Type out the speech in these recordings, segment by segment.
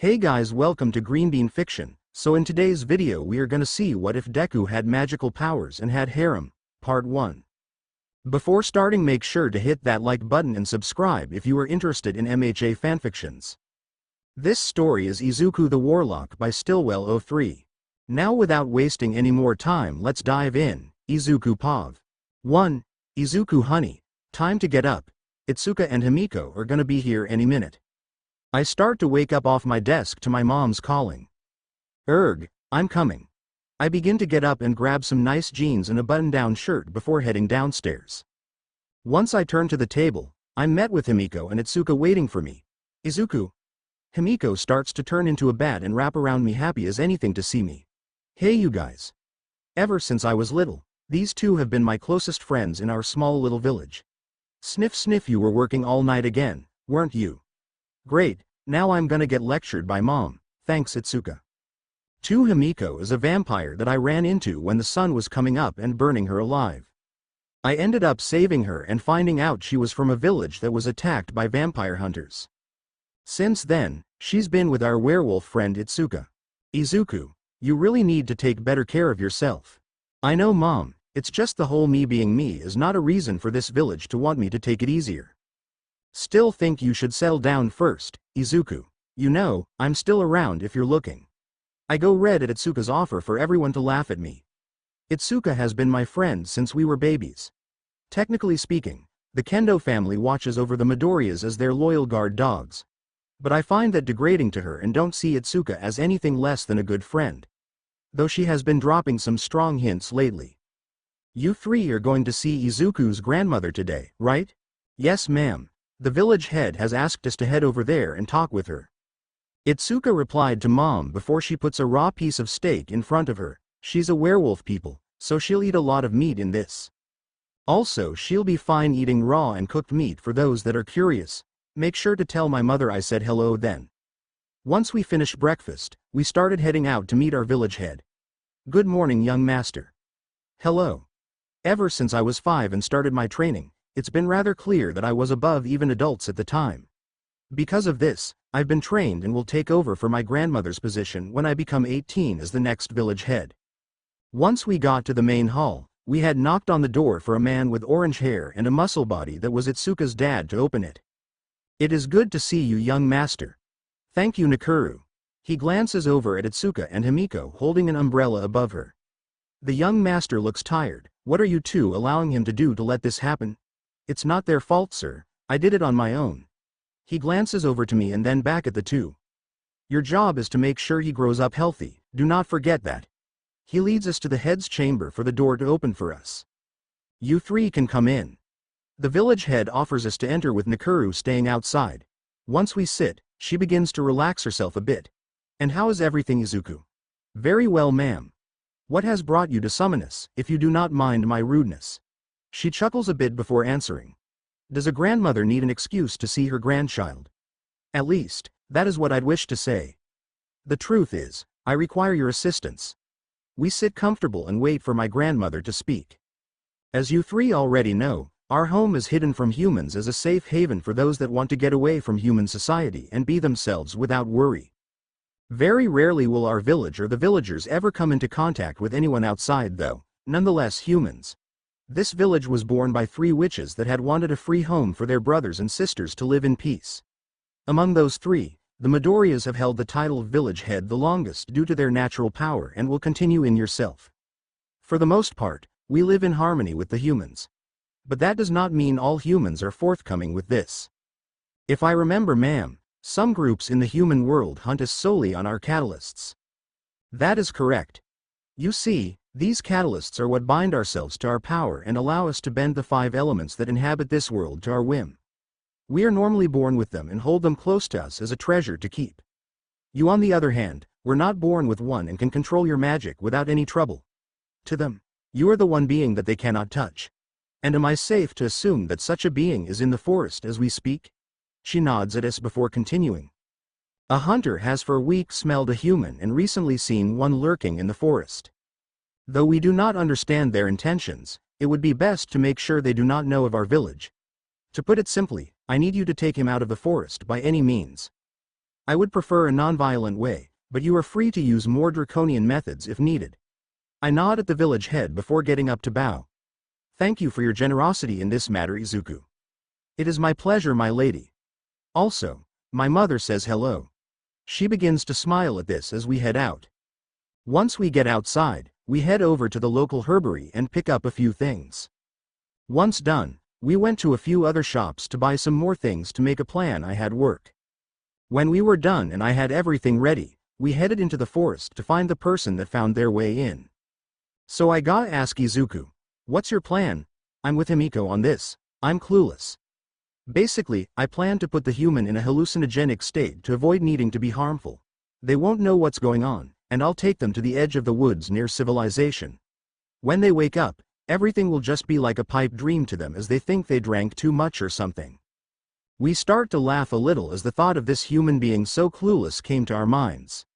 Hey guys, welcome to Green Bean Fiction. So in today's video we are gonna see what if Deku had magical powers and had harem, part 1. Before starting, make sure to hit that like button and subscribe if you are interested in MHA fanfictions. This story is Izuku the Warlock by Stillwell03. Now without wasting any more time, let's dive in. Izuku Pav. 1. Izuku honey, time to get up. Itsuka and Himiko are gonna be here any minute. I start to wake up off my desk to my mom's calling. Erg, I'm coming. I begin to get up and grab some nice jeans and a button-down shirt before heading downstairs. Once I turn to the table, I'm met with Himiko and Itsuka waiting for me. Izuku. Himiko starts to turn into a bat and wrap around me, happy as anything to see me. Hey you guys. Ever since I was little, these two have been my closest friends in our small little village. Sniff sniff, you were working all night again, weren't you? Great, now I'm gonna get lectured by mom, thanks Itsuka. 2. Himiko is a vampire that I ran into when the sun was coming up and burning her alive. I ended up saving her and finding out she was from a village that was attacked by vampire hunters. Since then, she's been with our werewolf friend Itsuka. Izuku, you really need to take better care of yourself. I know mom, it's just the whole me being me is not a reason for this village to want me to take it easier. Still think you should settle down first, Izuku. You know, I'm still around if you're looking. I go red at Itsuka's offer for everyone to laugh at me. Itsuka has been my friend since we were babies. Technically speaking, the Kendo family watches over the Midoriyas as their loyal guard dogs. But I find that degrading to her and don't see Itsuka as anything less than a good friend. Though she has been dropping some strong hints lately. You three are going to see Izuku's grandmother today, right? Yes ma'am. The village head has asked us to head over there and talk with her. Itsuka replied to mom before she puts a raw piece of steak in front of her. She's a werewolf people, so she'll eat a lot of meat in this. Also, she'll be fine eating raw and cooked meat. For those that are curious, make sure to tell my mother I said hello then. Once we finished breakfast, we started heading out to meet our village head. Good morning, young master. Hello. Ever since I was 5 and started my training, it's been rather clear that I was above even adults at the time. Because of this, I've been trained and will take over for my grandmother's position when I become 18 as the next village head. Once we got to the main hall, we had knocked on the door for a man with orange hair and a muscle body that was Itsuka's dad to open it. It is good to see you, young master. Thank you, Nakuru. He glances over at Itsuka and Himiko holding an umbrella above her. The young master looks tired. What are you two allowing him to do to let this happen? It's not their fault, sir. I did it on my own. He glances over to me and then back at the two. Your job is to make sure he grows up healthy, do not forget that. He leads us to the head's chamber for the door to open for us. You three can come in. The village head offers us to enter with Nakuru staying outside. Once we sit, she begins to relax herself a bit. And how is everything, Izuku? Very well, ma'am. What has brought you to summon us, if you do not mind my rudeness? She chuckles a bit before answering. Does a grandmother need an excuse to see her grandchild? At least, that is what I'd wish to say. The truth is, I require your assistance. We sit comfortable and wait for my grandmother to speak. As you three already know, our home is hidden from humans as a safe haven for those that want to get away from human society and be themselves without worry. Very rarely will our village or the villagers ever come into contact with anyone outside though, nonetheless humans. This village was born by 3 witches that had wanted a free home for their brothers and sisters to live in peace. Among those 3, the Midoriyas have held the title of village head the longest due to their natural power and will continue in yourself. For the most part, we live in harmony with the humans. But that does not mean all humans are forthcoming with this. If I remember, ma'am, some groups in the human world hunt us solely on our catalysts. That is correct. You see, these catalysts are what bind ourselves to our power and allow us to bend the 5 elements that inhabit this world to our whim. We are normally born with them and hold them close to us as a treasure to keep. You on the other hand, were not born with one and can control your magic without any trouble. To them, you are the one being that they cannot touch. And am I safe to assume that such a being is in the forest as we speak? She nods at us before continuing. A hunter has for a week smelled a human and recently seen one lurking in the forest. Though we do not understand their intentions, it would be best to make sure they do not know of our village. To put it simply, I need you to take him out of the forest by any means. I would prefer a non-violent way, but you are free to use more draconian methods if needed. I nod at the village head before getting up to bow. Thank you for your generosity in this matter, Izuku. It is my pleasure, my lady. Also, my mother says hello. She begins to smile at this as we head out. Once we get outside, we head over to the local herbery and pick up a few things. Once done, we went to a few other shops to buy some more things to make a plan I had work. When we were done and I had everything ready, we headed into the forest to find the person that found their way in. So I gotta ask Izuku, what's your plan? I'm with Himiko on this, I'm clueless. Basically, I plan to put the human in a hallucinogenic state to avoid needing to be harmful. They won't know what's going on, and I'll take them to the edge of the woods near civilization. When they wake up, everything will just be like a pipe dream to them as they think they drank too much or something. We start to laugh a little as the thought of this human being so clueless came to our minds.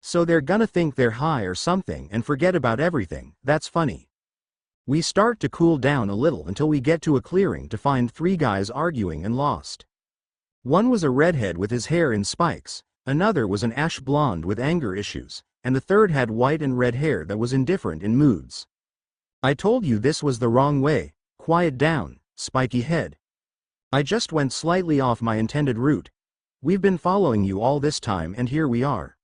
So they're gonna think they're high or something and forget about everything, that's funny. We start to cool down a little until we get to a clearing to find 3 guys arguing and lost. One was a redhead with his hair in spikes, another was an ash blonde with anger issues, and the third had white and red hair that was indifferent in moods. I told you this was the wrong way, quiet down, spiky head. I just went slightly off my intended route. We've been following you all this time and here we are.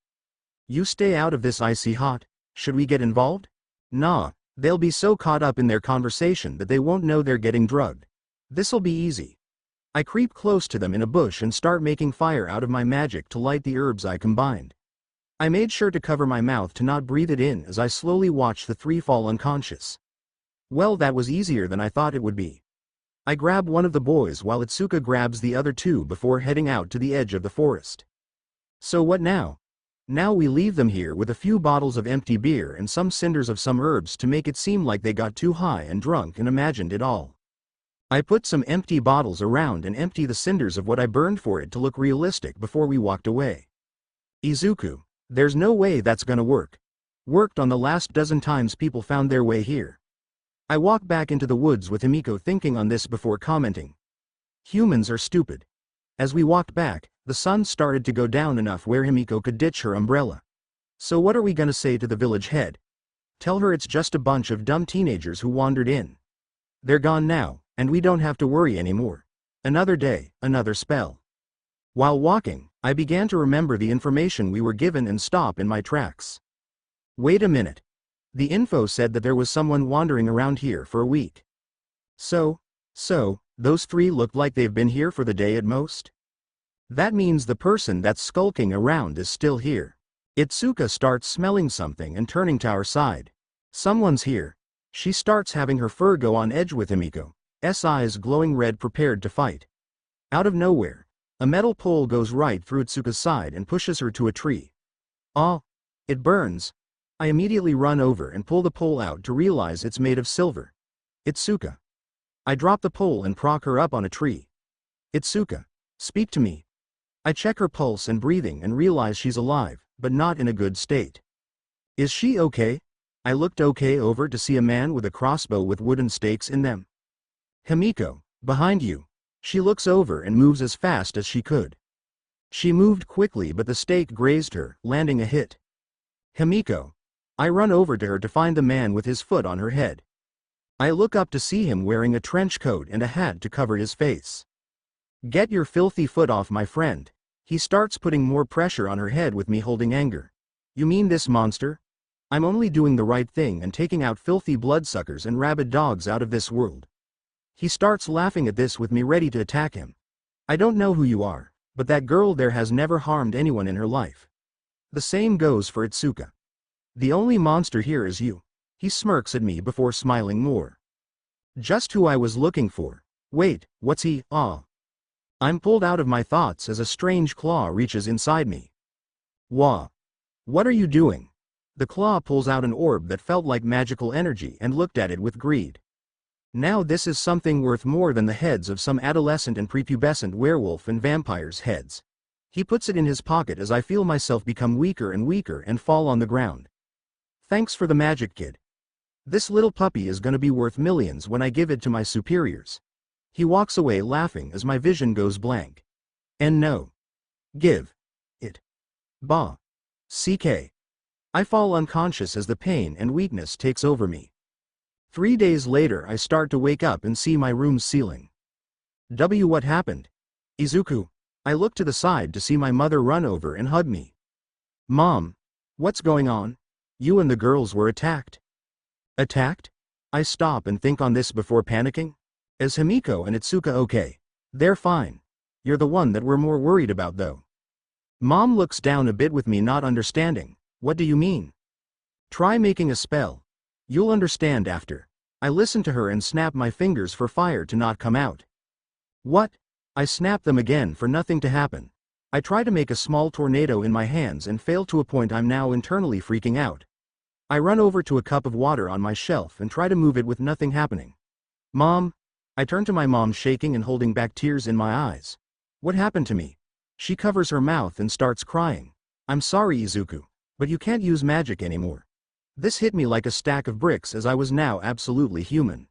You stay out of this icy hot, should we get involved? Nah, they'll be so caught up in their conversation that they won't know they're getting drugged. This'll be easy. I creep close to them in a bush and start making fire out of my magic to light the herbs I combined. I made sure to cover my mouth to not breathe it in as I slowly watched the 3 fall unconscious. Well, that was easier than I thought it would be. I grab one of the boys while Itsuka grabs the other 2 before heading out to the edge of the forest. So what now? Now we leave them here with a few bottles of empty beer and some cinders of some herbs to make it seem like they got too high and drunk and imagined it all. I put some empty bottles around and empty the cinders of what I burned for it to look realistic before we walked away. Izuku, there's no way that's gonna work. Worked on the last dozen times people found their way here. I walk back into the woods with Himiko thinking on this before commenting. Humans are stupid. As we walked back, the sun started to go down enough where Himiko could ditch her umbrella. So what are we gonna say to the village head? Tell her it's just a bunch of dumb teenagers who wandered in. They're gone now, and we don't have to worry anymore. Another day, another spell. While walking, I began to remember the information we were given and stop in my tracks. Wait a minute. The info said that there was someone wandering around here for a week. So, those 3 look like they've been here for the day at most? That means the person that's skulking around is still here. Itsuka starts smelling something and turning to our side. Someone's here. She starts having her fur go on edge with Himiko's eyes glowing red prepared to fight. Out of nowhere, a metal pole goes right through Itsuka's side and pushes her to a tree. Ah, it burns. I immediately run over and pull the pole out to realize it's made of silver. Itsuka. I drop the pole and prop her up on a tree. Itsuka, speak to me. I check her pulse and breathing and realize she's alive, but not in a good state. Is she okay? I looked over to see a man with a crossbow with wooden stakes in them. Himiko, behind you. She looks over and moves as fast as she could. She moved quickly but the stake grazed her, landing a hit. Himiko. I run over to her to find the man with his foot on her head. I look up to see him wearing a trench coat and a hat to cover his face. Get your filthy foot off my friend. He starts putting more pressure on her head with me holding anger. You mean this monster? I'm only doing the right thing and taking out filthy bloodsuckers and rabid dogs out of this world. He starts laughing at this with me ready to attack him. I don't know who you are, but that girl there has never harmed anyone in her life. The same goes for Itsuka. The only monster here is you. He smirks at me before smiling more. Just who I was looking for. Wait, what's he? Ah. I'm pulled out of my thoughts as a strange claw reaches inside me. Wah. What are you doing? The claw pulls out an orb that felt like magical energy and looked at it with greed. Now this is something worth more than the heads of some adolescent and prepubescent werewolf and vampire's heads. He puts it in his pocket as I feel myself become weaker and fall on the ground. Thanks for the magic, kid. This little puppy is gonna be worth millions when I give it to my superiors. He walks away laughing as my vision goes blank. And no. Give. Bah. CK. I fall unconscious as the pain and weakness takes over me. 3 days later I start to wake up and see my room's ceiling. What happened? Izuku. I look to the side to see my mother run over and hug me. Mom. What's going on? You and the girls were attacked. Attacked? I stop and think on this before panicking. Is Himiko and Itsuka okay? They're fine. You're the one that we're more worried about though. Mom looks down a bit with me not understanding. What do you mean? Try making a spell. You'll understand after. I listen to her and snap my fingers for fire to not come out. What? I snap them again for nothing to happen. I try to make a small tornado in my hands and fail to a point I'm now internally freaking out. I run over to a cup of water on my shelf and try to move it with nothing happening. Mom? I turn to my mom shaking and holding back tears in my eyes. What happened to me? She covers her mouth and starts crying. I'm sorry Izuku, but you can't use magic anymore. This hit me like a stack of bricks as I was now absolutely human.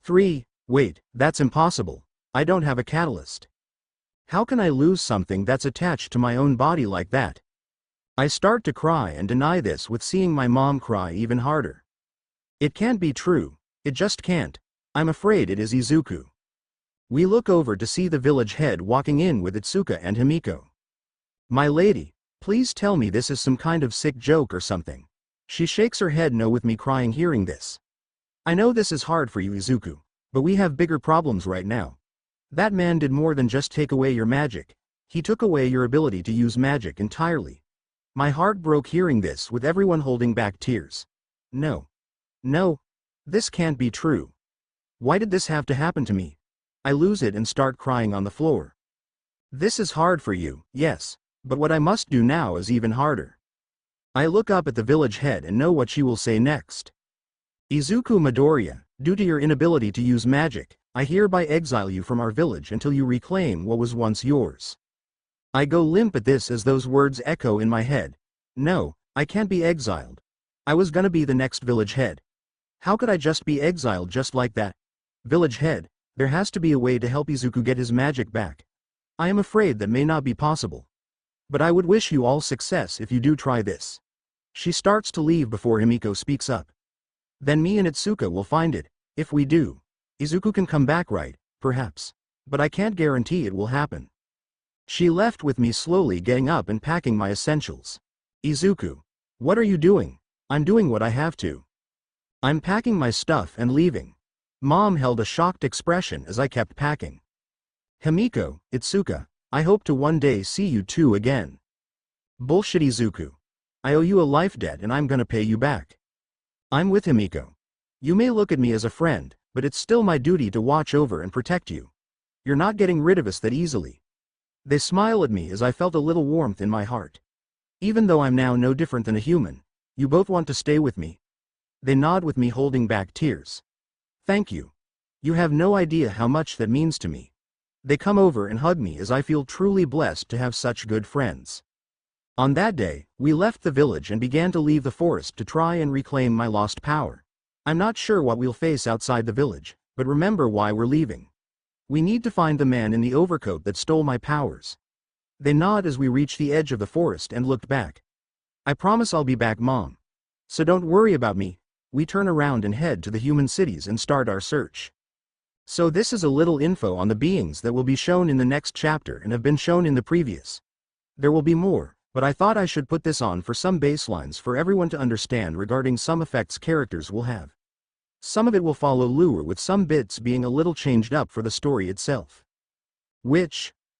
3. Wait, that's impossible. I don't have a catalyst. How can I lose something that's attached to my own body like that? I start to cry and deny this with seeing my mom cry even harder. It can't be true, it just can't. I'm afraid it is Izuku. We look over to see the village head walking in with Itsuka and Himiko. My lady, please tell me this is some kind of sick joke or something. She shakes her head no with me crying hearing this. I know this is hard for you Izuku, but we have bigger problems right now. That man did more than just take away your magic. He took away your ability to use magic entirely. My heart broke hearing this with everyone holding back tears. No. No. This can't be true. Why did this have to happen to me? I lose it and start crying on the floor. This is hard for you, yes, but what I must do now is even harder. I look up at the village head and know what she will say next. Izuku Midoriya, due to your inability to use magic, I hereby exile you from our village until you reclaim what was once yours. I go limp at this as those words echo in my head. No, I can't be exiled. I was gonna be the next village head. How could I just be exiled just like that? Village head, there has to be a way to help Izuku get his magic back. I am afraid that may not be possible. But I would wish you all success if you do try this. She starts to leave before Himiko speaks up. Then me and Itsuka will find it. If we do, Izuku can come back, right? Perhaps. But I can't guarantee it will happen. She left with me slowly getting up and packing my essentials. Izuku. What are you doing? I'm doing what I have to. I'm packing my stuff and leaving. Mom held a shocked expression as I kept packing. Himiko, Itsuka, I hope to one day see you two again. Bullshit Izuku. I owe you a life debt and I'm gonna pay you back. I'm with Himiko. You may look at me as a friend, but it's still my duty to watch over and protect you. You're not getting rid of us that easily. They smile at me as I felt a little warmth in my heart. Even though I'm now no different than a human, you both want to stay with me. They nod with me holding back tears. Thank you. You have no idea how much that means to me. They come over and hug me as I feel truly blessed to have such good friends. On that day, we left the village and began to leave the forest to try and reclaim my lost power. I'm not sure what we'll face outside the village, but remember why we're leaving. We need to find the man in the overcoat that stole my powers. They nod as we reach the edge of the forest and looked back. I promise I'll be back, Mom. So don't worry about me. We turn around and head to the human cities and start our search. So this is a little info on the beings that will be shown in the next chapter and have been shown in the previous. There will be more, but I thought I should put this on for some baselines for everyone to understand regarding some effects characters will have. Some of it will follow lore with some bits being a little changed up for the story itself.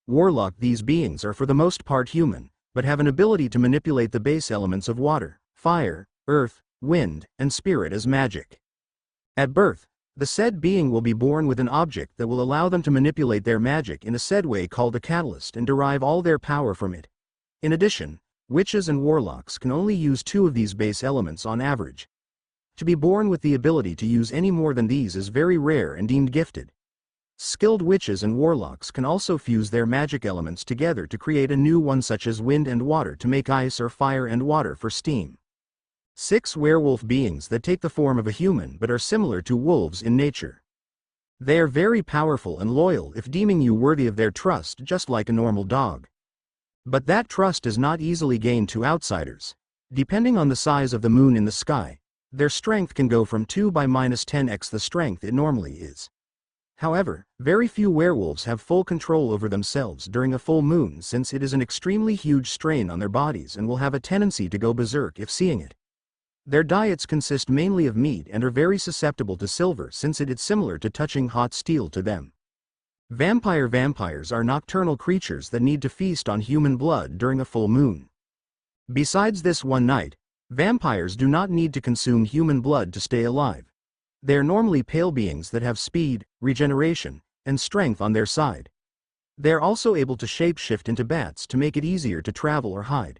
Warlock. These beings are for the most part human, but have an ability to manipulate the base elements of water, fire, earth, wind, and spirit as magic. At birth, the said being will be born with an object that will allow them to manipulate their magic in a said way called a catalyst and derive all their power from it. In addition, witches and warlocks can only use 2 of these base elements on average. To be born with the ability to use any more than these is very rare and deemed gifted. Skilled witches and warlocks can also fuse their magic elements together to create a new one such as wind and water to make ice or fire and water for steam. 6 werewolf beings that take the form of a human but are similar to wolves in nature. They are very powerful and loyal if deeming you worthy of their trust just like a normal dog. But that trust is not easily gained to outsiders. Depending on the size of the moon in the sky, their strength can go from 2 by -10x the strength it normally is. However, very few werewolves have full control over themselves during a full moon, since it is an extremely huge strain on their bodies and will have a tendency to go berserk if seeing it. Their diets consist mainly of meat and are very susceptible to silver, since it is similar to touching hot steel to them. Vampires are nocturnal creatures that need to feast on human blood during a full moon. Besides this one night, vampires do not need to consume human blood to stay alive. They are normally pale beings that have speed, regeneration, and strength on their side. They are also able to shapeshift into bats to make it easier to travel or hide.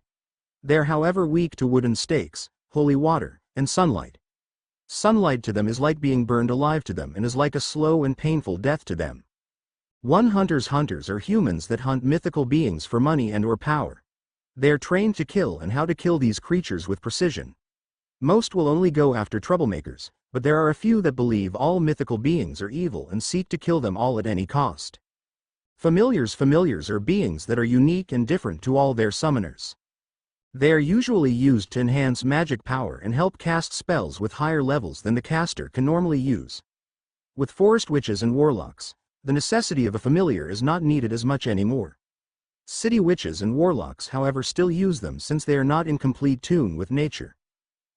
They are however weak to wooden stakes, holy water, and sunlight. Sunlight to them is like being burned alive to them and is like a slow and painful death to them. Hunters are humans that hunt mythical beings for money and or power. They are trained to kill and how to kill these creatures with precision. Most will only go after troublemakers, but there are a few that believe all mythical beings are evil and seek to kill them all at any cost. Familiars are beings that are unique and different to all their summoners. They are usually used to enhance magic power and help cast spells with higher levels than the caster can normally use. With forest witches and warlocks, the necessity of a familiar is not needed as much anymore. City witches and warlocks however still use them since they are not in complete tune with nature.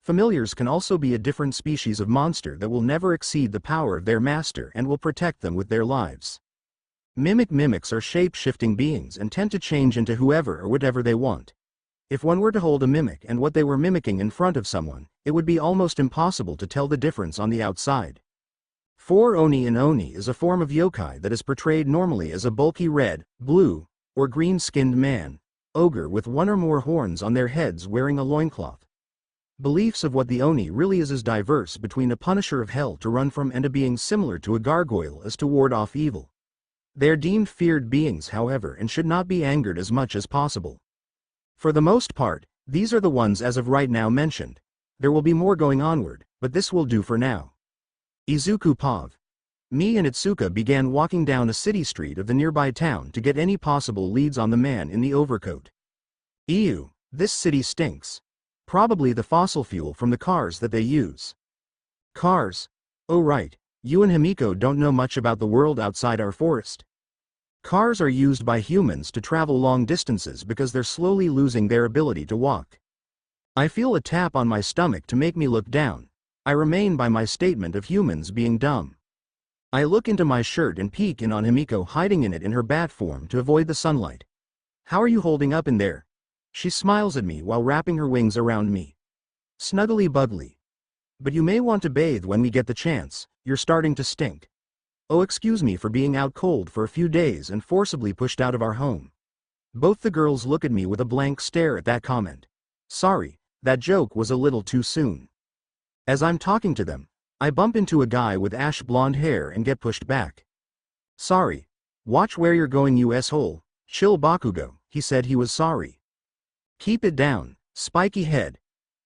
Familiars can also be a different species of monster that will never exceed the power of their master and will protect them with their lives. Mimics are shape-shifting beings and tend to change into whoever or whatever they want. If one were to hold a mimic and what they were mimicking in front of someone, it would be almost impossible to tell the difference on the outside. Oni is a form of yokai that is portrayed normally as a bulky red, blue, or green-skinned man, ogre with one or more horns on their heads wearing a loincloth. Beliefs of what the Oni really is diverse between a punisher of hell to run from and a being similar to a gargoyle as to ward off evil. They are deemed feared beings however and should not be angered as much as possible. For the most part, these are the ones as of right now mentioned. There will be more going onward, but this will do for now. Izuku Pav. Me and Itsuka began walking down a city street of the nearby town to get any possible leads on the man in the overcoat. Ew, this city stinks. Probably the fossil fuel from the cars that they use. Cars? Oh right, you and Himiko don't know much about the world outside our forest. Cars are used by humans to travel long distances because they're slowly losing their ability to walk. I feel a tap on my stomach to make me look down. I remain by my statement of humans being dumb. I look into my shirt and peek in on Himiko hiding in it in her bat form to avoid the sunlight. How are you holding up in there? She smiles at me while wrapping her wings around me. Snuggly buggly. But you may want to bathe when we get the chance, you're starting to stink. Oh excuse me for being out cold for a few days and forcibly pushed out of our home. Both the girls look at me with a blank stare at that comment. Sorry, that joke was a little too soon. As I'm talking to them, I bump into a guy with ash blonde hair and get pushed back. Sorry. Watch where you're going you asshole. Chill Bakugo, he said he was sorry. Keep it down, spiky head.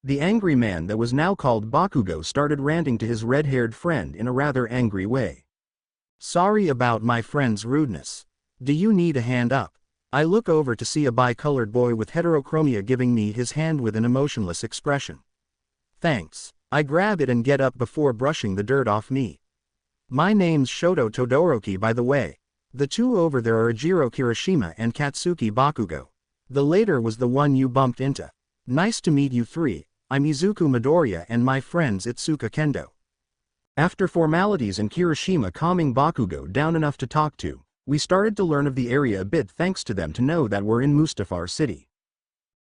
The angry man that was now called Bakugo started ranting to his red-haired friend in a rather angry way. Sorry about my friend's rudeness. Do you need a hand up? I look over to see a bi-colored boy with heterochromia giving me his hand with an emotionless expression. Thanks. I grab it and get up before brushing the dirt off me. My name's Shoto Todoroki by the way. The two over there are Jiro Kirishima and Katsuki Bakugo. The later was the one you bumped into. Nice to meet you three. I'm Izuku Midoriya and my friend's Itsuka Kendo. After formalities and Kirishima calming Bakugo down enough to talk to, we started to learn of the area a bit thanks to them to know that we're in Mustafar City.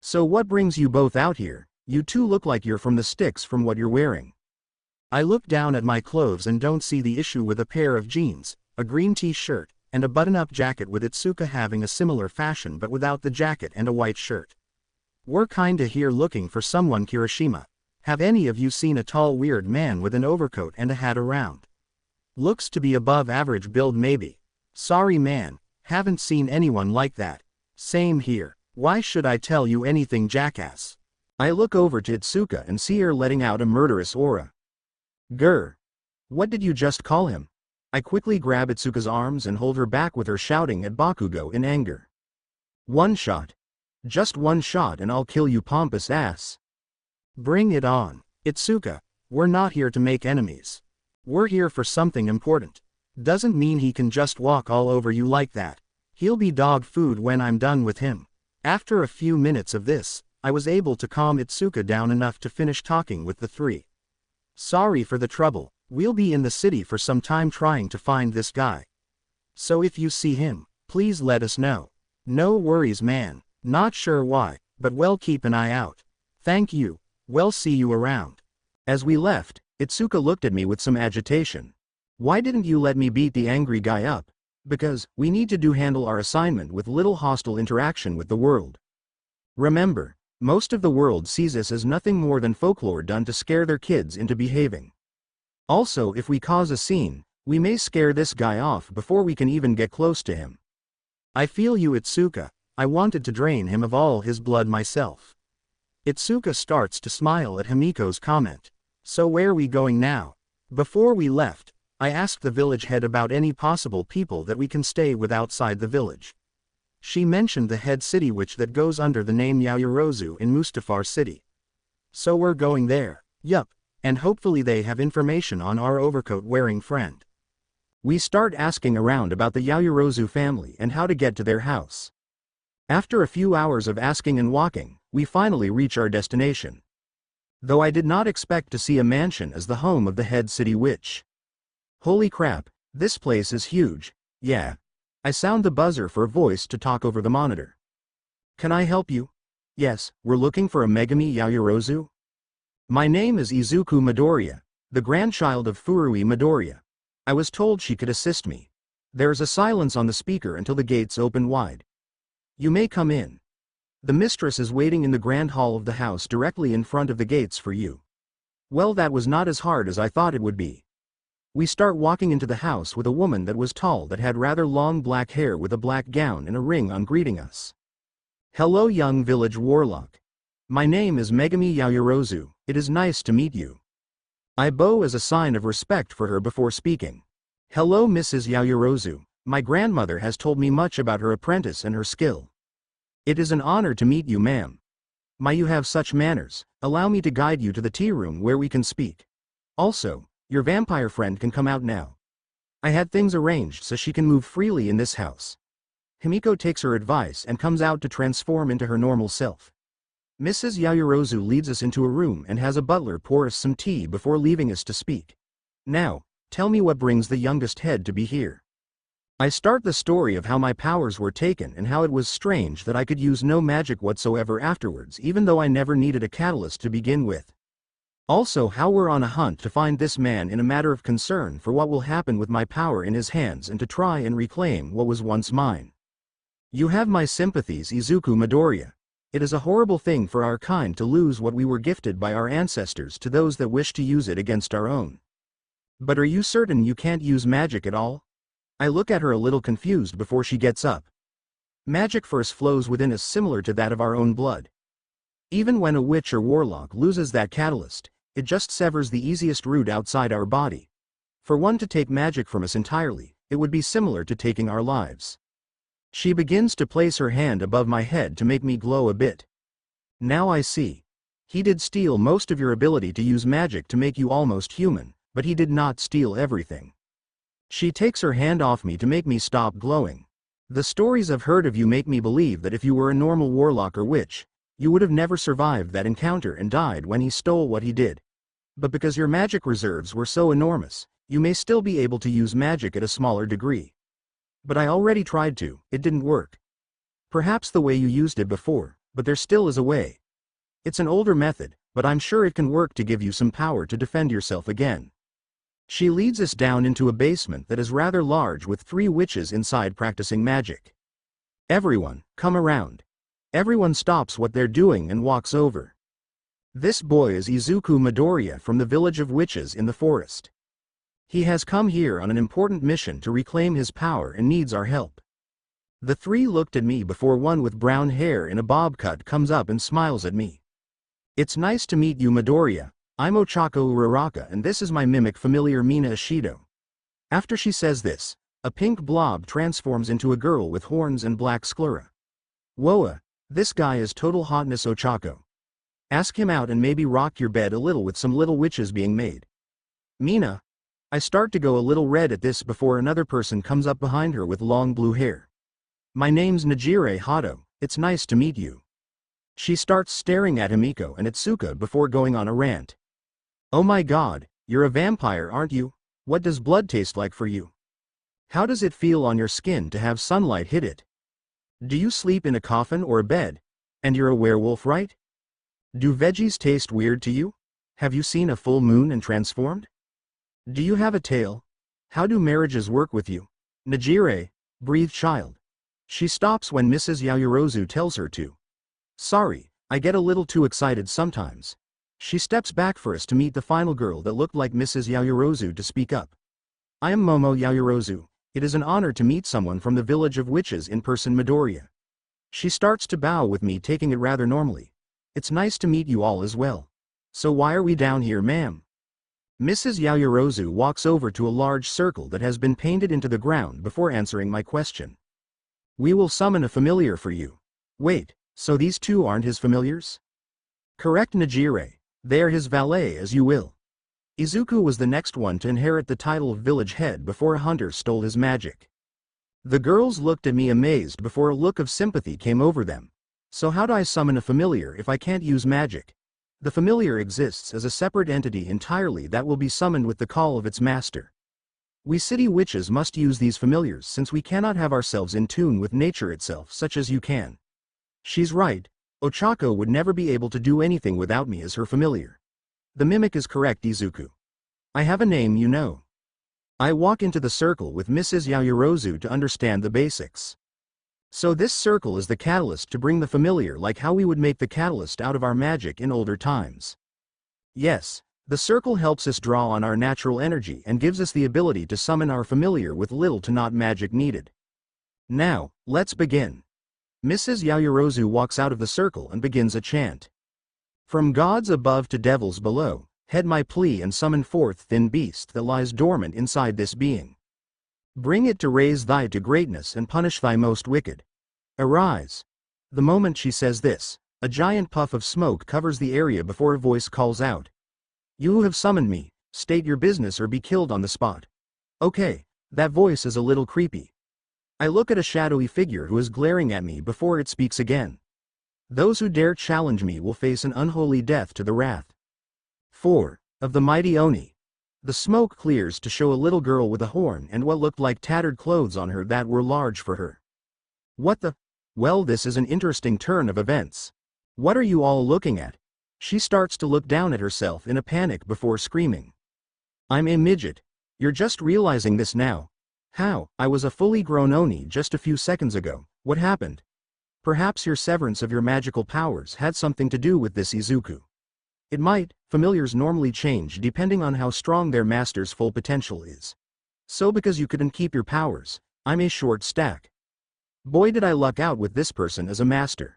So what brings you both out here? You two look like you're from the sticks from what you're wearing. I look down at my clothes and don't see the issue with a pair of jeans, a green t-shirt, and a button-up jacket with Itsuka having a similar fashion but without the jacket and a white shirt. We're kinda here looking for someone Kirishima. Have any of you seen a tall weird man with an overcoat and a hat around? Looks to be above average build maybe. Sorry man, haven't seen anyone like that. Same here. Why should I tell you anything jackass? I look over to Itsuka and see her letting out a murderous aura. Grr. What did you just call him? I quickly grab Itsuka's arms and hold her back with her shouting at Bakugo in anger. One shot. Just one shot and I'll kill you, pompous ass. Bring it on. Itsuka, we're not here to make enemies. We're here for something important. Doesn't mean he can just walk all over you like that. He'll be dog food when I'm done with him. After a few minutes of this, I was able to calm Itsuka down enough to finish talking with the three. Sorry for the trouble, we'll be in the city for some time trying to find this guy. So if you see him, please let us know. No worries, man. Not sure why, but we'll keep an eye out. Thank you. We'll see you around. As we left, Itsuka looked at me with some agitation. Why didn't you let me beat the angry guy up? Because, we need to handle our assignment with little hostile interaction with the world. Remember, most of the world sees this as nothing more than folklore done to scare their kids into behaving. Also, if we cause a scene, we may scare this guy off before we can even get close to him. I feel you, Itsuka. I wanted to drain him of all his blood myself. Itsuka starts to smile at Himiko's comment. So where are we going now? Before we left, I asked the village head about any possible people that we can stay with outside the village. She mentioned the head city witch that goes under the name Yaoyorozu in Mustafar City. So we're going there. Yup, and hopefully they have information on our overcoat-wearing friend. We start asking around about the Yaoyorozu family and how to get to their house. After a few hours of asking and walking, we finally reach our destination. Though I did not expect to see a mansion as the home of the head city witch. Holy crap, this place is huge. Yeah. I sound the buzzer for a voice to talk over the monitor. Can I help you? Yes, we're looking for a Megami Yaoyorozu. My name is Izuku Midoriya, the grandchild of Furui Midoriya. I was told she could assist me. There's a silence on the speaker until the gates open wide. You may come in. The mistress is waiting in the grand hall of the house directly in front of the gates for you. Well, that was not as hard as I thought it would be. We start walking into the house with a woman that was tall that had rather long black hair with a black gown and a ring on greeting us. Hello, young village warlock. My name is Megami Yaoyorozu. It is nice to meet you. I bow as a sign of respect for her before speaking. Hello, Mrs. Yaoyorozu. My grandmother has told me much about her apprentice and her skill. It is an honor to meet you, ma'am. You have such manners. Allow me to guide you to the tea room where we can speak. Also, your vampire friend can come out now. I had things arranged so she can move freely in this house. Himiko takes her advice and comes out to transform into her normal self. Mrs. Yaoyorozu leads us into a room and has a butler pour us some tea before leaving us to speak. Now, tell me what brings the youngest head to be here. I start the story of how my powers were taken and how it was strange that I could use no magic whatsoever afterwards, even though I never needed a catalyst to begin with. Also, how we're on a hunt to find this man in a matter of concern for what will happen with my power in his hands and to try and reclaim what was once mine. You have my sympathies, Izuku Midoriya. It is a horrible thing for our kind to lose what we were gifted by our ancestors to those that wish to use it against our own. But are you certain you can't use magic at all? I look at her a little confused before she gets up. Magic force flows within us similar to that of our own blood. Even when a witch or warlock loses that catalyst, it just severs the easiest route outside our body. For one to take magic from us entirely, it would be similar to taking our lives. She begins to place her hand above my head to make me glow a bit. Now I see. He did steal most of your ability to use magic to make you almost human, but he did not steal everything. She takes her hand off me to make me stop glowing. The stories I've heard of you make me believe that if you were a normal warlock or witch, you would have never survived that encounter and died when he stole what he did. But because your magic reserves were so enormous, you may still be able to use magic at a smaller degree. But I already tried to, it didn't work. Perhaps the way you used it before, but there still is a way. It's an older method, but I'm sure it can work to give you some power to defend yourself again. She leads us down into a basement that is rather large with 3 witches inside practicing magic. Everyone, come around. Everyone stops what they're doing and walks over. This boy is Izuku Midoriya from the village of witches in the forest. He has come here on an important mission to reclaim his power and needs our help. The 3 looked at me before one with brown hair in a bob cut comes up and smiles at me. It's nice to meet you, Midoriya. I'm Ochako Uraraka and this is my mimic familiar Mina Ishido. After she says this, a pink blob transforms into a girl with horns and black sclera. Woa, This guy is total hotness Ochako. Ask him out and maybe rock your bed a little with some little witches being made. Mina. I start to go a little red at this before another person comes up behind her with long blue hair. My name's Najire Hato, it's nice to meet you. She starts staring at Himiko and Itsuka before going on a rant. Oh my god, you're a vampire aren't you? What does blood taste like for you? How does it feel on your skin to have sunlight hit it? Do you sleep in a coffin or a bed? And you're a werewolf, right? Do veggies taste weird to you? Have you seen a full moon and transformed? Do you have a tail? How do marriages work with you? Najire, breathe child. She stops when Mrs. Yayorozu tells her to. Sorry, I get a little too excited sometimes. She steps back for us to meet the final girl that looked like Mrs. Yayorozu to speak up. I am Momo Yayorozu. It is an honor to meet someone from the village of witches in person Midoriya. She starts to bow with me taking it rather normally. It's nice to meet you all as well. So why are we down here ma'am? Mrs. Yayorozu walks over to a large circle that has been painted into the ground before answering my question. We will summon a familiar for you. Wait, so these two aren't his familiars? Correct Najire, they are his valet as you will. Izuku was the next one to inherit the title of village head before a hunter stole his magic. The girls looked at me amazed before a look of sympathy came over them. So how do I summon a familiar if I can't use magic? The familiar exists as a separate entity entirely that will be summoned with the call of its master. We city witches must use these familiars since we cannot have ourselves in tune with nature itself such as you can. She's right, Ochako would never be able to do anything without me as her familiar. The mimic is correct Izuku. I have a name you know. I walk into the circle with Mrs. Yayorozu to understand the basics. So this circle is the catalyst to bring the familiar like how we would make the catalyst out of our magic in older times. Yes, the circle helps us draw on our natural energy and gives us the ability to summon our familiar with little to not magic needed. Now, let's begin. Mrs. Yayorozu walks out of the circle and begins a chant. From gods above to devils below, head my plea and summon forth thin beast that lies dormant inside this being. Bring it to raise thy to greatness and punish thy most wicked. Arise. The moment she says this, a giant puff of smoke covers the area before a voice calls out. You who have summoned me, state your business or be killed on the spot. Okay, that voice is a little creepy. I look at a shadowy figure who is glaring at me before it speaks again. Those who dare challenge me will face an unholy death to the wrath. 4. Of the mighty Oni. The smoke clears to show a little girl with a horn and what looked like tattered clothes on her that were large for her. What the? Well, this is an interesting turn of events. What are you all looking at? She starts to look down at herself in a panic before screaming. I'm a midget. You're just realizing this now. How? I was a fully grown Oni just a few seconds ago. What happened? Perhaps your severance of your magical powers had something to do with this Izuku. It might. Familiars normally change depending on how strong their master's full potential is. So because you couldn't keep your powers, I'm a short stack. Boy did I luck out with this person as a master.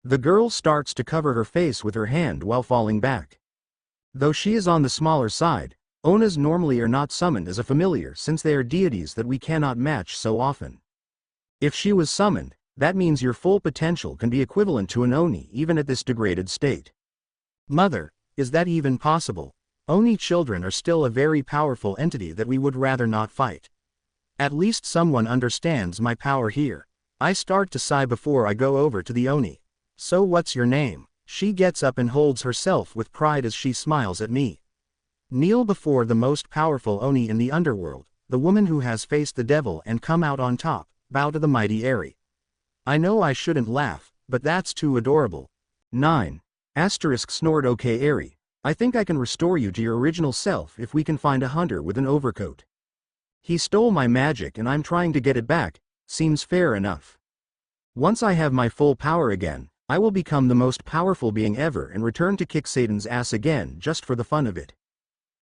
The girl starts to cover her face with her hand while falling back. Though she is on the smaller side, Onas normally are not summoned as a familiar since they are deities that we cannot match so often. If she was summoned, that means your full potential can be equivalent to an Oni even at this degraded state. Mother, is that even possible? Oni children are still a very powerful entity that we would rather not fight. At least someone understands my power here. I start to sigh before I go over to the Oni. So what's your name? She gets up and holds herself with pride as she smiles at me. Kneel before the most powerful Oni in the underworld, the woman who has faced the devil and come out on top, bow to the mighty Eri. I know I shouldn't laugh, but that's too adorable. 9. Snored okay Eri. I think I can restore you to your original self if we can find a hunter with an overcoat. He stole my magic and I'm trying to get it back, seems fair enough. Once I have my full power again, I will become the most powerful being ever and return to kick Satan's ass again just for the fun of it.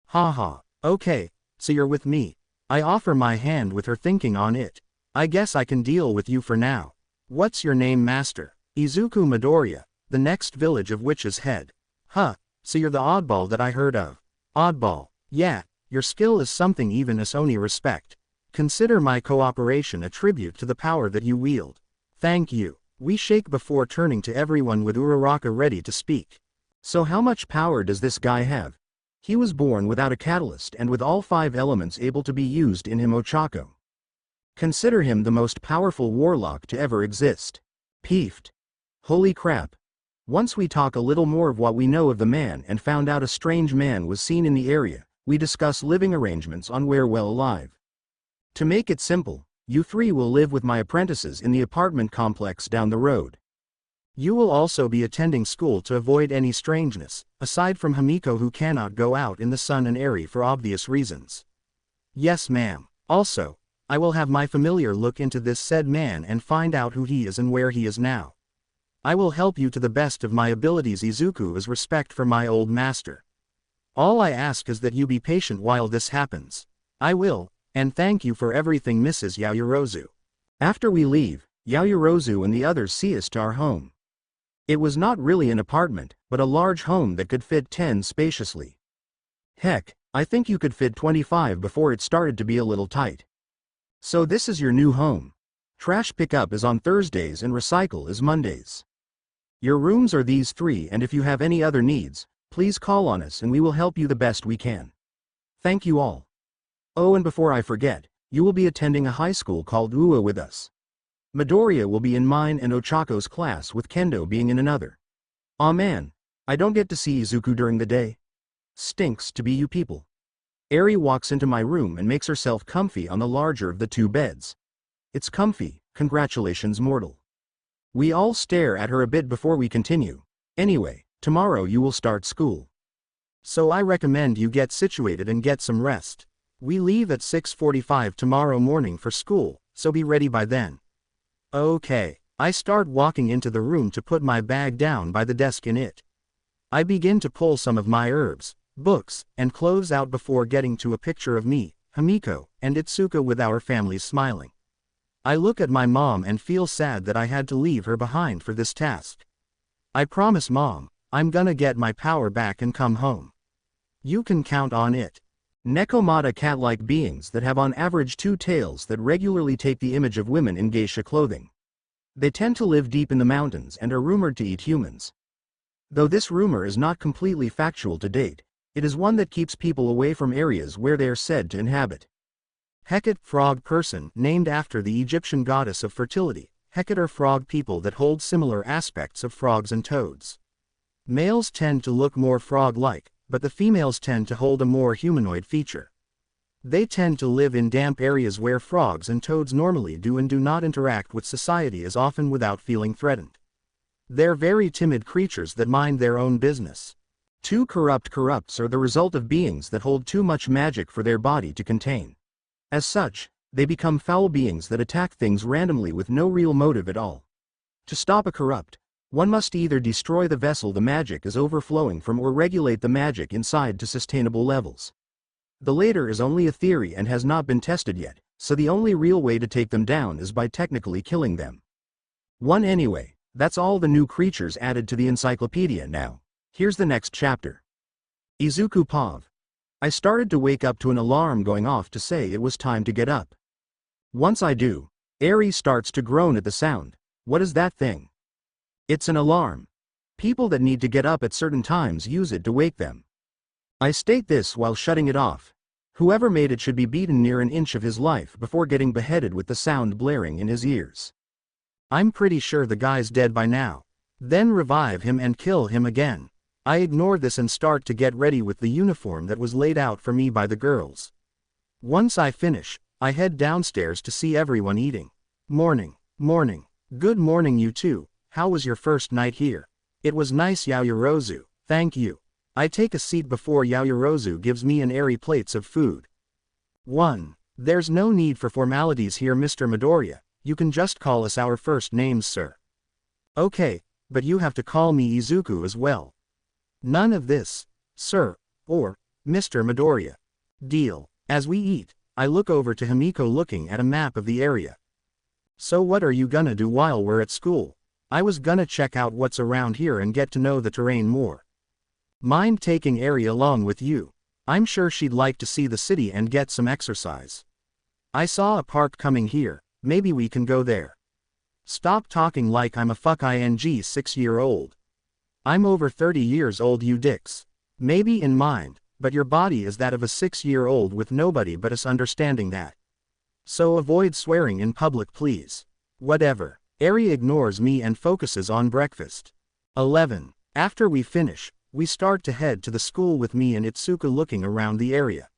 Haha, okay, so you're with me. I offer my hand with her thinking on it. I guess I can deal with you for now. What's your name master? Izuku Midoriya, the next village of witches head. Huh, so you're the oddball that I heard of. Oddball, yeah, your skill is something even us Oni respect. Consider my cooperation a tribute to the power that you wield. Thank you. We shake before turning to everyone with Uraraka ready to speak. So how much power does this guy have? He was born without a catalyst and with all 5 elements able to be used in him Ochako. Consider him the most powerful warlock to ever exist. Peefed. Holy crap. Once we talk a little more of what we know of the man and found out a strange man was seen in the area, we discuss living arrangements on where well alive. To make it simple, you 3 will live with my apprentices in the apartment complex down the road. You will also be attending school to avoid any strangeness, aside from Himiko who cannot go out in the sun and airy for obvious reasons. Yes ma'am. Also, I will have my familiar look into this said man and find out who he is and where he is now. I will help you to the best of my abilities Izuku as respect for my old master. All I ask is that you be patient while this happens. I will, and thank you for everything Mrs. Yaoyorozu. After we leave, Yaoyorozu and the others see us to our home. It was not really an apartment, but a large home that could fit 10 spaciously. Heck, I think you could fit 25 before it started to be a little tight. So this is your new home. Trash pickup is on Thursdays and recycle is Mondays. Your rooms are these 3 and if you have any other needs, please call on us and we will help you the best we can. Thank you all. Oh and before I forget, you will be attending a high school called UA with us. Midoriya will be in mine and Ochako's class with Kendo being in another. Aw man, I don't get to see Izuku during the day. Stinks to be you people. Eri walks into my room and makes herself comfy on the larger of the 2 beds. It's comfy, congratulations mortal. We all stare at her a bit before we continue. Anyway, tomorrow you will start school. So I recommend you get situated and get some rest. We leave at 6:45 tomorrow morning for school, so be ready by then. Okay, I start walking into the room to put my bag down by the desk in it. I begin to pull some of my herbs, books, and clothes out before getting to a picture of me, Himiko, and Itsuka with our families smiling. I look at my mom and feel sad that I had to leave her behind for this task. I promise Mom, I'm gonna get my power back and come home. You can count on it. Nekomata cat-like beings that have on average 2 tails that regularly take the image of women in geisha clothing. They tend to live deep in the mountains and are rumored to eat humans. Though this rumor is not completely factual to date, it is one that keeps people away from areas where they are said to inhabit. Heckit, frog person, named after the Egyptian goddess of fertility. Heckit are frog people that hold similar aspects of frogs and toads. Males tend to look more frog-like, but the females tend to hold a more humanoid feature. They tend to live in damp areas where frogs and toads normally do and do not interact with society as often without feeling threatened. They're very timid creatures that mind their own business. 2 corrupts are the result of beings that hold too much magic for their body to contain. As such, they become foul beings that attack things randomly with no real motive at all. To stop a corrupt, one must either destroy the vessel the magic is overflowing from or regulate the magic inside to sustainable levels. The latter is only a theory and has not been tested yet, so the only real way to take them down is by technically killing them. Anyway, that's all the new creatures added to the encyclopedia now. Here's the next chapter. Izuku Pav. I started to wake up to an alarm going off to say it was time to get up. Once I do, Eri starts to groan at the sound. What is that thing? It's an alarm. People that need to get up at certain times use it to wake them. I state this while shutting it off. Whoever made it should be beaten near an inch of his life before getting beheaded with the sound blaring in his ears. I'm pretty sure the guy's dead by now. Then revive him and kill him again. I ignore this and start to get ready with the uniform that was laid out for me by the girls. Once I finish, I head downstairs to see everyone eating. Morning. Good morning you two. How was your first night here? It was nice Yaoyorozu, thank you. I take a seat before Yaoyorozu gives me an airy plates of food. 1. There's no need for formalities here Mr. Midoriya, you can just call us our first names sir. Okay, but you have to call me Izuku as well. None of this, sir, or Mr. Midoriya. Deal. As we eat, I look over to Himiko looking at a map of the area. So what are you gonna do while we're at school? I was gonna check out what's around here and get to know the terrain more. Mind taking Eri along with you? I'm sure she'd like to see the city and get some exercise. I saw a park coming here, maybe we can go there. Stop talking like I'm a fucking 6-year-old. I'm over 30 years old, you dicks. Maybe in mind, but your body is that of a 6-year-old with nobody but us understanding that. So avoid swearing in public, please. Whatever. Eri ignores me and focuses on breakfast. 11. After we finish, we start to head to the school with me and Itsuka looking around the area.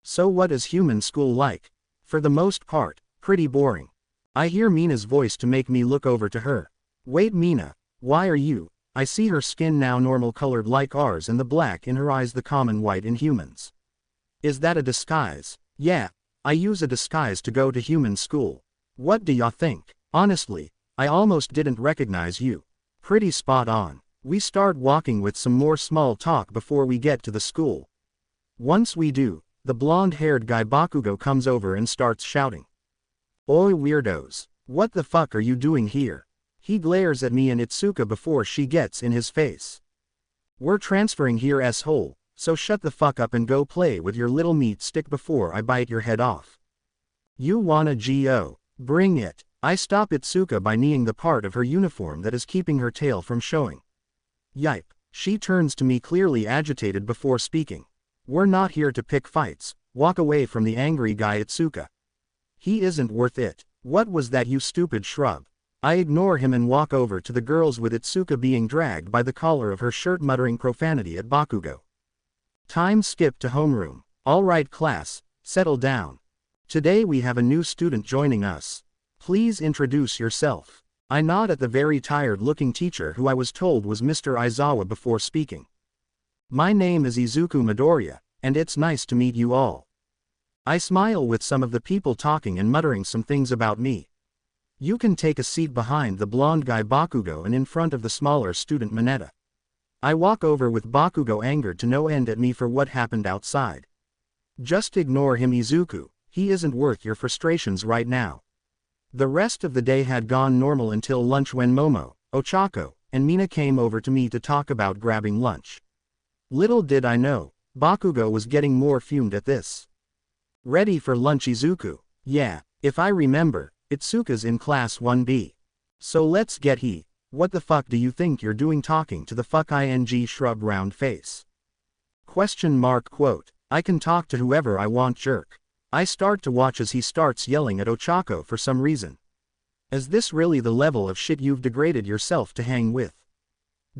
So what is human school like? For the most part, pretty boring. I hear Mina's voice to make me look over to her. Wait, Mina, why are you? I see her skin now normal colored like ours and the black in her eyes the common white in humans. Is that a disguise? Yeah, I use a disguise to go to human school. What do y'all think? Honestly, I almost didn't recognize you. Pretty spot on. We start walking with some more small talk before we get to the school. Once we do, the blonde-haired guy Bakugo comes over and starts shouting. Oi weirdos, what the fuck are you doing here? He glares at me and Itsuka before she gets in his face. We're transferring here s-hole, so shut the fuck up and go play with your little meat stick before I bite your head off. You wanna go? Bring it. I stop Itsuka by kneeing the part of her uniform that is keeping her tail from showing. Yipe. She turns to me clearly agitated before speaking. We're not here to pick fights. Walk away from the angry guy Itsuka. He isn't worth it. What was that, you stupid shrub? I ignore him and walk over to the girls with Itsuka being dragged by the collar of her shirt muttering profanity at Bakugo. Time skip to homeroom. Alright class, settle down. Today we have a new student joining us. Please introduce yourself. I nod at the very tired-looking teacher who I was told was Mr. Aizawa before speaking. My name is Izuku Midoriya, and it's nice to meet you all. I smile with some of the people talking and muttering some things about me. You can take a seat behind the blonde guy Bakugo and in front of the smaller student Mineta. I walk over with Bakugo angered to no end at me for what happened outside. Just ignore him, Izuku, he isn't worth your frustrations right now. The rest of the day had gone normal until lunch when Momo, Ochako, and Mina came over to me to talk about grabbing lunch. Little did I know, Bakugo was getting more fumed at this. Ready for lunch, Izuku? Yeah, if I remember, Itsuka's in class 1B. So let's get he. What the fuck do you think you're doing talking to the fuck-ing shrub round face? Question mark quote. I can talk to whoever I want, jerk. I start to watch as he starts yelling at Ochako for some reason. Is this really the level of shit you've degraded yourself to hang with?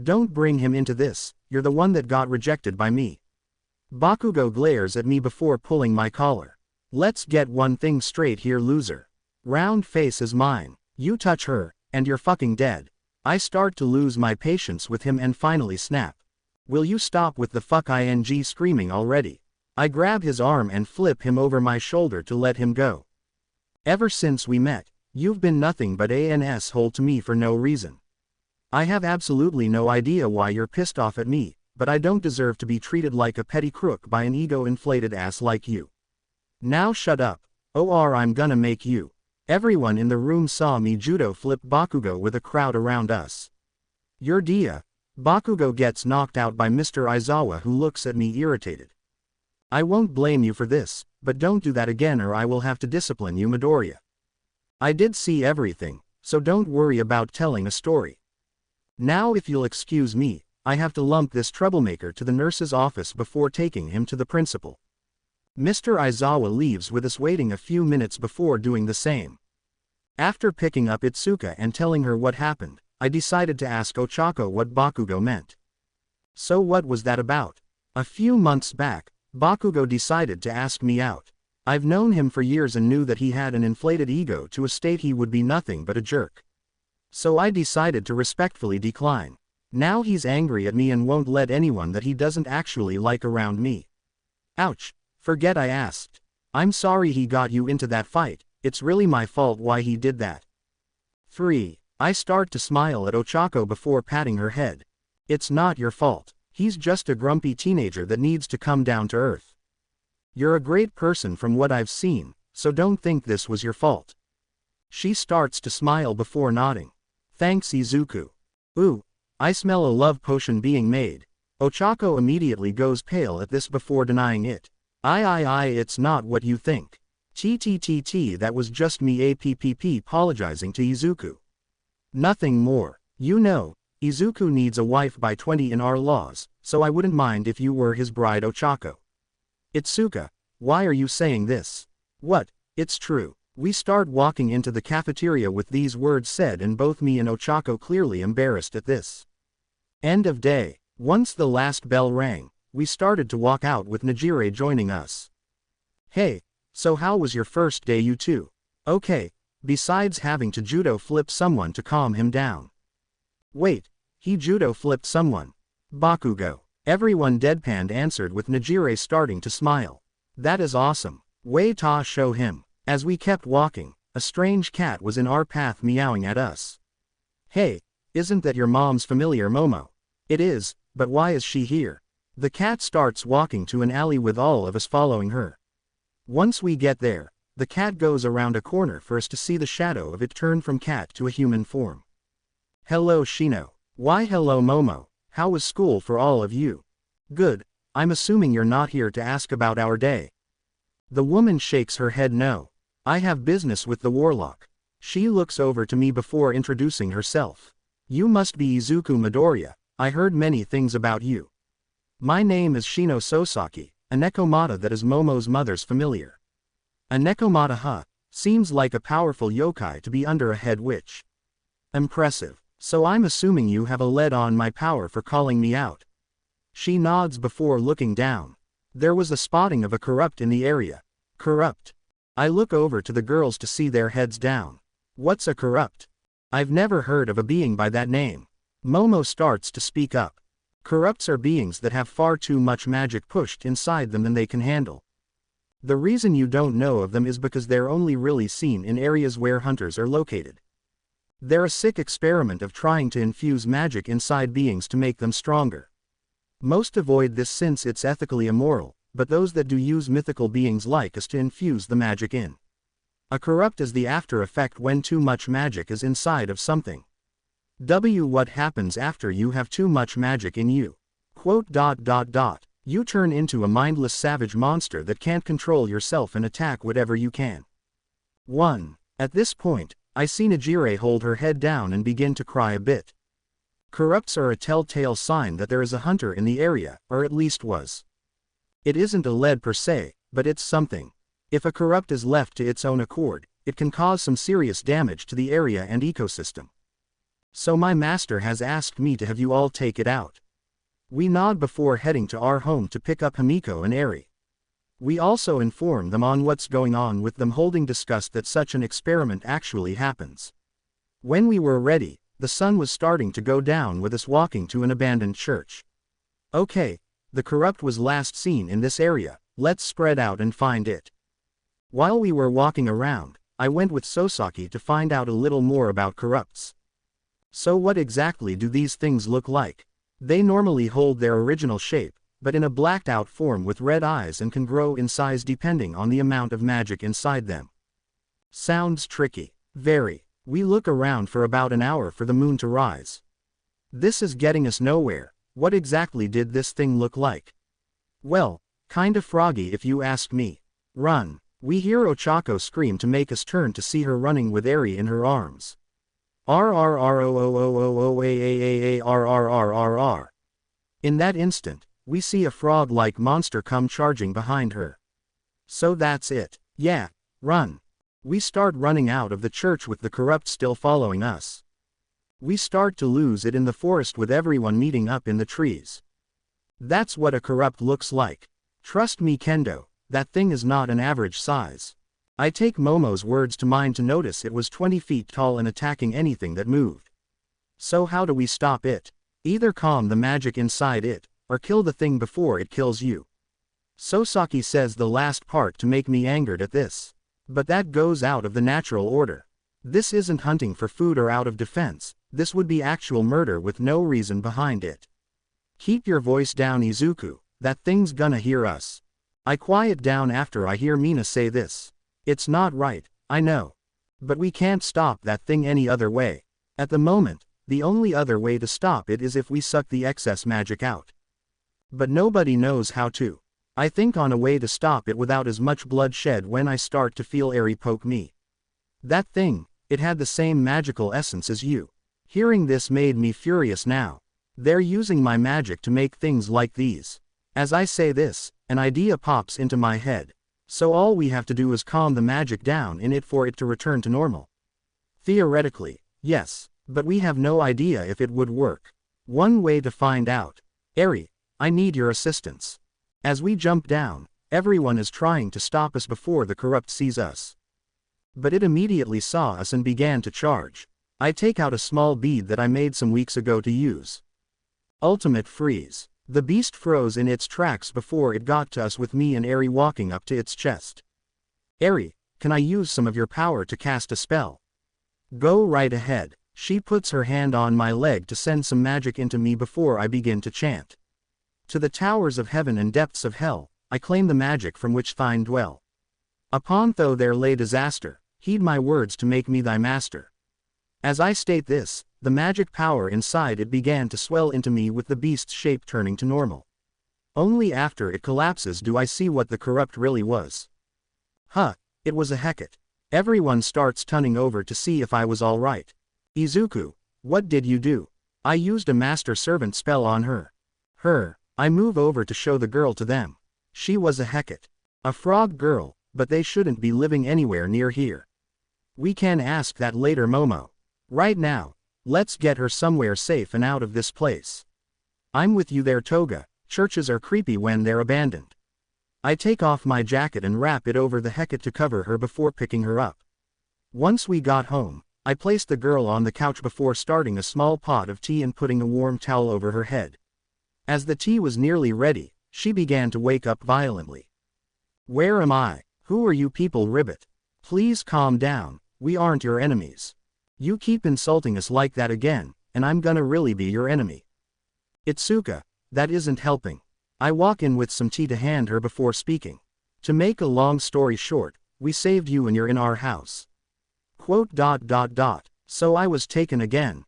Don't bring him into this, you're the one that got rejected by me. Bakugo glares at me before pulling my collar. Let's get one thing straight here, loser. Round face is mine. You touch her, and you're fucking dead. I start to lose my patience with him and finally snap. Will you stop with the fuck-ing screaming already? I grab his arm and flip him over my shoulder to let him go. Ever since we met, you've been nothing but an asshole to me for no reason. I have absolutely no idea why you're pissed off at me, but I don't deserve to be treated like a petty crook by an ego-inflated ass like you. Now shut up, or I'm gonna make you. Everyone in the room saw me judo flip Bakugo with a crowd around us. Your dia. Bakugo gets knocked out by Mr. Aizawa, who looks at me irritated. I won't blame you for this, but don't do that again or I will have to discipline you, Midoriya. I did see everything, so don't worry about telling a story. Now if you'll excuse me, I have to lump this troublemaker to the nurse's office before taking him to the principal. Mr. Aizawa leaves with us waiting a few minutes before doing the same. After picking up Itsuka and telling her what happened, I decided to ask Ochako what Bakugo meant. So what was that about? A few months back, Bakugo decided to ask me out. I've known him for years and knew that he had an inflated ego to a state he would be nothing but a jerk. So I decided to respectfully decline. Now he's angry at me and won't let anyone that he doesn't actually like around me. Ouch. Forget I asked. I'm sorry he got you into that fight, it's really my fault why he did that. 3. I start to smile at Ochako before patting her head. It's not your fault. He's just a grumpy teenager that needs to come down to earth. You're a great person from what I've seen, so don't think this was your fault. She starts to smile before nodding. Thanks, Izuku. Ooh, I smell a love potion being made. Ochako immediately goes pale at this before denying it. It's not what you think. That was just me approapologizing to Izuku. Nothing more. You know, Izuku needs a wife by 20 in our laws, so I wouldn't mind if you were his bride Ochako. Itsuka, why are you saying this? What? It's true. We start walking into the cafeteria with these words said and both me and Ochako clearly embarrassed at this. End of day. Once the last bell rang, we started to walk out with Nejire joining us. Hey, so how was your first day you two? Okay, besides having to judo flip someone to calm him down. Wait, he judo flipped someone. Bakugo. Everyone deadpanned answered with Nejire starting to smile. That is awesome. Wait ta show him. As we kept walking, a strange cat was in our path meowing at us. Hey, isn't that your mom's familiar Momo? It is, but why is she here? The cat starts walking to an alley with all of us following her. Once we get there, the cat goes around a corner for us to see the shadow of it turn from cat to a human form. Hello Shino. Why hello Momo, how was school for all of you? Good, I'm assuming you're not here to ask about our day. The woman shakes her head no. I have business with the Warlock. She looks over to me before introducing herself. You must be Izuku Midoriya, I heard many things about you. My name is Shino Sosaki, a nekomata that is Momo's mother's familiar. A nekomata huh, seems like a powerful yokai to be under a head witch. Impressive. So I'm assuming you have a lead on my power for calling me out. She nods before looking down. There was a spotting of a corrupt in the area. Corrupt. I look over to the girls to see their heads down. What's a corrupt? I've never heard of a being by that name. Momo starts to speak up. Corrupts are beings that have far too much magic pushed inside them than they can handle. The reason you don't know of them is because they're only really seen in areas where hunters are located. They're a sick experiment of trying to infuse magic inside beings to make them stronger. Most avoid this since it's ethically immoral, but those that do use mythical beings like us to infuse the magic in. A corrupt is the after effect when too much magic is inside of something. What happens after you have too much magic in you? Quote. You turn into a mindless savage monster that can't control yourself and attack whatever you can. 1. At this point, I see Nejire hold her head down and begin to cry a bit. Corrupts are a telltale sign that there is a hunter in the area, or at least was. It isn't a lead per se, but it's something. If a corrupt is left to its own accord, it can cause some serious damage to the area and ecosystem. So my master has asked me to have you all take it out. We nod before heading to our home to pick up Himiko and Eri. We also inform them on what's going on with them holding discuss that such an experiment actually happens. When we were ready, the sun was starting to go down with us walking to an abandoned church. Okay, the corrupt was last seen in this area, let's spread out and find it. While we were walking around, I went with Sosaki to find out a little more about corrupts. So what exactly do these things look like? They normally hold their original shape, but in a blacked out form with red eyes and can grow in size depending on the amount of magic inside them. Sounds tricky. Very. We look around for about an hour for the moon to rise. This is getting us nowhere. What exactly did this thing look like? Well, kinda froggy if you ask me. Run. We hear Ochako scream to make us turn to see her running with Eri in her arms. RRROOOOOOAAARRRRRR. In that instant, we see a frog-like monster come charging behind her. So that's it. Yeah, run. We start running out of the church with the corrupt still following us. We start to lose it in the forest with everyone meeting up in the trees. That's what a corrupt looks like. Trust me Kendo, that thing is not an average size. I take Momo's words to mind to notice it was 20 feet tall and attacking anything that moved. So how do we stop it? Either calm the magic inside it, or kill the thing before it kills you. Sosaki says the last part to make me angered at this. But that goes out of the natural order. This isn't hunting for food or out of defense, this would be actual murder with no reason behind it. Keep your voice down Izuku, that thing's gonna hear us. I quiet down after I hear Mina say this. It's not right, I know. But we can't stop that thing any other way. At the moment, the only other way to stop it is if we suck the excess magic out. But nobody knows how to. I think on a way to stop it without as much bloodshed when I start to feel Eri poke me. That thing, it had the same magical essence as you. Hearing this made me furious now. They're using my magic to make things like these. As I say this, an idea pops into my head. So all we have to do is calm the magic down in it for it to return to normal. Theoretically, yes, but we have no idea if it would work. One way to find out. Eri, I need your assistance. As we jump down, everyone is trying to stop us before the corrupt sees us. But it immediately saw us and began to charge. I take out a small bead that I made some weeks ago to use. Ultimate freeze. The beast froze in its tracks before it got to us with me and Eri walking up to its chest. Eri, can I use some of your power to cast a spell? Go right ahead. She puts her hand on my leg to send some magic into me before I begin to chant. To the towers of heaven and depths of hell, I claim the magic from which thine dwell. Upon thou there lay disaster, heed my words to make me thy master. As I state this, the magic power inside it began to swell into me with the beast's shape turning to normal. Only after it collapses do I see what the corrupt really was. It was a heckit. Everyone starts turning over to see if I was alright. Izuku, what did you do? I used a master servant spell on her. I move over to show the girl to them. She was a heckit. A frog girl, but they shouldn't be living anywhere near here. We can ask that later, Momo. Right now, let's get her somewhere safe and out of this place. I'm with you there, Toga. Churches are creepy when they're abandoned. I take off my jacket and wrap it over the heckit to cover her before picking her up. Once we got home, I placed the girl on the couch before starting a small pot of tea and putting a warm towel over her head. As the tea was nearly ready, she began to wake up violently. Where am I? Who are you people, Ribbit? Please calm down, we aren't your enemies. You keep insulting us like that again, and I'm gonna really be your enemy. Itsuka, that isn't helping. I walk in with some tea to hand her before speaking. To make a long story short, we saved you and you're in our house. So I was taken again.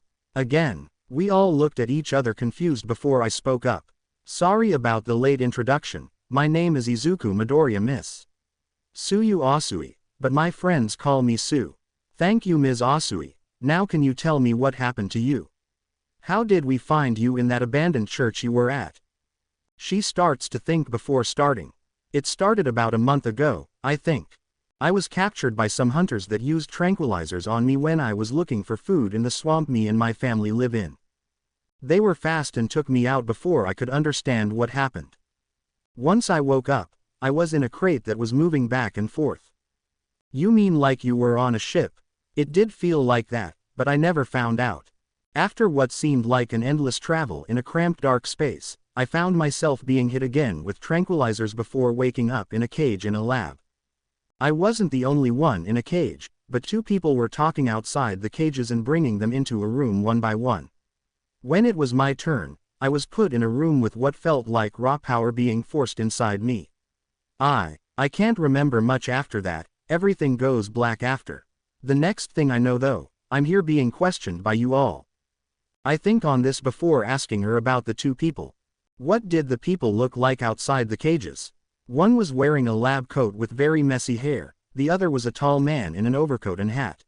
We all looked at each other confused before I spoke up. Sorry about the late introduction, my name is Izuku Midoriya Miss Suyu Asui, but my friends call me Su. Thank you, Ms. Asui. Now can you tell me what happened to you? How did we find you in that abandoned church you were at? She starts to think before starting. It started about a month ago, I think. I was captured by some hunters that used tranquilizers on me when I was looking for food in the swamp me and my family live in. They were fast and took me out before I could understand what happened. Once I woke up, I was in a crate that was moving back and forth. You mean like you were on a ship? It did feel like that, but I never found out. After what seemed like an endless travel in a cramped dark space, I found myself being hit again with tranquilizers before waking up in a cage in a lab. I wasn't the only one in a cage, but two people were talking outside the cages and bringing them into a room one by one. When it was my turn, I was put in a room with what felt like raw power being forced inside me. I can't remember much after that, everything goes black after. The next thing I know though, I'm here being questioned by you all. I think on this before asking her about the two people. What did the people look like outside the cages? One was wearing a lab coat with very messy hair, the other was a tall man in an overcoat and hat.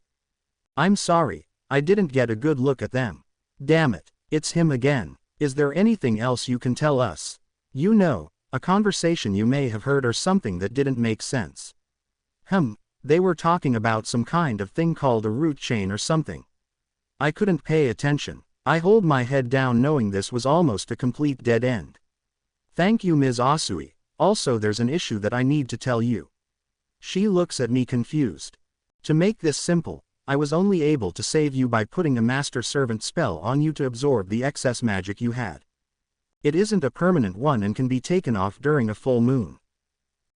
I'm sorry, I didn't get a good look at them. Damn it, it's him again. Is there anything else you can tell us? You know, a conversation you may have heard or something that didn't make sense. They were talking about some kind of thing called a root chain or something. I couldn't pay attention. I hold my head down knowing this was almost a complete dead end. Thank you, Ms. Asui. Also there's an issue that I need to tell you. She looks at me confused. To make this simple, I was only able to save you by putting a master servant spell on you to absorb the excess magic you had. It isn't a permanent one and can be taken off during a full moon.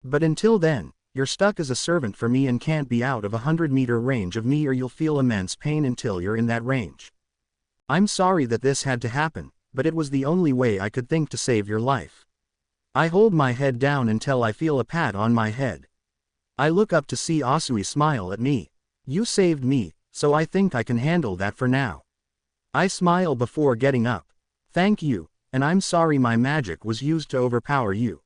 But until then, you're stuck as a servant for me and can't be out of 100-meter range of me or you'll feel immense pain until you're in that range. I'm sorry that this had to happen, but it was the only way I could think to save your life. I hold my head down until I feel a pat on my head. I look up to see Asui smile at me. You saved me, so I think I can handle that for now. I smile before getting up. Thank you, and I'm sorry my magic was used to overpower you.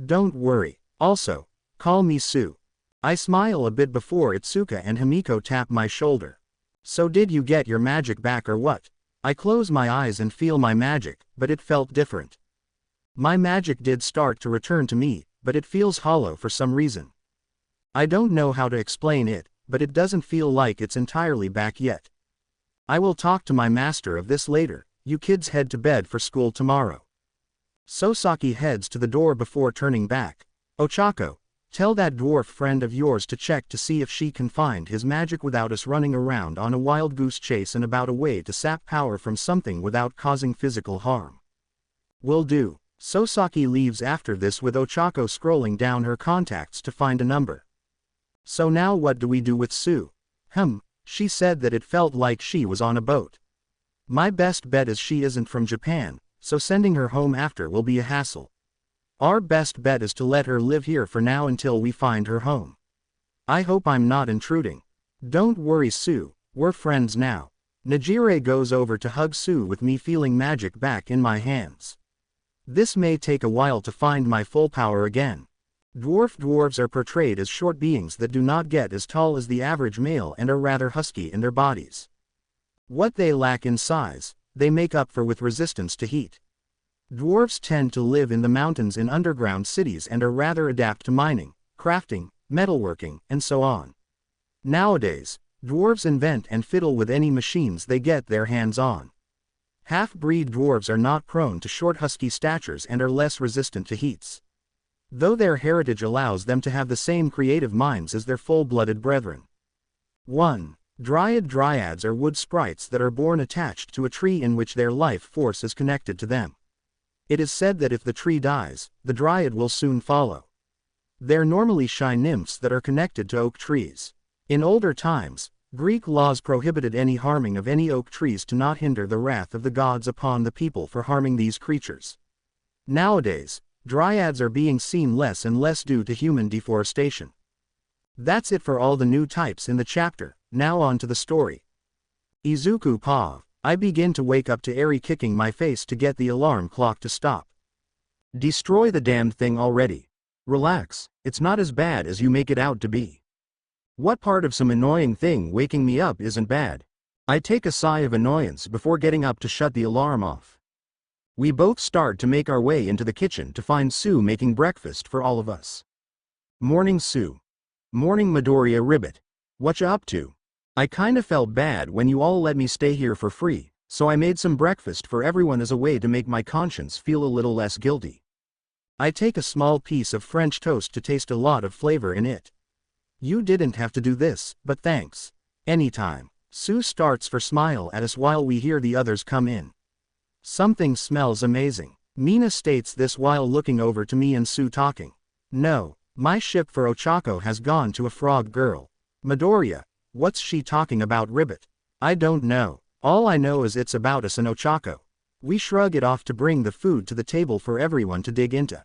Don't worry. Also, call me Sue. I smile a bit before Itsuka and Himiko tap my shoulder. So did you get your magic back or what? I close my eyes and feel my magic, but it felt different. My magic did start to return to me, but it feels hollow for some reason. I don't know how to explain it, but it doesn't feel like it's entirely back yet. I will talk to my master of this later. You kids head to bed for school tomorrow. Sosaki heads to the door before turning back. Ochako, tell that dwarf friend of yours to check to see if she can find his magic without us running around on a wild goose chase and about a way to sap power from something without causing physical harm. Will do. Sosaki leaves after this with Ochako scrolling down her contacts to find a number. So now what do we do with Sue? She said that it felt like she was on a boat. My best bet is she isn't from Japan, so sending her home after will be a hassle. Our best bet is to let her live here for now until we find her home. I hope I'm not intruding. Don't worry Sue, we're friends now. Najire goes over to hug Sue with me feeling magic back in my hands. This may take a while to find my full power again. Dwarves are portrayed as short beings that do not get as tall as the average male and are rather husky in their bodies. What they lack in size, they make up for with resistance to heat. Dwarves tend to live in the mountains in underground cities and are rather adept to mining, crafting, metalworking, and so on. Nowadays, dwarves invent and fiddle with any machines they get their hands on. Half-breed dwarves are not prone to short husky statures and are less resistant to heats. Though their heritage allows them to have the same creative minds as their full-blooded brethren. 1. Dryads are wood sprites that are born attached to a tree in which their life force is connected to them. It is said that if the tree dies, the dryad will soon follow. They're normally shy nymphs that are connected to oak trees. In older times, Greek laws prohibited any harming of any oak trees to not hinder the wrath of the gods upon the people for harming these creatures. Nowadays, dryads are being seen less and less due to human deforestation. That's it for all the new types in the chapter. Now on to the story. Izuku Pav. I begin to wake up to Eri kicking my face to get the alarm clock to stop. Destroy the damned thing already. Relax, it's not as bad as you make it out to be. What part of some annoying thing waking me up isn't bad? I take a sigh of annoyance before getting up to shut the alarm off. We both start to make our way into the kitchen to find Sue making breakfast for all of us. Morning Sue. Morning Midoriya Ribbit. Whatcha up to? I kinda felt bad when you all let me stay here for free, so I made some breakfast for everyone as a way to make my conscience feel a little less guilty. I take a small piece of French toast to taste a lot of flavor in it. You didn't have to do this, but thanks. Anytime. Sue starts to smile at us while we hear the others come in. Something smells amazing. Mina states this while looking over to me and Sue talking. No, my ship for Ochako has gone to a frog girl. Midoriya, what's she talking about Ribbit? I don't know. All I know is it's about us and Ochako. We shrug it off to bring the food to the table for everyone to dig into.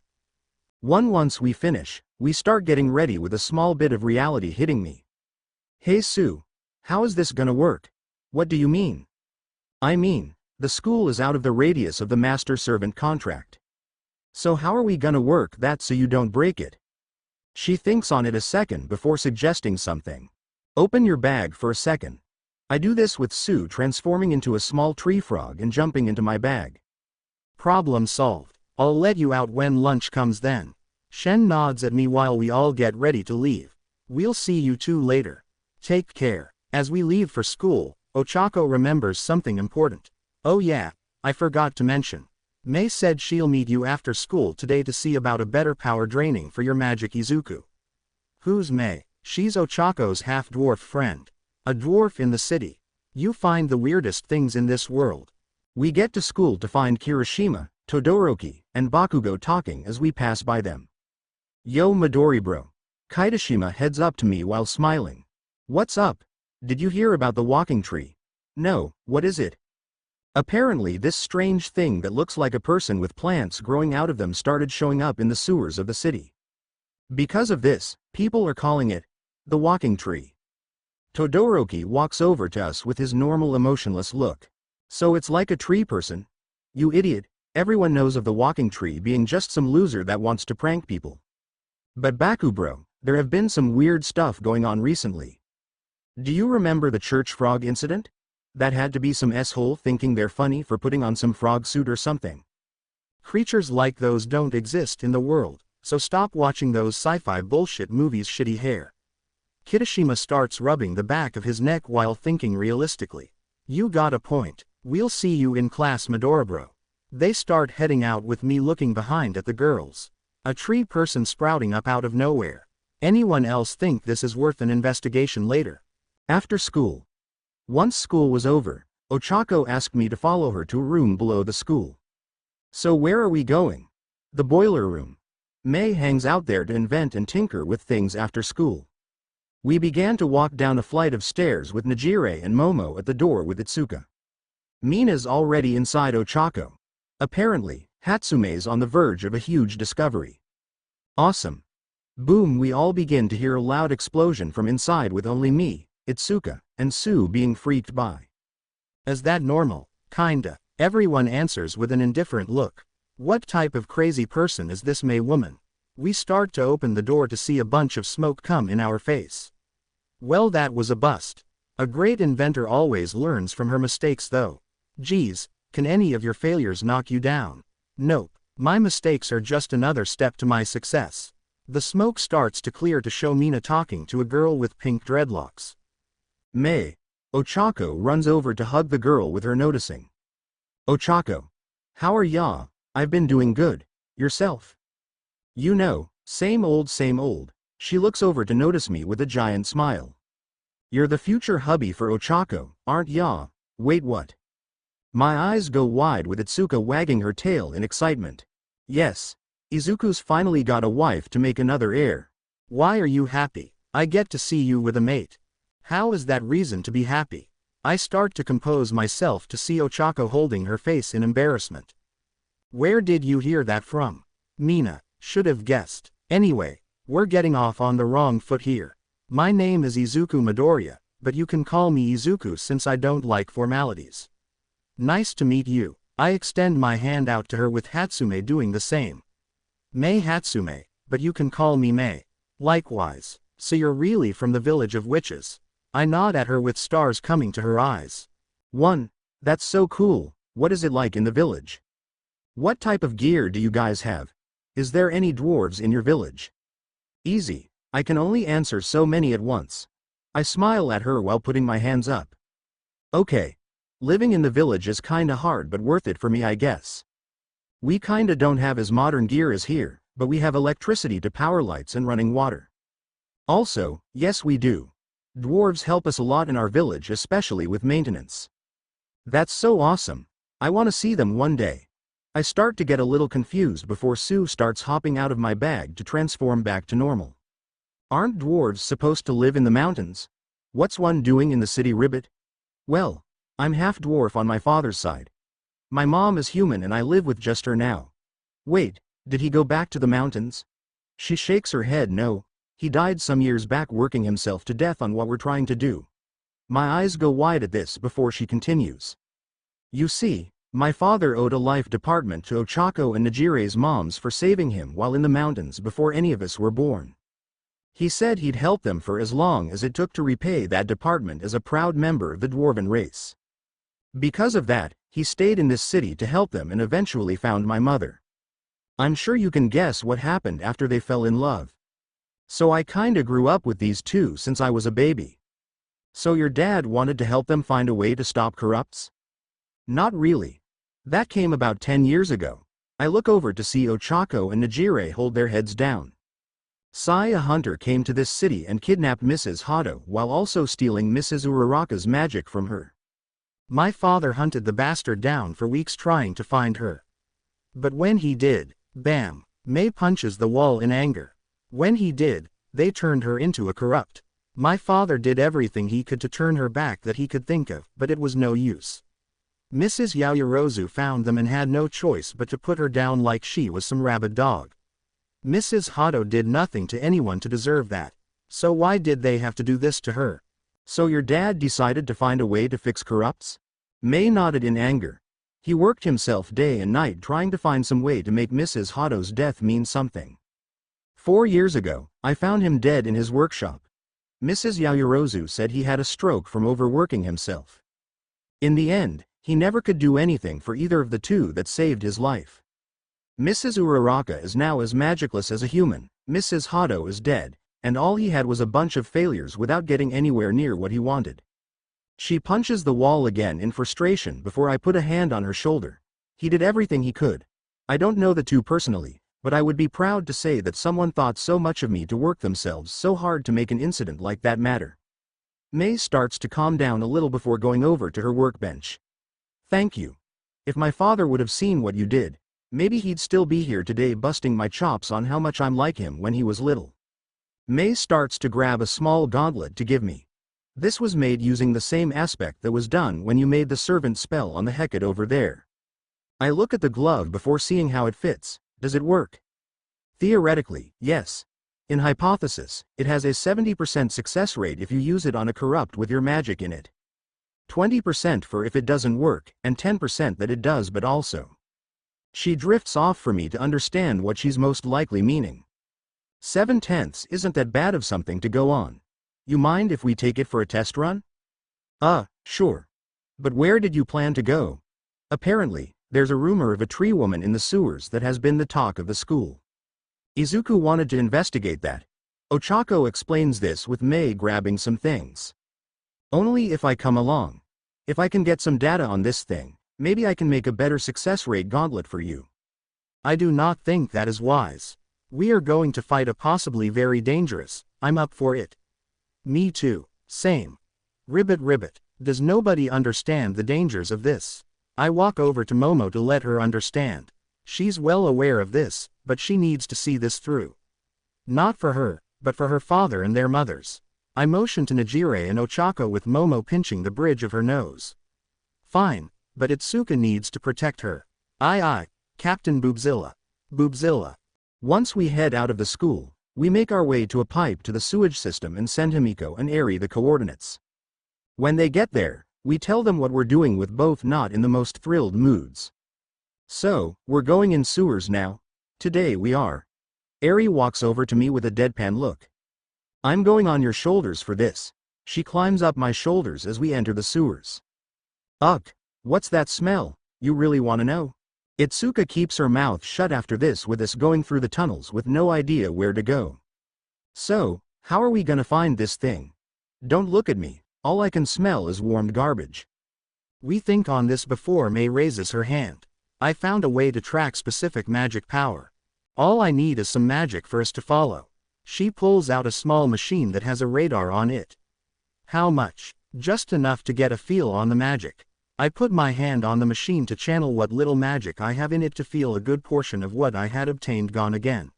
Once we finish, we start getting ready with a small bit of reality hitting me. Hey Sue, how is this gonna work? What do you mean? I mean, the school is out of the radius of the master-servant contract. So how are we gonna work that so you don't break it? She thinks on it a second before suggesting something. Open your bag for a second. I do this with Sue transforming into a small tree frog and jumping into my bag. Problem solved. I'll let you out when lunch comes then. Shen nods at me while we all get ready to leave. We'll see you two later. Take care. As we leave for school, Ochako remembers something important. Oh yeah, I forgot to mention. May said she'll meet you after school today to see about a better power draining for your magic Izuku. Who's May? She's Ochako's half-dwarf friend. A dwarf in the city. You find the weirdest things in this world. We get to school to find Kirishima, Todoroki, and Bakugo talking as we pass by them. Yo Midori bro. Kaitashima heads up to me while smiling. What's up? Did you hear about the walking tree? No, what is it? Apparently this strange thing that looks like a person with plants growing out of them started showing up in the sewers of the city. Because of this, people are calling it the walking tree. Todoroki walks over to us with his normal emotionless look. So it's like a tree person? You idiot, everyone knows of the walking tree being just some loser that wants to prank people. But Baku bro, there have been some weird stuff going on recently. Do you remember the church frog incident? That had to be some s-hole thinking they're funny for putting on some frog suit or something. Creatures like those don't exist in the world, so stop watching those sci-fi bullshit movies. Shitty hair. Kitashima starts rubbing the back of his neck while thinking realistically. You got a point. We'll see you in class, Midora bro. They start heading out with me looking behind at the girls. A tree person sprouting up out of nowhere. Anyone else think this is worth an investigation later? After school. Once school was over, Ochako asked me to follow her to a room below the school. So where are we going? The boiler room. May hangs out there to invent and tinker with things after school. We began to walk down a flight of stairs with Najire and Momo at the door with Itsuka. Mina's already inside Ochako. Apparently, Hatsume's on the verge of a huge discovery. Awesome. Boom, we all begin to hear a loud explosion from inside with only me, Itsuka, and Sue being freaked by. Is that normal? Kinda. Everyone answers with an indifferent look. What type of crazy person is this May woman? We start to open the door to see a bunch of smoke come in our face. Well, that was a bust. A great inventor always learns from her mistakes though. Geez, can any of your failures knock you down? Nope. My mistakes are just another step to my success. The smoke starts to clear to show Mina talking to a girl with pink dreadlocks. May. Ochako runs over to hug the girl with her noticing. Ochako. How are ya? I've been doing good. Yourself? You know, same old same old. She looks over to notice me with a giant smile. You're the future hubby for Ochako, aren't ya? Wait, what? My eyes go wide with Itsuka wagging her tail in excitement. Yes. Izuku's finally got a wife to make another heir. Why are you happy? I get to see you with a mate. How is that reason to be happy? I start to compose myself to see Ochako holding her face in embarrassment. Where did you hear that from? Mina, should have guessed. Anyway, we're getting off on the wrong foot here. My name is Izuku Midoriya, but you can call me Izuku since I don't like formalities. Nice to meet you. I extend my hand out to her with Hatsume doing the same. May Hatsume, but you can call me May. Likewise. So you're really from the village of witches. I nod at her with stars coming to her eyes. 1. That's so cool. What is it like in the village? What type of gear do you guys have? Is there any dwarves in your village? Easy. I can only answer so many at once. I smile at her while putting my hands up. Okay. Living in the village is kinda hard but worth it for me, I guess. We kinda don't have as modern gear as here, but we have electricity to power lights and running water. Also, yes we do. Dwarves help us a lot in our village, especially with maintenance. That's so awesome. I want to see them one day. I start to get a little confused before Sue starts hopping out of my bag to transform back to normal. Aren't dwarves supposed to live in the mountains? What's one doing in the city, Ribbit? Well, I'm half dwarf on my father's side. My mom is human and I live with just her now. Wait, did he go back to the mountains? She shakes her head. No. He died some years back working himself to death on what we're trying to do. My eyes go wide at this before she continues. You see, my father owed a life department to Ochako and Najire's moms for saving him while in the mountains before any of us were born. He said he'd help them for as long as it took to repay that department as a proud member of the dwarven race. Because of that, he stayed in this city to help them and eventually found my mother. I'm sure you can guess what happened after they fell in love. So I kinda grew up with these two since I was a baby. So your dad wanted to help them find a way to stop corrupts? Not really. That came about 10 years ago. I look over to see Ochako and Najire hold their heads down. A hunter came to this city and kidnapped Mrs. Hado while also stealing Mrs. Uraraka's magic from her. My father hunted the bastard down for weeks trying to find her. But when he did, bam, May punches the wall in anger. When he did, they turned her into a corrupt. My father did everything he could to turn her back that he could think of, but it was no use. Mrs. Yaoyorozu found them and had no choice but to put her down like she was some rabid dog. Mrs. Hado did nothing to anyone to deserve that. So why did they have to do this to her? So your dad decided to find a way to fix corrupts? May nodded in anger. He worked himself day and night trying to find some way to make Mrs. Hado's death mean something. 4 years ago, I found him dead in his workshop. Mrs. Yaoyorozu said he had a stroke from overworking himself. In the end, he never could do anything for either of the two that saved his life. Mrs. Uraraka is now as magicless as a human, Mrs. Hado is dead, and all he had was a bunch of failures without getting anywhere near what he wanted. She punches the wall again in frustration before I put a hand on her shoulder. He did everything he could. I don't know the two personally, but I would be proud to say that someone thought so much of me to work themselves so hard to make an incident like that matter. May starts to calm down a little before going over to her workbench. Thank you. If my father would have seen what you did, maybe he'd still be here today busting my chops on how much I'm like him when he was little. May starts to grab a small gauntlet to give me. This was made using the same aspect that was done when you made the servant spell on the heckit over there. I look at the glove before seeing how it fits. Does it work? Theoretically, yes. In hypothesis, it has a 70% success rate if you use it on a corrupt with your magic in it. 20% for if it doesn't work, and 10% that it does but also. She drifts off for me to understand what she's most likely meaning. 7/10 isn't that bad of something to go on. You mind if we take it for a test run? Sure. But where did you plan to go? Apparently, there's a rumor of a tree woman in the sewers that has been the talk of the school. Izuku wanted to investigate that. Ochako explains this with May grabbing some things. Only if I come along. If I can get some data on this thing, maybe I can make a better success rate gauntlet for you. I do not think that is wise. We are going to fight a possibly very dangerous. I'm up for it. Me too. Same. Ribbit. Does nobody understand the dangers of this? I walk over to Momo to let her understand. She's well aware of this, but she needs to see this through. Not for her, but for her father and their mothers. I motion to Najire and Ochako with Momo pinching the bridge of her nose. Fine, but Itsuka needs to protect her. Aye, Captain Boobzilla. Once we head out of the school, we make our way to a pipe to the sewage system and send Himiko and Eri the coordinates. When they get there, we tell them what we're doing with both not in the most thrilled moods. So, we're going in sewers now? Today we are. Eri walks over to me with a deadpan look. I'm going on your shoulders for this. She climbs up my shoulders as we enter the sewers. Ugh, what's that smell? You really want to know? Itsuka keeps her mouth shut after this with us going through the tunnels with no idea where to go. So, how are we gonna find this thing? Don't look at me, all I can smell is warmed garbage. We think on this before May raises her hand. I found a way to track specific magic power. All I need is some magic for us to follow. She pulls out a small machine that has a radar on it. How much? Just enough to get a feel on the magic. I put my hand on the machine to channel what little magic I have in it to feel a good portion of what I had obtained gone again.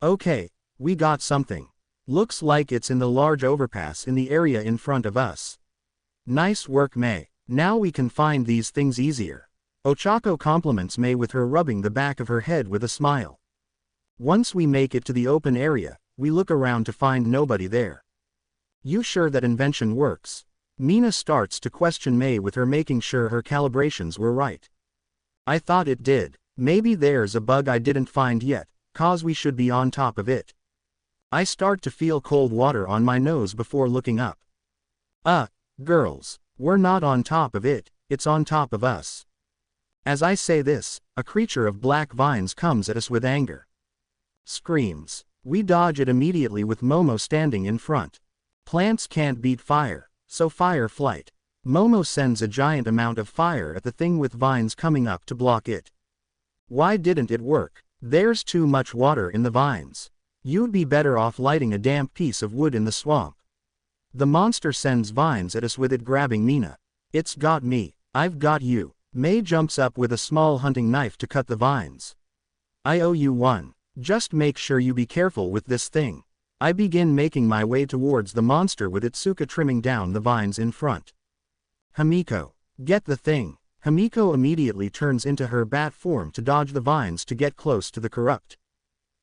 Okay, we got something. Looks like it's in the large overpass in the area in front of us. Nice work, May. Now we can find these things easier. Ochako compliments May with her rubbing the back of her head with a smile. Once we make it to the open area, we look around to find nobody there. You sure that invention works? Mina starts to question May with her making sure her calibrations were right. I thought it did. Maybe there's a bug I didn't find yet, cause we should be on top of it. I start to feel cold water on my nose before looking up. Girls, we're not on top of it, it's on top of us. As I say this, a creature of black vines comes at us with anger. Screams. We dodge it immediately with Momo standing in front. Plants can't beat fire. So fire flight. Momo sends a giant amount of fire at the thing with vines coming up to block it. Why didn't it work? There's too much water in the vines. You'd be better off lighting a damp piece of wood in the swamp. The monster sends vines at us with it grabbing Mina. It's got me. I've got you. May jumps up with a small hunting knife to cut the vines. I owe you one. Just make sure you be careful with this thing. I begin making my way towards the monster with Itsuka trimming down the vines in front. Himiko, get the thing. Himiko immediately turns into her bat form to dodge the vines to get close to the corrupt.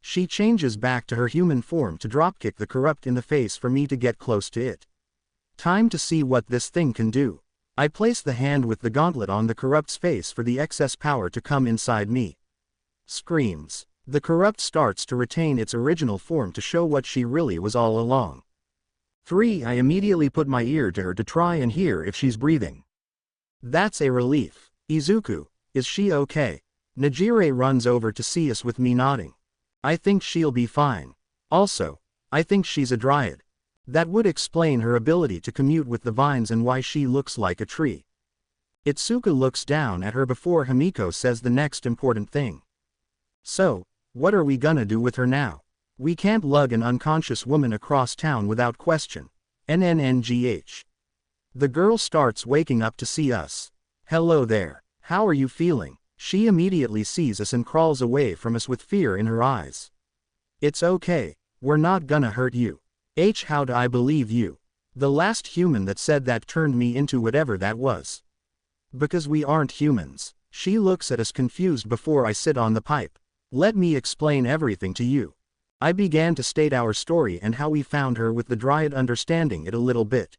She changes back to her human form to dropkick the corrupt in the face for me to get close to it. Time to see what this thing can do. I place the hand with the gauntlet on the corrupt's face for the excess power to come inside me. Screams. The corrupt starts to retain its original form to show what she really was all along. 3. I immediately put my ear to her to try and hear if she's breathing. That's a relief. Izuku, is she okay? Nejire runs over to see us with me nodding. I think she'll be fine. Also, I think she's a Dryad. That would explain her ability to commute with the vines and why she looks like a tree. Itsuka looks down at her before Himiko says the next important thing. So, what are we gonna do with her now? We can't lug an unconscious woman across town without question. NNNGH. The girl starts waking up to see us. Hello there, how are you feeling? She immediately sees us and crawls away from us with fear in her eyes. It's okay, we're not gonna hurt you. How'd I believe you? The last human that said that turned me into whatever that was. Because we aren't humans. She looks at us confused before I sit on the pipe. Let me explain everything to you. I began to state our story and how we found her with the Dryad understanding it a little bit.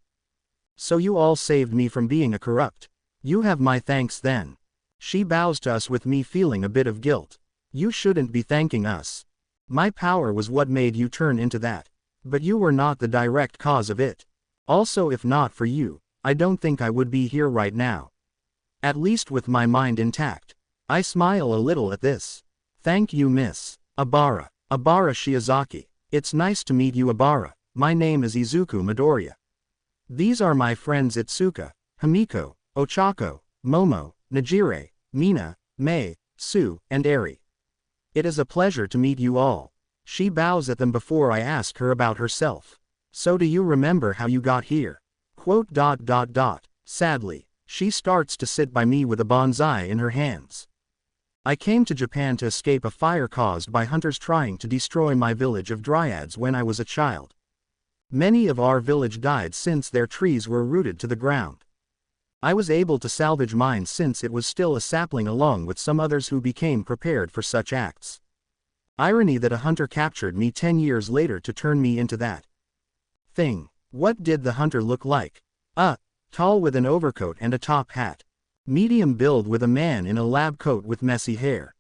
So you all saved me from being a corrupt. You have my thanks then. She bows to us with me feeling a bit of guilt. You shouldn't be thanking us. My power was what made you turn into that. But you were not the direct cause of it. Also, if not for you, I don't think I would be here right now. At least with my mind intact. I smile a little at this. Thank you, Miss Abara. Abara Shiozaki. It's nice to meet you, Abara. My name is Izuku Midoriya. These are my friends Itsuka, Himiko, Ochako, Momo, Nejire, Mina, May, Sue, and Eri. It is a pleasure to meet you all. She bows at them before I ask her about herself. So do you remember how you got here? Sadly, she starts to sit by me with a bonsai in her hands. I came to Japan to escape a fire caused by hunters trying to destroy my village of Dryads when I was a child. Many of our village died since their trees were rooted to the ground. I was able to salvage mine since it was still a sapling along with some others who became prepared for such acts. Irony that a hunter captured me 10 years later to turn me into that thing. What did the hunter look like? Tall with an overcoat and a top hat. Medium build with a man in a lab coat with messy hair.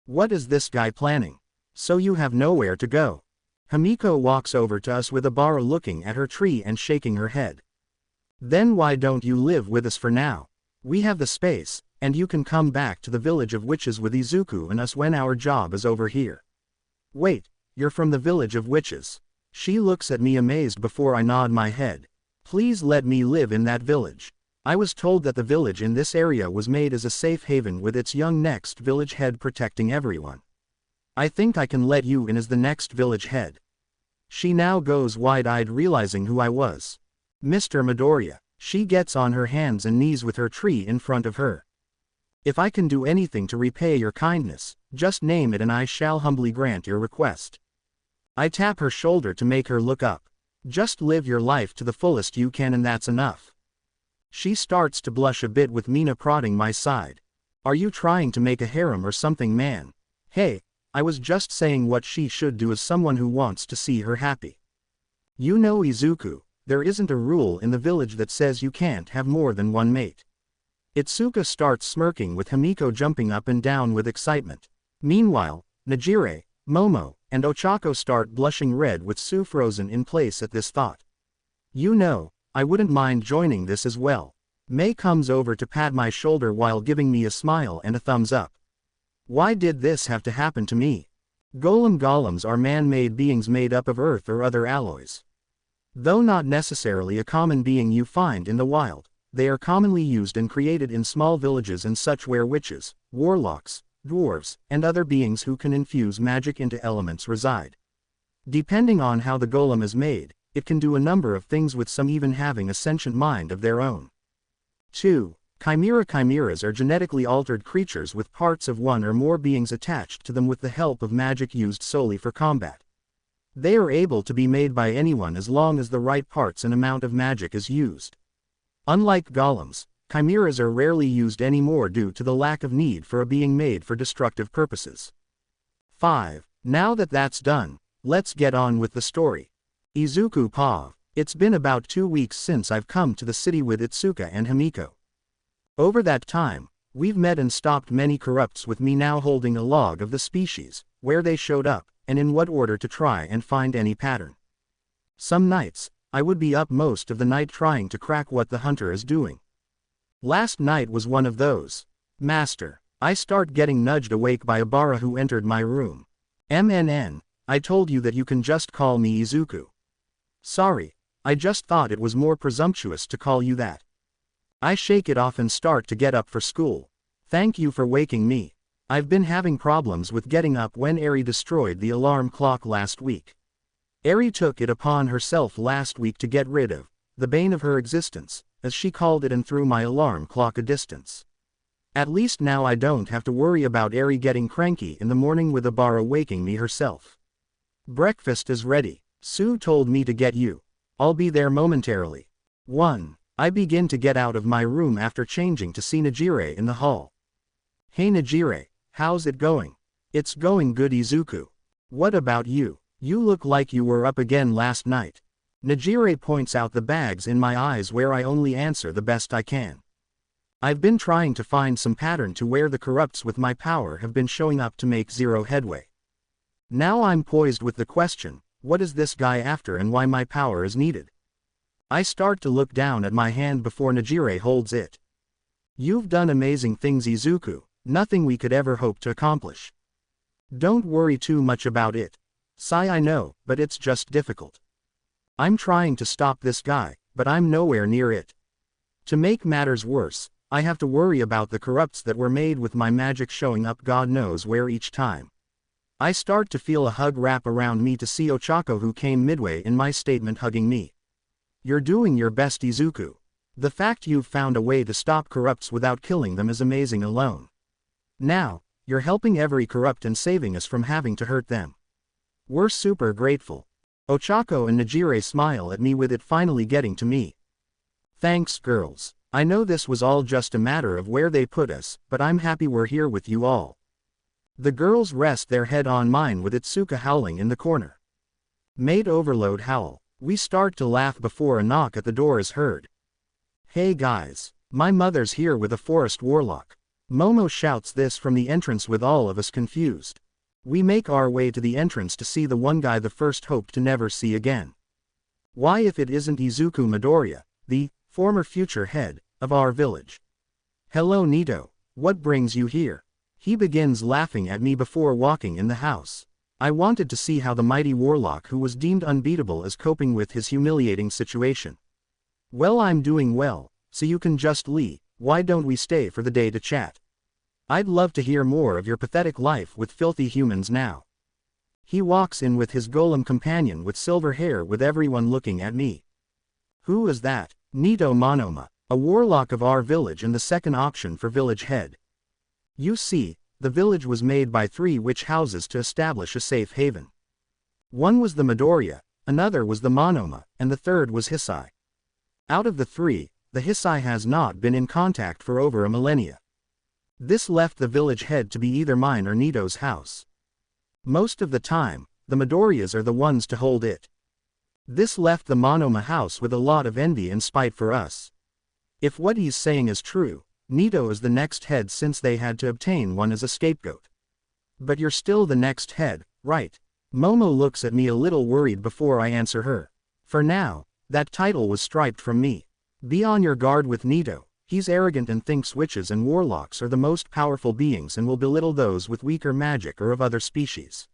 What is this guy planning? So you have nowhere to go. Himiko walks over to us with Abara looking at her tree and shaking her head. Then why don't you live with us for now? We have the space, and you can come back to the village of witches with Izuku and us when our job is over here. Wait, you're from the village of witches? She looks at me amazed before I nod my head. Please let me live in that village. I was told that the village in this area was made as a safe haven with its young next village head protecting everyone. I think I can let you in as the next village head. She now goes wide-eyed realizing who I was. Mr. Midoriya. She gets on her hands and knees with her tree in front of her. If I can do anything to repay your kindness, just name it and I shall humbly grant your request. I tap her shoulder to make her look up. Just live your life to the fullest you can and that's enough. She starts to blush a bit with Mina prodding my side. Are you trying to make a harem or something, man? Hey, I was just saying what she should do as someone who wants to see her happy. You know, Izuku, there isn't a rule in the village that says you can't have more than one mate. Itsuka starts smirking with Himiko jumping up and down with excitement. Meanwhile, Nejire, Momo, and Ochako start blushing red with Sue frozen in place at this thought. You know, I wouldn't mind joining this as well. May comes over to pat my shoulder while giving me a smile and a thumbs up. Why did this have to happen to me? Golems are man-made beings made up of earth or other alloys. Though not necessarily a common being you find in the wild, they are commonly used and created in small villages and such where witches, warlocks, dwarves, and other beings who can infuse magic into elements reside. Depending on how the golem is made, it can do a number of things with some even having a sentient mind of their own. 2. Chimeras are genetically altered creatures with parts of one or more beings attached to them with the help of magic used solely for combat. They are able to be made by anyone as long as the right parts and amount of magic is used. Unlike golems, chimeras are rarely used anymore due to the lack of need for a being made for destructive purposes. 5. Now that that's done, let's get on with the story. Izuku Pav. It's been about 2 weeks since I've come to the city with Itsuka and Himiko. Over that time, we've met and stopped many corrupts with me now holding a log of the species, where they showed up, and in what order to try and find any pattern. Some nights, I would be up most of the night trying to crack what the hunter is doing. Last night was one of those. Master. I start getting nudged awake by Abara who entered my room. I told you that you can just call me Izuku. Sorry, I just thought it was more presumptuous to call you that. I shake it off and start to get up for school. Thank you for waking me. I've been having problems with getting up when Eri destroyed the alarm clock last week. Eri took it upon herself last week to get rid of the bane of her existence, as she called it, and threw my alarm clock a distance. At least now I don't have to worry about Eri getting cranky in the morning with Abara waking me herself. Breakfast is ready. Sue told me to get you. I'll be there momentarily. 1. I begin to get out of my room after changing to see Najire in the hall. Hey Najire, how's it going? It's going good Izuku. What about you? You look like you were up again last night. Najire points out the bags in my eyes where I only answer the best I can. I've been trying to find some pattern to where the corrupts with my power have been showing up to make zero headway. Now I'm poised with the question, what is this guy after and why my power is needed? I start to look down at my hand before Najire holds it. You've done amazing things Izuku, nothing we could ever hope to accomplish. Don't worry too much about it. Sigh, I know, but it's just difficult. I'm trying to stop this guy, but I'm nowhere near it. To make matters worse, I have to worry about the corrupts that were made with my magic showing up God knows where each time. I start to feel a hug wrap around me to see Ochako, who came midway in my statement, hugging me. You're doing your best Izuku. The fact you've found a way to stop corrupts without killing them is amazing alone. Now, you're helping every corrupt and saving us from having to hurt them. We're super grateful. Ochako and Najire smile at me with it finally getting to me. Thanks girls. I know this was all just a matter of where they put us, but I'm happy we're here with you all. The girls rest their head on mine with Itsuka howling in the corner. Mate overload howl. We start to laugh before a knock at the door is heard. Hey guys, my mother's here with a forest warlock. Momo shouts this from the entrance with all of us confused. We make our way to the entrance to see the one guy the first hoped to never see again. Why if it isn't Izuku Midoriya, the former future head of our village. Hello Neato, what brings you here? He begins laughing at me before walking in the house. I wanted to see how the mighty warlock who was deemed unbeatable is coping with his humiliating situation. Well, I'm doing well, so you can just leave. Why don't we stay for the day to chat? I'd love to hear more of your pathetic life with filthy humans now. He walks in with his golem companion with silver hair with everyone looking at me. Who is that? Neato Monoma, a warlock of our village and the second option for village head. You see, the village was made by 3 witch houses to establish a safe haven. One was the Midoriya, another was the Monoma, and the third was Hisai. Out of the 3, the Hisai has not been in contact for over a millennia. This left the village head to be either mine or Neato's house. Most of the time, the Midoriyas are the ones to hold it. This left the Monoma house with a lot of envy and spite for us. If what he's saying is true, Neato is the next head since they had to obtain one as a scapegoat. But you're still the next head, right? Momo looks at me a little worried before I answer her. For now, that title was striped from me. Be on your guard with Neato. He's arrogant and thinks witches and warlocks are the most powerful beings and will belittle those with weaker magic or of other species.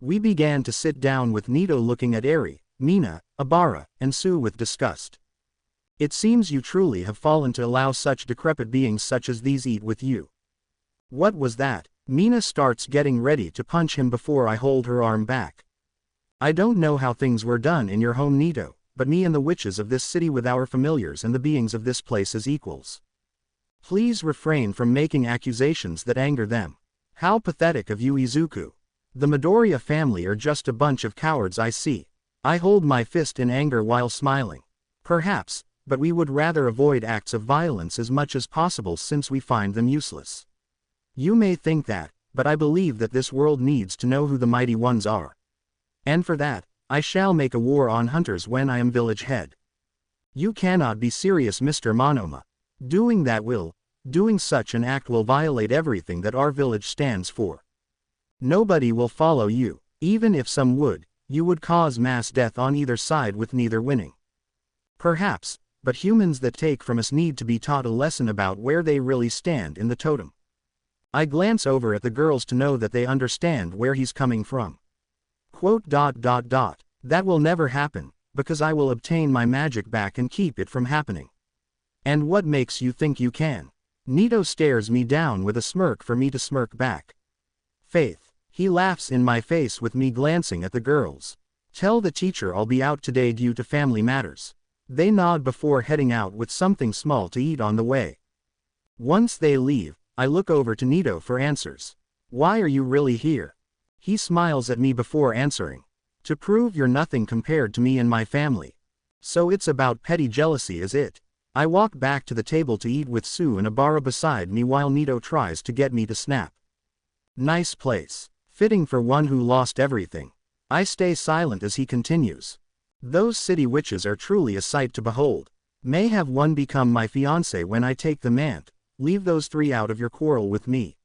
We began to sit down with Neato looking at Eri, Mina, Abara, and Sue with disgust. It seems you truly have fallen to allow such decrepit beings such as these eat with you. What was that? Mina starts getting ready to punch him before I hold her arm back. I don't know how things were done in your home Neato, but me and the witches of this city with our familiars and the beings of this place as equals. Please refrain from making accusations that anger them. How pathetic of you Izuku. The Midoriya family are just a bunch of cowards I see. I hold my fist in anger while smiling. Perhaps, but we would rather avoid acts of violence as much as possible since we find them useless. You may think that, but I believe that this world needs to know who the mighty ones are. And for that, I shall make a war on hunters when I am village head. You cannot be serious Mr. Monoma. Doing such an act will violate everything that our village stands for. Nobody will follow you, even if some would, you would cause mass death on either side with neither winning. Perhaps, but humans that take from us need to be taught a lesson about where they really stand in the totem. I glance over at the girls to know that they understand where he's coming from. Quote. That will never happen, because I will obtain my magic back and keep it from happening. And what makes you think you can? Neato stares me down with a smirk for me to smirk back. Faith. He laughs in my face with me glancing at the girls. Tell the teacher I'll be out today due to family matters. They nod before heading out with something small to eat on the way. Once they leave, I look over to Neato for answers. Why are you really here? He smiles at me before answering. To prove you're nothing compared to me and my family. So it's about petty jealousy, is it? I walk back to the table to eat with Sue and Abara beside me while Neato tries to get me to snap. Nice place. Fitting for one who lost everything. I stay silent as he continues. Those city witches are truly a sight to behold. May have one become my fiancé when I take the mant. Leave those three out of your quarrel with me.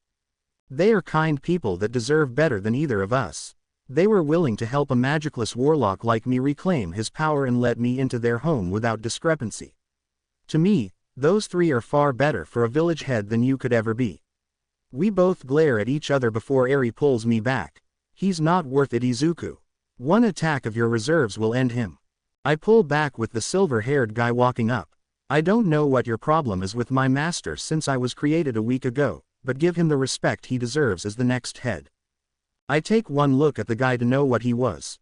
They are kind people that deserve better than either of us. They were willing to help a magicless warlock like me reclaim his power and let me into their home without discrepancy. To me, those three are far better for a village head than you could ever be. We both glare at each other before Eri pulls me back. He's not worth it, Izuku. One attack of your reserves will end him. I pull back with the silver-haired guy walking up. I don't know what your problem is with my master since I was created a week ago, but give him the respect he deserves as the next head. I take one look at the guy to know what he was.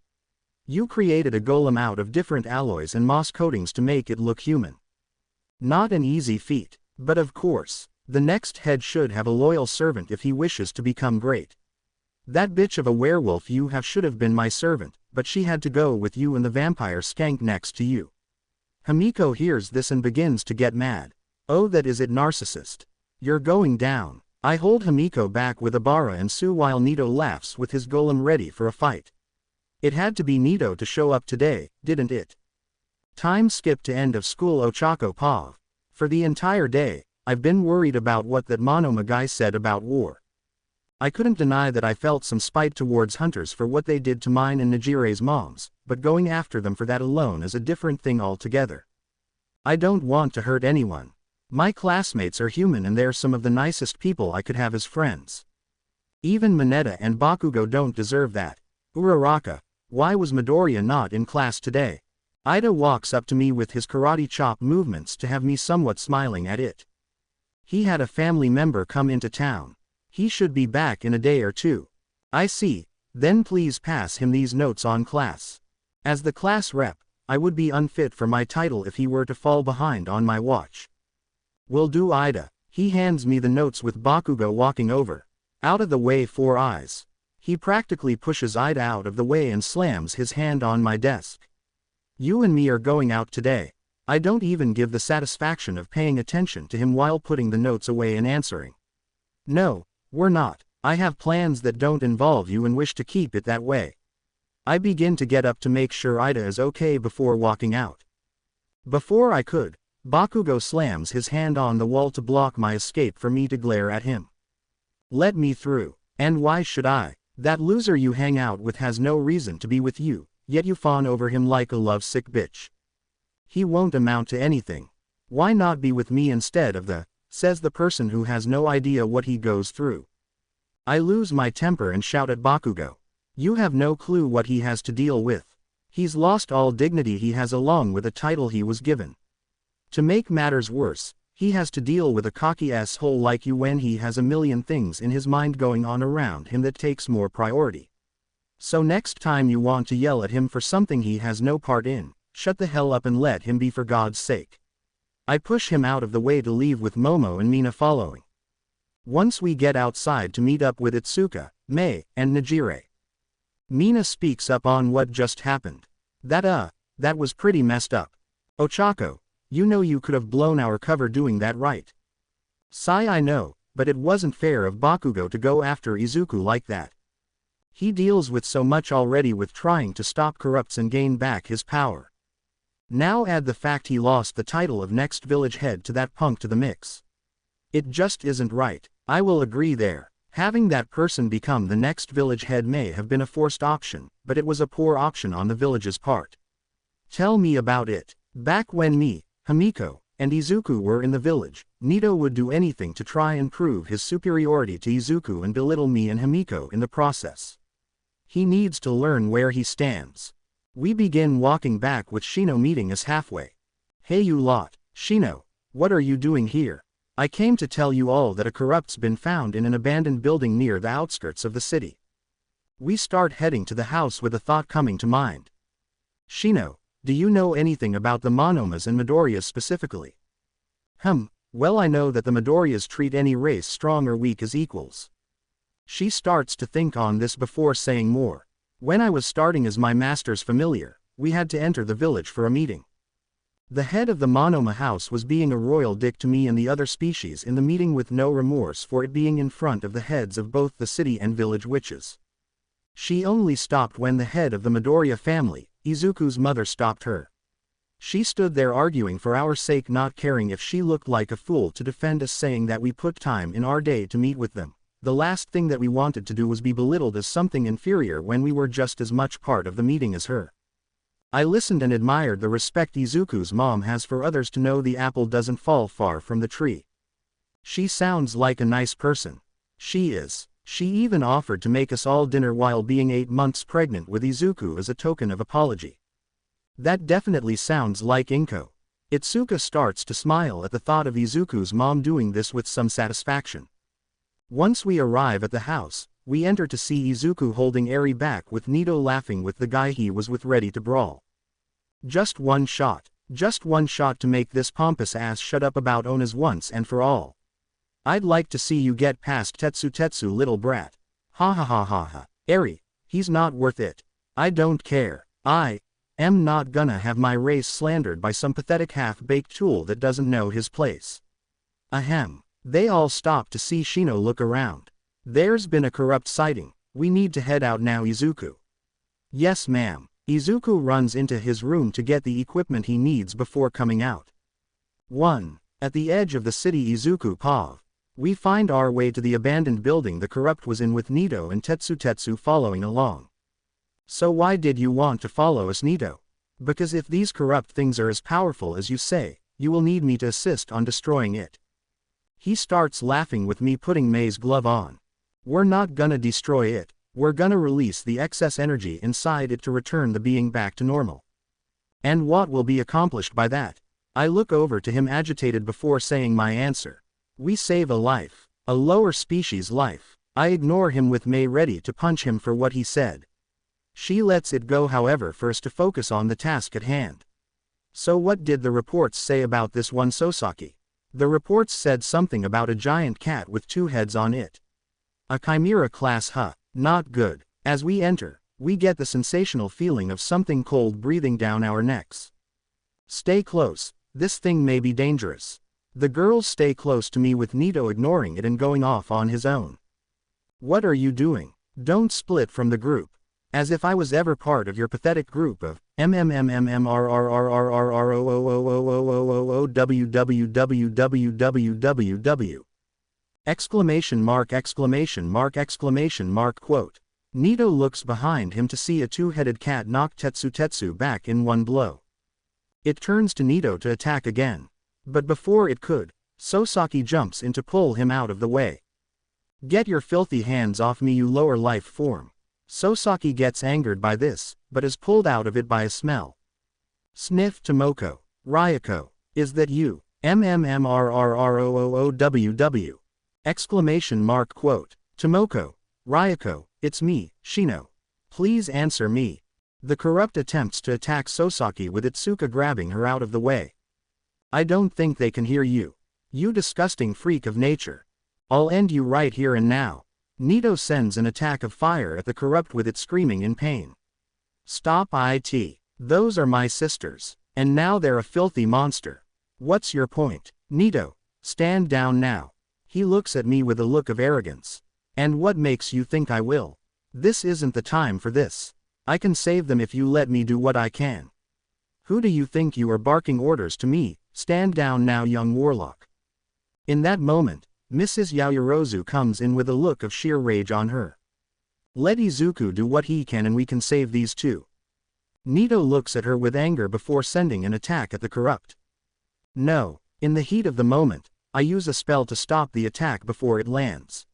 You created a golem out of different alloys and moss coatings to make it look human. Not an easy feat, but of course, the next head should have a loyal servant if he wishes to become great. That bitch of a werewolf you have should have been my servant, but she had to go with you and the vampire skank next to you. Himiko hears this and begins to get mad. Oh, that is it, narcissist. You're going down. I hold Himiko back with Abara and Sue while Neato laughs with his golem ready for a fight. It had to be Neato to show up today, didn't it? Time skip to end of school Ochako Pav. For the entire day, I've been worried about what that Monoma guy said about war. I couldn't deny that I felt some spite towards hunters for what they did to mine and Najire's moms, but going after them for that alone is a different thing altogether. I don't want to hurt anyone. My classmates are human and they're some of the nicest people I could have as friends. Even Mineta and Bakugo don't deserve that. Uraraka, why was Midoriya not in class today? Ida walks up to me with his karate chop movements to have me somewhat smiling at it. He had a family member come into town. He should be back in a day or two. I see, then please pass him these notes on class. As the class rep, I would be unfit for my title if he were to fall behind on my watch. Will do, Ida. He hands me the notes with Bakugo walking over. Out of the way, 4 eyes. He practically pushes Ida out of the way and slams his hand on my desk. You and me are going out today. I don't even give the satisfaction of paying attention to him while putting the notes away and answering. No, we're not. I have plans that don't involve you and wish to keep it that way. I begin to get up to make sure Ida is okay before walking out. Before I could, Bakugo slams his hand on the wall to block my escape for me to glare at him. Let me through. And why should I? That loser you hang out with has no reason to be with you, yet you fawn over him like a lovesick bitch. He won't amount to anything. Why not be with me instead of says the person who has no idea what he goes through. I lose my temper and shout at Bakugo. You have no clue what he has to deal with. He's lost all dignity he has along with a title he was given. To make matters worse, he has to deal with a cocky asshole like you when he has a million things in his mind going on around him that takes more priority. So next time you want to yell at him for something he has no part in, shut the hell up and let him be, for God's sake. I push him out of the way to leave with Momo and Mina following. Once we get outside to meet up with Itsuka, May, and Najire. Mina speaks up on what just happened. That was pretty messed up. Ochako, you know you could have blown our cover doing that, right? Sigh, I know, but it wasn't fair of Bakugo to go after Izuku like that. He deals with so much already with trying to stop corrupts and gain back his power. Now add the fact he lost the title of next village head to that punk to the mix. It just isn't right. I will agree there. Having that person become the next village head may have been a forced option, but it was a poor option on the village's part. Tell me about it. Back when me, Himiko, and Izuku were in the village, Neato would do anything to try and prove his superiority to Izuku and belittle me and Himiko in the process. He needs to learn where he stands. We begin walking back with Shino meeting us halfway. Hey you lot, Shino, what are you doing here? I came to tell you all that a corrupt's been found in an abandoned building near the outskirts of the city. We start heading to the house with a thought coming to mind. Shino, do you know anything about the Monomas and Midoriyas specifically? Well I know that the Midoriyas treat any race strong or weak as equals. She starts to think on this before saying more. When I was starting as my master's familiar, we had to enter the village for a meeting. The head of the Monoma house was being a royal dick to me and the other species in the meeting with no remorse for it being in front of the heads of both the city and village witches. She only stopped when the head of the Midoriya family, Izuku's mother, stopped her. She stood there arguing for our sake, not caring if she looked like a fool to defend us, saying that we put time in our day to meet with them. The last thing that we wanted to do was be belittled as something inferior when we were just as much part of the meeting as her. I listened and admired the respect Izuku's mom has for others to know the apple doesn't fall far from the tree. She sounds like a nice person. She is. She even offered to make us all dinner while being 8 months pregnant with Izuku as a token of apology. That definitely sounds like Inko. Itsuka starts to smile at the thought of Izuku's mom doing this with some satisfaction. Once we arrive at the house, we enter to see Izuku holding Eri back with Neato laughing with the guy he was with ready to brawl. Just one shot to make this pompous ass shut up about Ona's once and for all. I'd like to see you get past Tetsu little brat. Ha ha ha ha ha. Eri, he's not worth it. I don't care. I am not gonna have my race slandered by some pathetic half-baked tool that doesn't know his place. Ahem. They all stop to see Shino look around. There's been a corrupt sighting. We need to head out now, Izuku. Yes ma'am. Izuku runs into his room to get the equipment he needs before coming out. 1. At the edge of the city Izuku Pav. We find our way to the abandoned building the corrupt was in with Neato and Tetsu following along. So why did you want to follow us, Neato? Because if these corrupt things are as powerful as you say, you will need me to assist on destroying it. He starts laughing with me putting May's glove on. We're not gonna destroy it, we're gonna release the excess energy inside it to return the being back to normal. And what will be accomplished by that? I look over to him agitated before saying my answer. We save a life. A lower species life. I ignore him with May ready to punch him for what he said. She lets it go however for us to focus on the task at hand. So what did the reports say about this one Sosaki? The reports said something about a giant cat with 2 heads on it. A chimera class, not good. As we enter, we get the sensational feeling of something cold breathing down our necks. Stay close, this thing may be dangerous. The girls stay close to me with Neato ignoring it and going off on his own. What are you doing? Don't split from the group. As if I was ever part of your pathetic group of www. Quote. Neato looks behind him to see a 2-headed cat knock Tetsu back in one blow. It turns to Neato to attack again. But before it could, Sosaki jumps in to pull him out of the way. Get your filthy hands off me, you lower life form. Sosaki gets angered by this, but is pulled out of it by a smell. Sniff. Tomoko. Ryoko. Is that you? MMMRRROOOWW. Quote. Tomoko. Ryoko, it's me, Shino. Please answer me. The corrupt attempts to attack Sosaki with Itsuka grabbing her out of the way. I don't think they can hear you. You disgusting freak of nature. I'll end you right here and now. Neato sends an attack of fire at the corrupt with it screaming in pain. Stop it. Those are my sisters. And now they're a filthy monster. What's your point? Neato, stand down now. He looks at me with a look of arrogance. And what makes you think I will? This isn't the time for this. I can save them if you let me do what I can. Who do you think you are barking orders to me? Stand down now, young Warlock. In that moment, Mrs. Yaoyorozu comes in with a look of sheer rage on her. Let Izuku do what he can and we can save these two. Neato looks at her with anger before sending an attack at the corrupt. No, in the heat of the moment, I use a spell to stop the attack before it lands.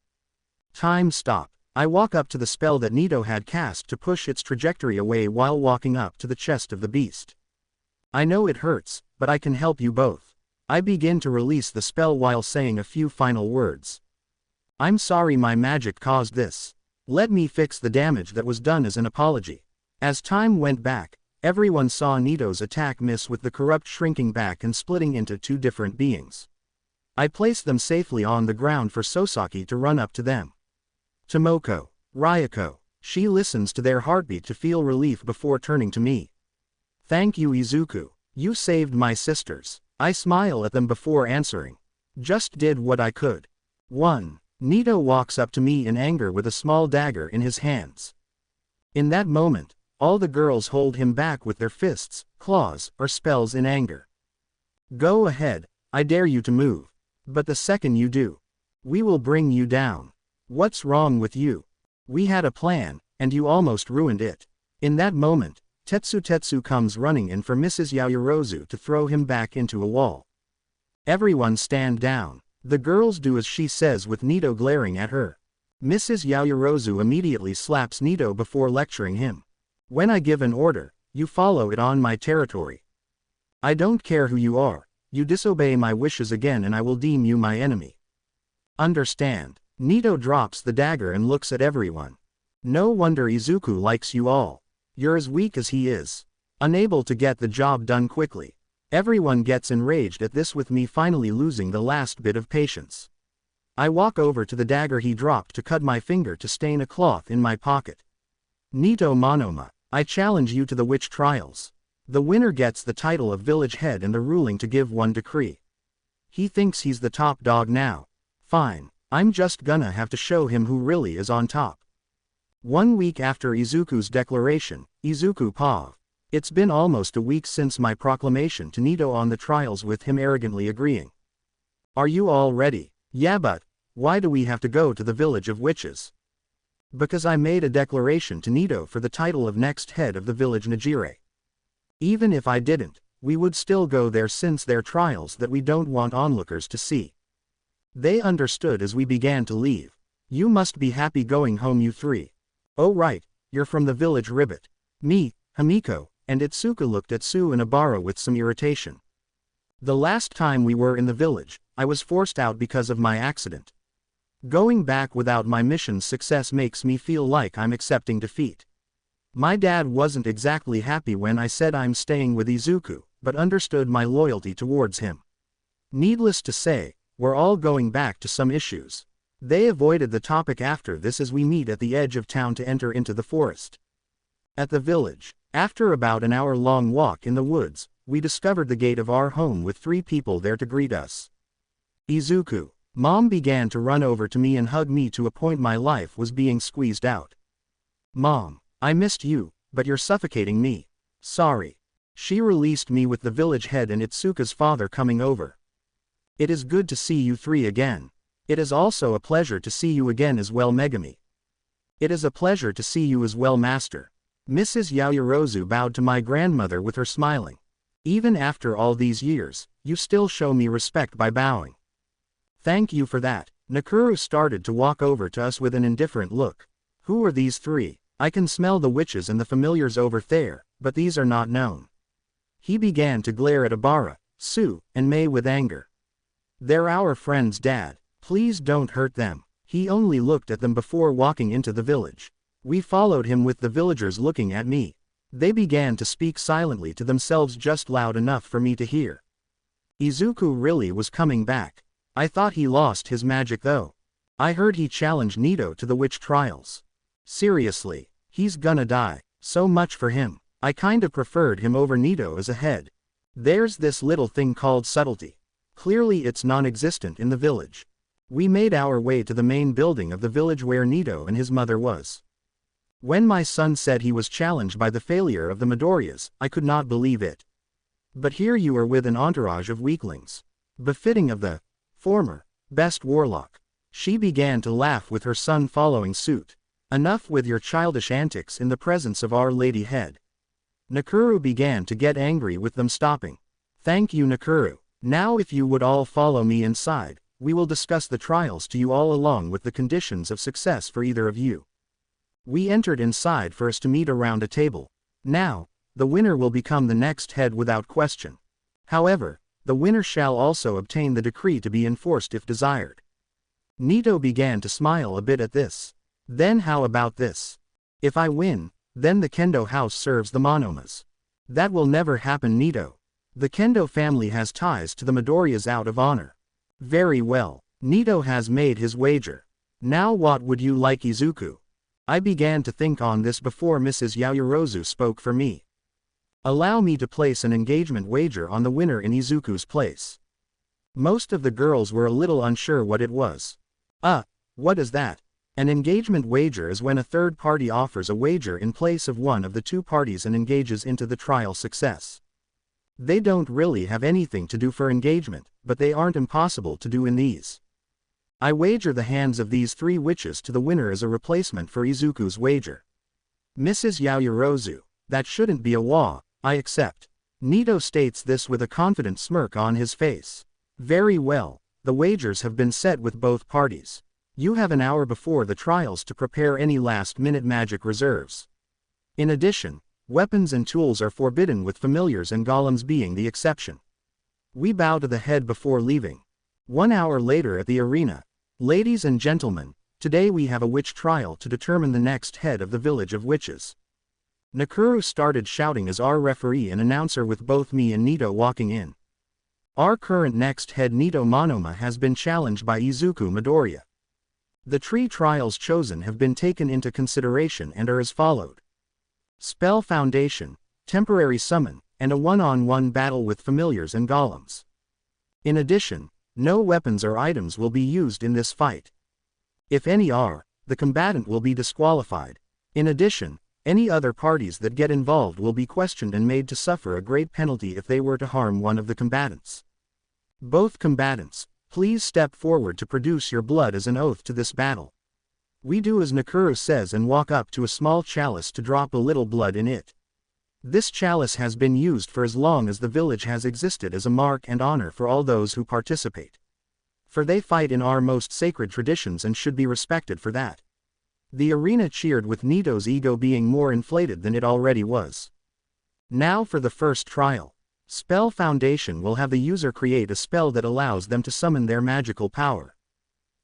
Time stop. I walk up to the spell that Neato had cast to push its trajectory away while walking up to the chest of the beast. I know it hurts, but I can help you both. I begin to release the spell while saying a few final words. I'm sorry my magic caused this. Let me fix the damage that was done as an apology. As time went back, everyone saw Neato's attack miss with the corrupt shrinking back and splitting into two different beings. I placed them safely on the ground for Sosaki to run up to them. Tomoko, Ryoko, she listens to their heartbeat to feel relief before turning to me. Thank you Izuku, you saved my sisters. I smile at them before answering. Just did what I could. 1. Neato walks up to me in anger with a small dagger in his hands. In that moment, all the girls hold him back with their fists, claws, or spells in anger. Go ahead, I dare you to move. But the second you do, we will bring you down. What's wrong with you? We had a plan, and you almost ruined it. In that moment, Tetsu comes running in for Mrs. Yaoyorozu to throw him back into a wall. Everyone stand down. The girls do as she says with Neato glaring at her. Mrs. Yaoyorozu immediately slaps Neato before lecturing him. When I give an order, you follow it on my territory. I don't care who you are, you disobey my wishes again and I will deem you my enemy. Understand? Neato drops the dagger and looks at everyone. No wonder Izuku likes you all. You're as weak as he is. Unable to get the job done quickly. Everyone gets enraged at this with me finally losing the last bit of patience. I walk over to the dagger he dropped to cut my finger to stain a cloth in my pocket. Neato Monoma, I challenge you to the witch trials. The winner gets the title of village head and the ruling to give one decree. He thinks he's the top dog now. Fine, I'm just gonna have to show him who really is on top. 1 week after Izuku's declaration, Izuku Pav. It's been almost a week since my proclamation to Neato on the trials with him arrogantly agreeing. Are you all ready? Yeah, but why do we have to go to the village of witches? Because I made a declaration to Neato for the title of next head of the village Najire. Even if I didn't, we would still go there since they're trials that we don't want onlookers to see. They understood as we began to leave. You must be happy going home you three. Oh right, you're from the village Ribbit. Me, Hamiko, and Itsuka looked at Sue and Abara with some irritation. The last time we were in the village, I was forced out because of my accident. Going back without my mission's success makes me feel like I'm accepting defeat. My dad wasn't exactly happy when I said I'm staying with Izuku, but understood my loyalty towards him. Needless to say, we're all going back to some issues. They avoided the topic after this as we meet at the edge of town to enter into the forest. At the village, after about an hour-long walk in the woods, we discovered the gate of our home with 3 people there to greet us. Izuku. Mom began to run over to me and hug me to a point my life was being squeezed out. Mom, I missed you, but you're suffocating me. Sorry. She released me with the village head and Itsuka's father coming over. It is good to see you 3 again. It is also a pleasure to see you again as well Megami. It is a pleasure to see you as well Master. Mrs. Yaoyorozu bowed to my grandmother with her smiling. Even after all these years, you still show me respect by bowing. Thank you for that. Nakuru started to walk over to us with an indifferent look. Who are these 3? I can smell the witches and the familiars over there, but these are not known. He began to glare at Abara, Sue, and May with anger. They're our friends, Dad. Please don't hurt them. He only looked at them before walking into the village. We followed him with the villagers looking at me. They began to speak silently to themselves just loud enough for me to hear. Izuku really was coming back. I thought he lost his magic though. I heard he challenged Neato to the witch trials. Seriously, he's gonna die. So much for him. I kinda preferred him over Neato as a head. There's this little thing called subtlety. Clearly it's non-existent in the village. We made our way to the main building of the village where Neato and his mother was. When my son said he was challenged by the failure of the Midoriyas, I could not believe it. But here you are with an entourage of weaklings. Befitting of the former best warlock. She began to laugh with her son following suit. Enough with your childish antics in the presence of Our Lady Head. Nakuru began to get angry with them stopping. Thank you, Nakuru. Now if you would all follow me inside, we will discuss the trials to you all along with the conditions of success for either of you. We entered inside for us to meet around a table. Now, the winner will become the next head without question. However, the winner shall also obtain the decree to be enforced if desired. Neato began to smile a bit at this. Then how about this? If I win, then the Kendo house serves the Monomas. That will never happen, Neato. The Kendo family has ties to the Midoriyas out of honor. Very well. Neato has made his wager. Now what would you like, Izuku? I began to think on this before Mrs. Yaoyorozu spoke for me. Allow me to place an engagement wager on the winner in Izuku's place. Most of the girls were a little unsure what it was. What is that? An engagement wager is when a third party offers a wager in place of one of the two parties and engages into the trial success. They don't really have anything to do for engagement, but they aren't impossible to do in these. I wager the hands of these 3 witches to the winner as a replacement for Izuku's wager. Mrs. Yaoyorozu, that shouldn't be a law, I accept. Neato states this with a confident smirk on his face. Very well, the wagers have been set with both parties. You have an hour before the trials to prepare any last-minute magic reserves. In addition, weapons and tools are forbidden with familiars and golems being the exception. We bow to the head before leaving. 1 hour later at the arena. Ladies and gentlemen, today we have a witch trial to determine the next head of the village of witches. Nakuru started shouting as our referee and announcer with both me and Neato walking in. Our current next head Neato Monoma has been challenged by Izuku Midoriya. The 3 trials chosen have been taken into consideration and are as followed. Spell Foundation, Temporary Summon, and a one-on-one battle with familiars and golems. In addition, no weapons or items will be used in this fight. If any are, the combatant will be disqualified. In addition, any other parties that get involved will be questioned and made to suffer a great penalty if they were to harm one of the combatants. Both combatants, please step forward to produce your blood as an oath to this battle. We do as Nakuru says and walk up to a small chalice to drop a little blood in it. This chalice has been used for as long as the village has existed as a mark and honor for all those who participate. For they fight in our most sacred traditions and should be respected for that. The arena cheered with Neato's ego being more inflated than it already was. Now for the first trial. Spell Foundation will have the user create a spell that allows them to summon their magical power.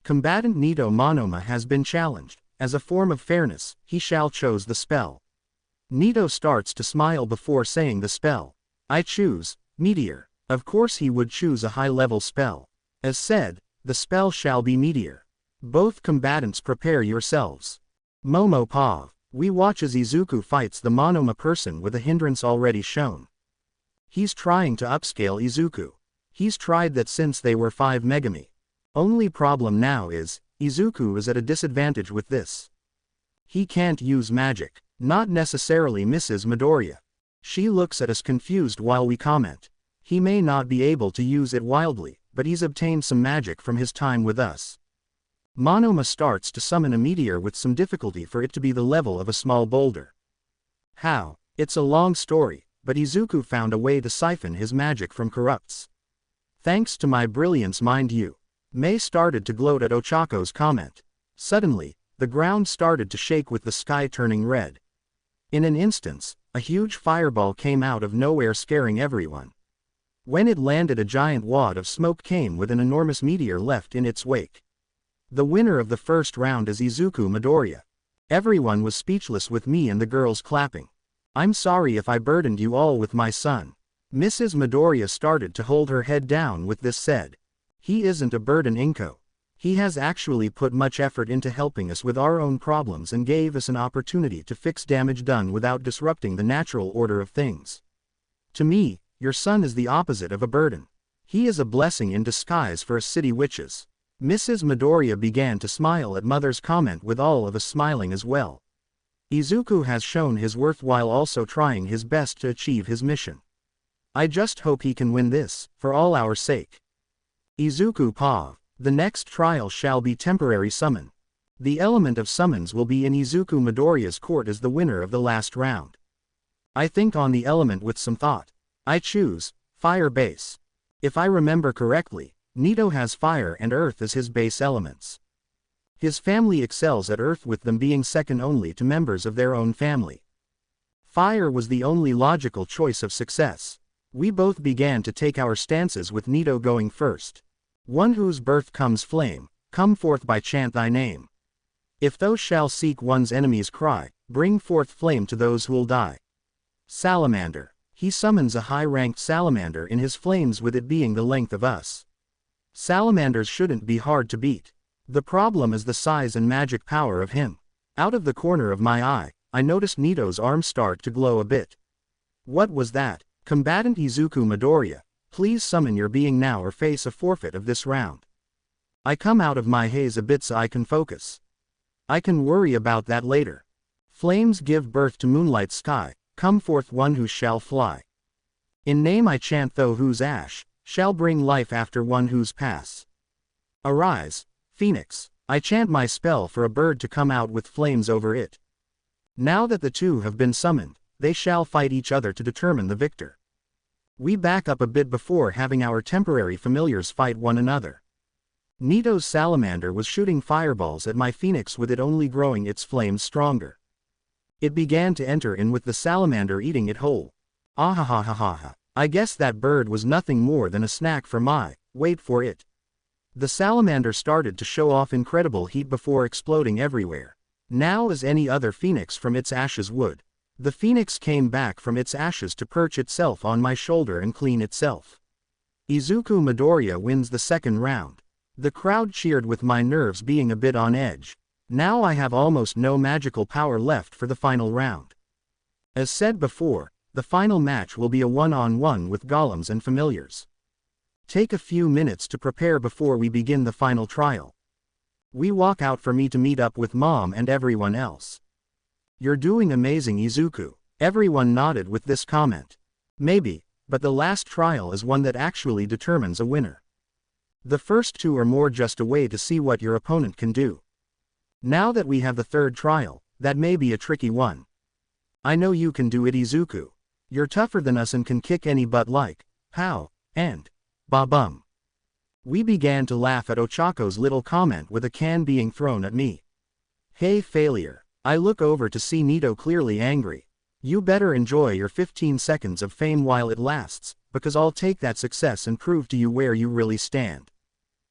Combatant Neato Monoma has been challenged. As a form of fairness, he shall choose the spell. Neato starts to smile before saying the spell. I choose Meteor. Of course he would choose a high-level spell. As said, the spell shall be Meteor. Both combatants prepare yourselves. Momo Pav. We watch as Izuku fights the Monoma person with a hindrance already shown. He's trying to upscale Izuku. He's tried that since they were 5 Megami. Only problem now is, Izuku is at a disadvantage with this. He can't use magic. Not necessarily Mrs. Midoriya. She looks at us confused while we comment. He may not be able to use it wildly, but he's obtained some magic from his time with us. Monoma starts to summon a meteor with some difficulty for it to be the level of a small boulder. How? It's a long story, but Izuku found a way to siphon his magic from corrupts. Thanks to my brilliance, mind you. May started to gloat at Ochako's comment. Suddenly, the ground started to shake with the sky turning red. In an instant, a huge fireball came out of nowhere scaring everyone. When it landed, a giant wad of smoke came with an enormous meteor left in its wake. The winner of the first round is Izuku Midoriya. Everyone was speechless with me and the girls clapping. I'm sorry if I burdened you all with my son. Mrs. Midoriya started to hold her head down with this said. He isn't a burden, Inko. He has actually put much effort into helping us with our own problems and gave us an opportunity to fix damage done without disrupting the natural order of things. To me, your son is the opposite of a burden. He is a blessing in disguise for us city witches. Mrs. Midoriya began to smile at mother's comment with all of us smiling as well. Izuku has shown his worth while also trying his best to achieve his mission. I just hope he can win this, for all our sake. Izuku Pav. The next trial shall be Temporary Summon. The element of summons will be in Izuku Midoriya's court as the winner of the last round. I think on the element with some thought. I choose fire base. If I remember correctly, Neato has fire and earth as his base elements. His family excels at earth, with them being second only to members of their own family. Fire was the only logical choice of success. We both began to take our stances, with Neato going first. One whose birth comes flame, come forth by chant thy name. If those shall seek one's enemies cry, bring forth flame to those who'll die. Salamander. He summons a high-ranked salamander in his flames, with it being the length of us. Salamanders shouldn't be hard to beat. The problem is the size and magic power of him. Out of the corner of my eye, I noticed Neato's arm start to glow a bit. What was that? Combatant Izuku Midoriya, please summon your being now or face a forfeit of this round. I come out of my haze a bit so I can focus. I can worry about that later. Flames give birth to moonlight sky, come forth one who shall fly. In name I chant though whose ash shall bring life after one whose pass. Arise, Phoenix, I chant my spell for a bird to come out with flames over it. Now that the two have been summoned, they shall fight each other to determine the victor. We back up a bit before having our temporary familiars fight one another. Neato's salamander was shooting fireballs at my phoenix, with it only growing its flames stronger. It began to enter in, with the salamander eating it whole. Ahahahaha. I guess that bird was nothing more than a snack for my, wait for it. The salamander started to show off incredible heat before exploding everywhere. Now as any other phoenix from its ashes would. The phoenix came back from its ashes to perch itself on my shoulder and clean itself. Izuku Midoriya wins the second round. The crowd cheered, with my nerves being a bit on edge. Now I have almost no magical power left for the final round. As said before, the final match will be a one-on-one with golems and familiars. Take a few minutes to prepare before we begin the final trial. We walk out for me to meet up with Mom and everyone else. You're doing amazing, Izuku. Everyone nodded with this comment. Maybe, but the last trial is one that actually determines a winner. The first two are more just a way to see what your opponent can do. Now that we have the third trial, that may be a tricky one. I know you can do it, Izuku. You're tougher than us and can kick any butt like, pow, and ba-bum. We began to laugh at Ochako's little comment, with a can being thrown at me. Hey, failure. I look over to see Neato clearly angry. You better enjoy your 15 seconds of fame while it lasts, because I'll take that success and prove to you where you really stand.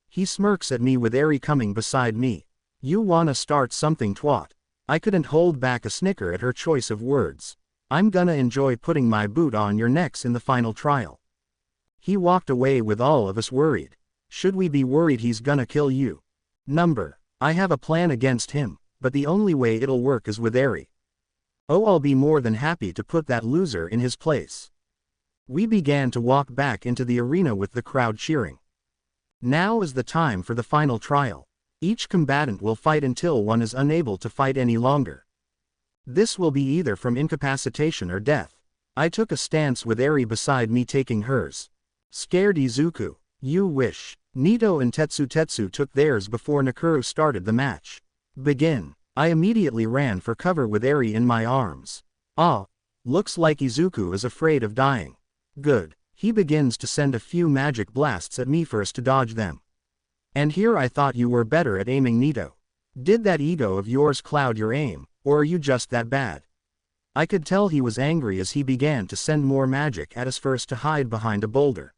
He smirks at me, with Eri coming beside me. You wanna start something, twat? I couldn't hold back a snicker at her choice of words. I'm gonna enjoy putting my boot on your necks in the final trial. He walked away, with all of us worried. Should we be worried he's gonna kill you? I have a plan against him, but the only way it'll work is with Eri. Oh, I'll be more than happy to put that loser in his place. We began to walk back into the arena, with the crowd cheering. Now is the time for the final trial. Each combatant will fight until one is unable to fight any longer. This will be either from incapacitation or death. I took a stance, with Eri beside me taking hers. Scared, Izuku? You wish. Neato and Tetsu took theirs before Nakuru started the match. Begin. I immediately ran for cover, with Eri in my arms. Ah, looks like Izuku is afraid of dying. Good. He begins to send a few magic blasts at me for us to dodge them. And here I thought you were better at aiming, Neato. Did that ego of yours cloud your aim, or are you just that bad? I could tell he was angry as he began to send more magic at us for us to hide behind a boulder.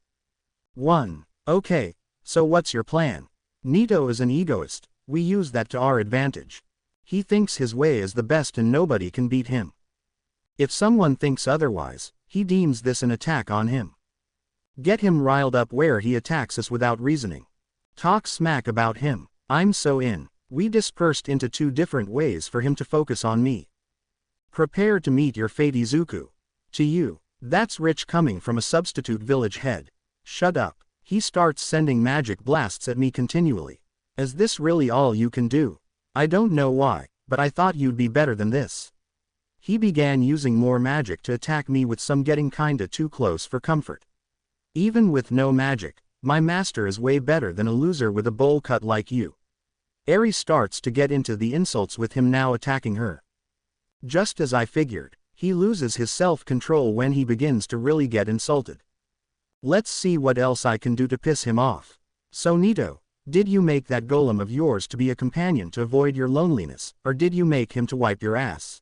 1. Okay, so what's your plan? Neato is an egoist, we use that to our advantage. He thinks his way is the best and nobody can beat him. If someone thinks otherwise, he deems this an attack on him. Get him riled up where he attacks us without reasoning. Talk smack about him. I'm so in. We dispersed into two different ways for him to focus on me. Prepare to meet your fate, Izuku. To you. That's rich coming from a substitute village head. Shut up. He starts sending magic blasts at me continually. Is this really all you can do? I don't know why, but I thought you'd be better than this. He began using more magic to attack me, with some getting kinda too close for comfort. Even with no magic, my master is way better than a loser with a bowl cut like you. Eri starts to get into the insults with him, now attacking her. Just as I figured, He loses his self-control when he begins to really get insulted. Let's see what else I can do to piss him off. So Neato, did you make that golem of yours to be a companion to avoid your loneliness, or did you make him to wipe your ass?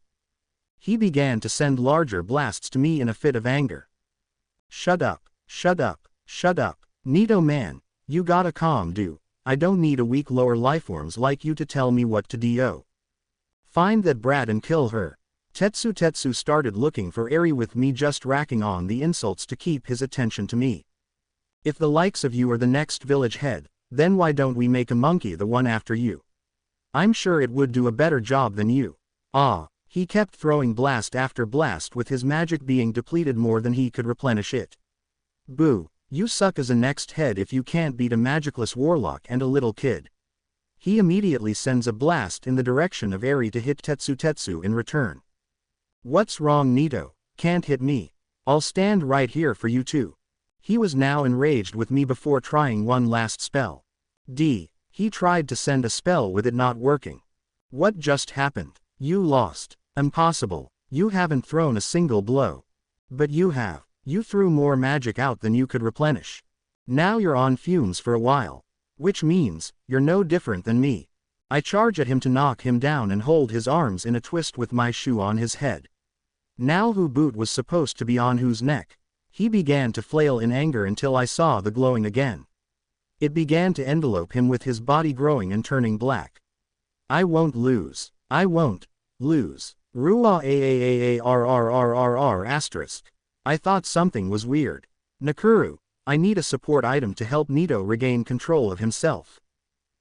He began to send larger blasts to me in a fit of anger. Shut up, shut up, shut up. Neato man, you gotta calm dude. I don't need a weak lower lifeforms like you to tell me what to do. Find that brat and kill her. Tetsu started looking for Eri with me just racking on the insults to keep his attention to me. If the likes of you are the next village head, then why don't we make a monkey the one after you? I'm sure it would do a better job than you. Ah, he kept throwing blast after blast with his magic being depleted more than he could replenish it. Boo, you suck as a next head if you can't beat a magicless warlock and a little kid. He immediately sends a blast in the direction of Eri to hit Tetsu in return. What's wrong Neato? Can't hit me. I'll stand right here for you too. He was now enraged with me before trying one last spell. He tried to send a spell with it not working. What just happened? You lost. Impossible. You haven't thrown a single blow. But you have. You threw more magic out than you could replenish. Now you're on fumes for a while. Which means, you're no different than me. I charge at him to knock him down and hold his arms in a twist with my shoe on his head. Now who boot was supposed to be on whose neck? He began to flail in anger until I saw the glowing again. It began to envelope him with his body growing and turning black. I won't lose. I won't lose. Rua AAAARRRRR asterisk. I thought something was weird. Nakuru, I need a support item to help Neato regain control of himself.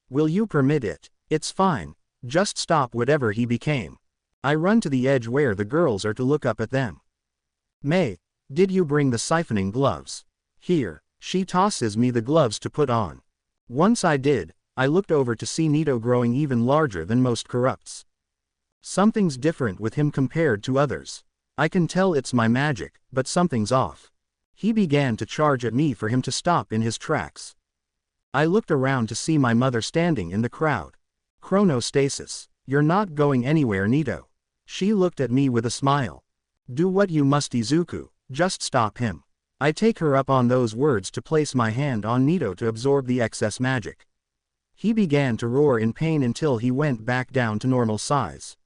Will you permit it? It's fine. Just stop whatever he became. I run to the edge where the girls are to look up at them. May, did you bring the siphoning gloves? Here, she tosses me the gloves to put on. Once I did, I looked over to see Neato growing even larger than most corrupts. Something's different with him compared to others. I can tell it's my magic, but something's off. He began to charge at me for him to stop in his tracks. I looked around to see my mother standing in the crowd. Chronostasis. You're not going anywhere Neato. She looked at me with a smile. Do what you must Izuku, just stop him. I take her up on those words to place my hand on Neato to absorb the excess magic. He began to roar in pain until he went back down to normal size.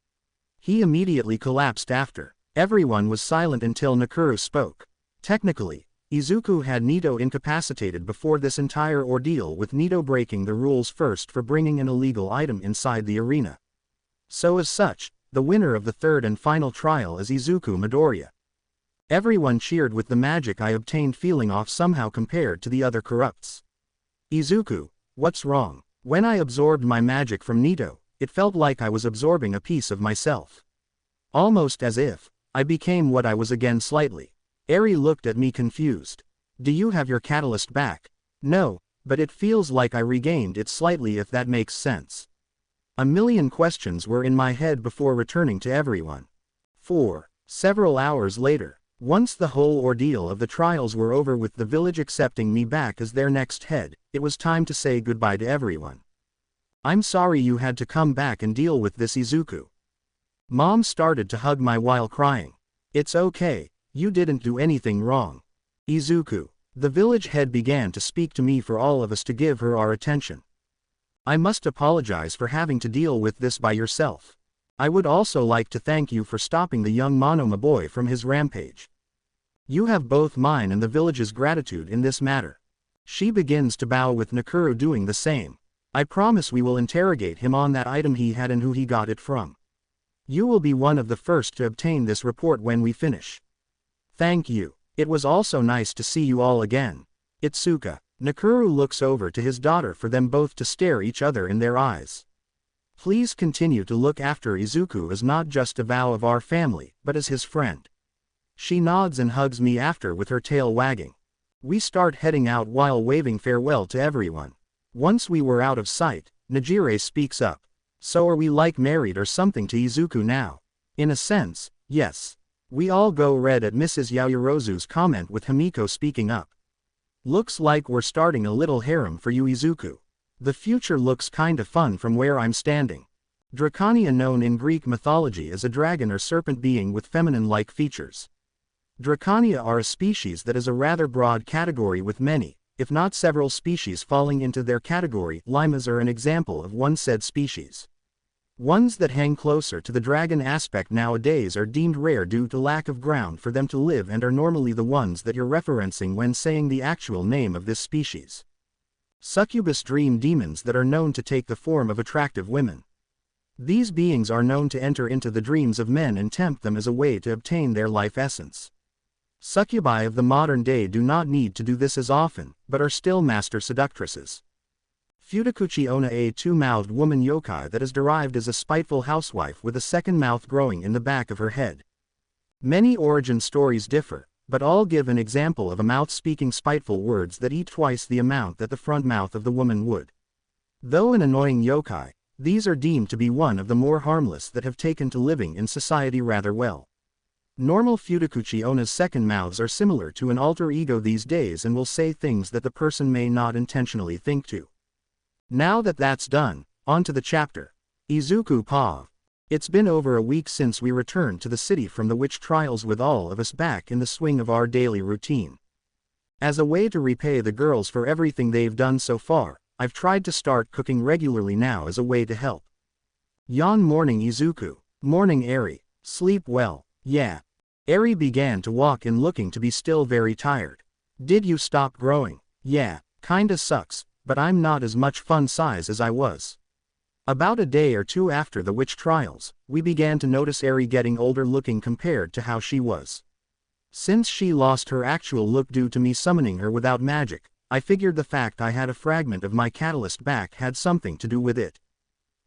He immediately collapsed after. Everyone was silent until Nakuru spoke. Technically, Izuku had Neato incapacitated before this entire ordeal with Neato breaking the rules first for bringing an illegal item inside the arena. So as such, the winner of the third and final trial is Izuku Midoriya. Everyone cheered with the magic I obtained feeling off somehow compared to the other corrupts. Izuku, what's wrong? When I absorbed my magic from Neato, it felt like I was absorbing a piece of myself. Almost as if I became what I was again slightly. Eri looked at me confused. Do you have your catalyst back? No, but it feels like I regained it slightly if that makes sense. A million questions were in my head before returning to everyone. Several hours later, once the whole ordeal of the trials were over with the village accepting me back as their next head, it was time to say goodbye to everyone. I'm sorry you had to come back and deal with this Izuku. Mom started to hug my while crying. It's okay, you didn't do anything wrong. Izuku. The village head began to speak to me for all of us to give her our attention. I must apologize for having to deal with this by yourself. I would also like to thank you for stopping the young Monoma boy from his rampage. You have both mine and the village's gratitude in this matter. She begins to bow with Nakuru doing the same. I promise we will interrogate him on that item he had and who he got it from. You will be one of the first to obtain this report when we finish. Thank you. It was also nice to see you all again. Itsuka. Nakuru looks over to his daughter for them both to stare each other in their eyes. Please continue to look after Izuku as not just a vow of our family, but as his friend. She nods and hugs me after with her tail wagging. We start heading out while waving farewell to everyone. Once we were out of sight, Najire speaks up. So are we like married or something to Izuku now? In a sense, yes. We all go red at Mrs. Yaoyorozu's comment with Himiko speaking up. Looks like we're starting a little harem for you Izuku. The future looks kinda fun from where I'm standing. Draconia, known in Greek mythology as a dragon or serpent being with feminine-like features. Draconia are a species that is a rather broad category with many, if not several species falling into their category. Limas are an example of one said species. Ones that hang closer to the dragon aspect nowadays are deemed rare due to lack of ground for them to live and are normally the ones that you're referencing when saying the actual name of this species. Succubus dream demons that are known to take the form of attractive women. These beings are known to enter into the dreams of men and tempt them as a way to obtain their life essence. Succubi of the modern day do not need to do this as often, but are still master seductresses. Fudakuchi Onna, a two-mouthed woman yokai that is derived as a spiteful housewife with a second mouth growing in the back of her head. Many origin stories differ, but all give an example of a mouth speaking spiteful words that eat twice the amount that the front mouth of the woman would. Though an annoying yokai, these are deemed to be one of the more harmless that have taken to living in society rather well. Normal Fudakuchi Onna's second mouths are similar to an alter ego these days and will say things that the person may not intentionally think to. Now that that's done, on to the chapter. Izuku Pav. It's been over a week since we returned to the city from the witch trials with all of us back in the swing of our daily routine. As a way to repay the girls for everything they've done so far, I've tried to start cooking regularly now as a way to help. Yawn. Morning Izuku. Morning Eri. Sleep well. Yeah. Eri began to walk in looking to be still very tired. Did you stop growing? Yeah, kinda sucks, but I'm not as much fun size as I was. About a day or two after the witch trials, we began to notice Eri getting older looking compared to how she was. Since she lost her actual look due to me summoning her without magic, I figured the fact I had a fragment of my catalyst back had something to do with it.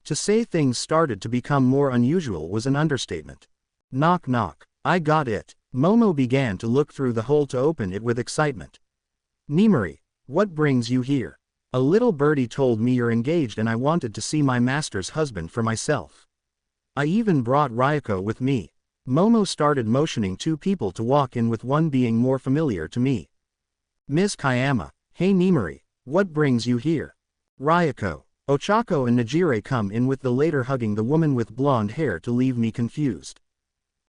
To say things started to become more unusual was an understatement. Knock knock. I got it. Momo began to look through the hole to open it with excitement. Nimari, what brings you here? A little birdie told me you're engaged and I wanted to see my master's husband for myself. I even brought Ryoko with me. Momo started motioning two people to walk in, with one being more familiar to me. Ms. Kayama, hey Nimari, what brings you here? Ryoko, Ochako and Najire come in, with the later hugging the woman with blonde hair to leave me confused.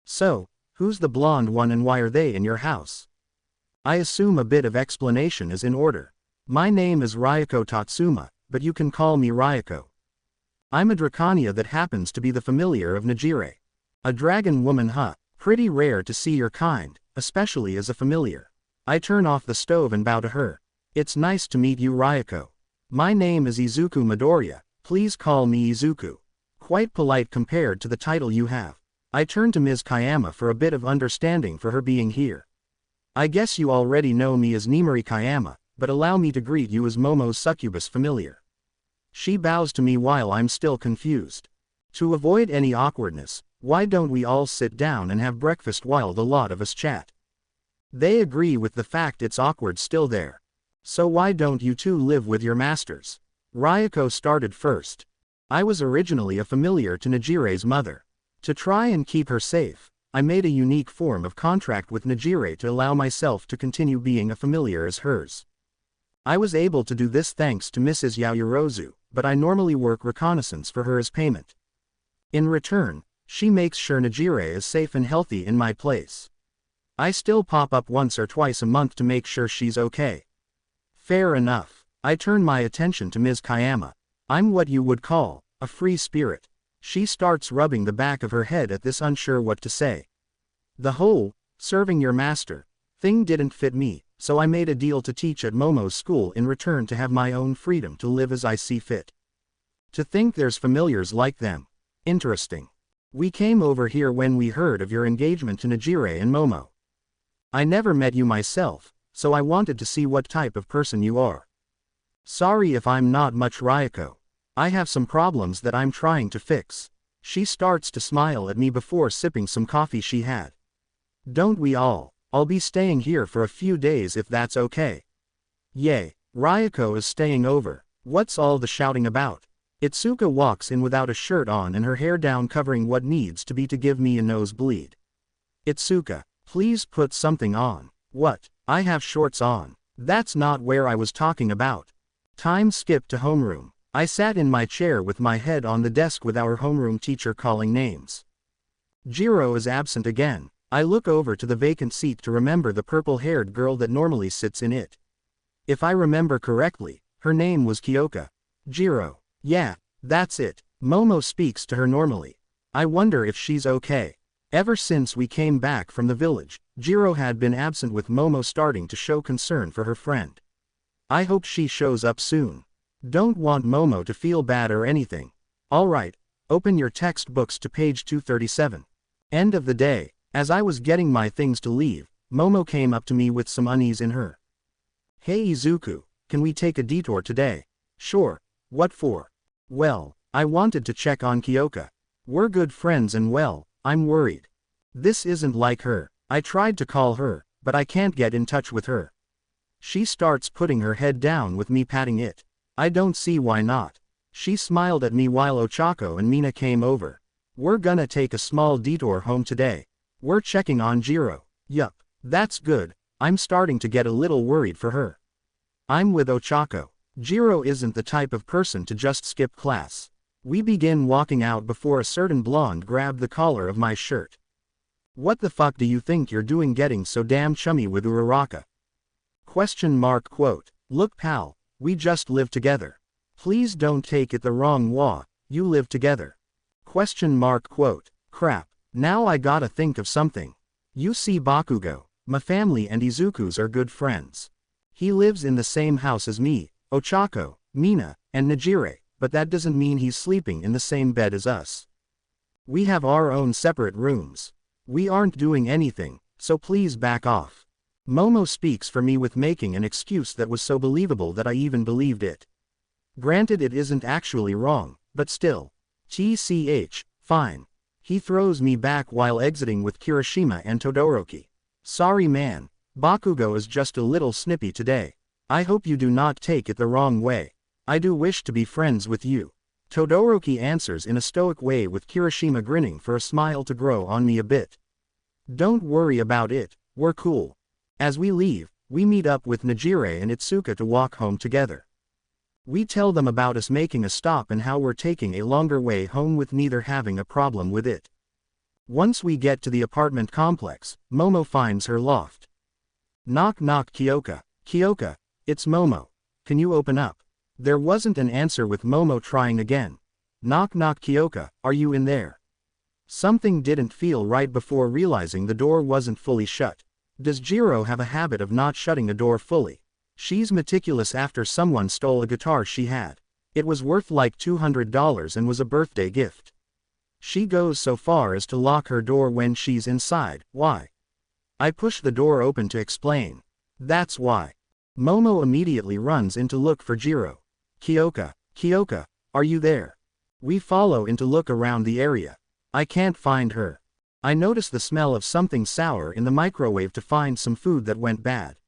So, who's the blonde one and why are they in your house? I assume a bit of explanation is in order. My name is Ryoko Tatsuma, but you can call me Ryoko. I'm a Draconia that happens to be the familiar of Najire. A dragon woman, huh? Pretty rare to see your kind, especially as a familiar. I turn off the stove and bow to her. It's nice to meet you, Ryoko. My name is Izuku Midoriya, please call me Izuku. Quite polite compared to the title you have. I turn to Ms. Kayama for a bit of understanding for her being here. I guess you already know me as Nimari Kayama, but allow me to greet you as Momo's succubus familiar. She bows to me while I'm still confused. To avoid any awkwardness, why don't we all sit down and have breakfast while the lot of us chat? They agree with the fact it's awkward still there. So why don't you two live with your masters? Ryoko started first. I was originally a familiar to Najire's mother. To try and keep her safe, I made a unique form of contract with Najire to allow myself to continue being a familiar as hers. I was able to do this thanks to Mrs. Yaoyorozu, but I normally work reconnaissance for her as payment. In return, she makes sure Najire is safe and healthy in my place. I still pop up once or twice a month to make sure she's okay. Fair enough. I turn my attention to Ms. Kayama. I'm what you would call a free spirit. She starts rubbing the back of her head at this, unsure what to say. The whole, serving your master, thing didn't fit me, so I made a deal to teach at Momo's school in return to have my own freedom to live as I see fit. To think there's familiars like them. Interesting. We came over here when we heard of your engagement to Najire and Momo. I never met you myself, so I wanted to see what type of person you are. Sorry if I'm not much, Ryoko. I have some problems that I'm trying to fix. She starts to smile at me before sipping some coffee she had. Don't we all? I'll be staying here for a few days if that's okay. Yay, Ryoko is staying over. What's all the shouting about? Itsuka walks in without a shirt on and her hair down, covering what needs to be to give me a nosebleed. Itsuka, please put something on. What? I have shorts on. That's not where I was talking about. Time skip to homeroom. I sat in my chair with my head on the desk with our homeroom teacher calling names. Jiro is absent again. I look over to the vacant seat to remember the purple-haired girl that normally sits in it. If I remember correctly, her name was Kyoka. Jiro. Yeah, that's it. Momo speaks to her normally. I wonder if she's okay. Ever since we came back from the village, Jiro had been absent with Momo starting to show concern for her friend. I hope she shows up soon. Don't want Momo to feel bad or anything. Alright, open your textbooks to page 237. End of the day. As I was getting my things to leave, Momo came up to me with some unease in her. Hey Izuku, can we take a detour today? Sure, what for? Well, I wanted to check on Kyoka. We're good friends and well, I'm worried. This isn't like her. I tried to call her, but I can't get in touch with her. She starts putting her head down with me patting it. I don't see why not. She smiled at me while Ochako and Mina came over. We're gonna take a small detour home today. We're checking on Jiro. Yup, that's good. I'm starting to get a little worried for her. I'm with Ochako. Jiro isn't the type of person to just skip class. We begin walking out before a certain blonde grabbed the collar of my shirt. What the fuck do you think you're doing getting so damn chummy with Uraraka? Quote. Look pal, we just live together. Please don't take it the wrong way, you live together. Quote. Crap. Now I gotta think of something. You see Bakugo, my family and Izuku's are good friends. He lives in the same house as me, Ochako, Mina, and Najire, but that doesn't mean he's sleeping in the same bed as us. We have our own separate rooms. We aren't doing anything, so please back off. Momo speaks for me with making an excuse that was so believable that I even believed it. Granted it isn't actually wrong, but still. TCH, fine. He throws me back while exiting with Kirishima and Todoroki. Sorry man, Bakugo is just a little snippy today. I hope you do not take it the wrong way. I do wish to be friends with you. Todoroki answers in a stoic way with Kirishima grinning for a smile to grow on me a bit. Don't worry about it, we're cool. As we leave, we meet up with Najire and Itsuka to walk home together. We tell them about us making a stop and how we're taking a longer way home with neither having a problem with it. Once we get to the apartment complex, Momo finds her loft. Knock knock Kyoka. Kyoka, it's Momo. Can you open up? There wasn't an answer with Momo trying again. Knock knock Kyoka, are you in there? Something didn't feel right before realizing the door wasn't fully shut. Does Jiro have a habit of not shutting a door fully? She's meticulous after someone stole a guitar she had. It was worth like $200 and was a birthday gift. She goes so far as to lock her door when she's inside. Why? I push the door open to explain. That's why. Momo immediately runs in to look for Jiro. Kyoka, Kyoka, are you there? We follow in to look around the area. I can't find her. I notice the smell of something sour in the microwave to find some food that went bad.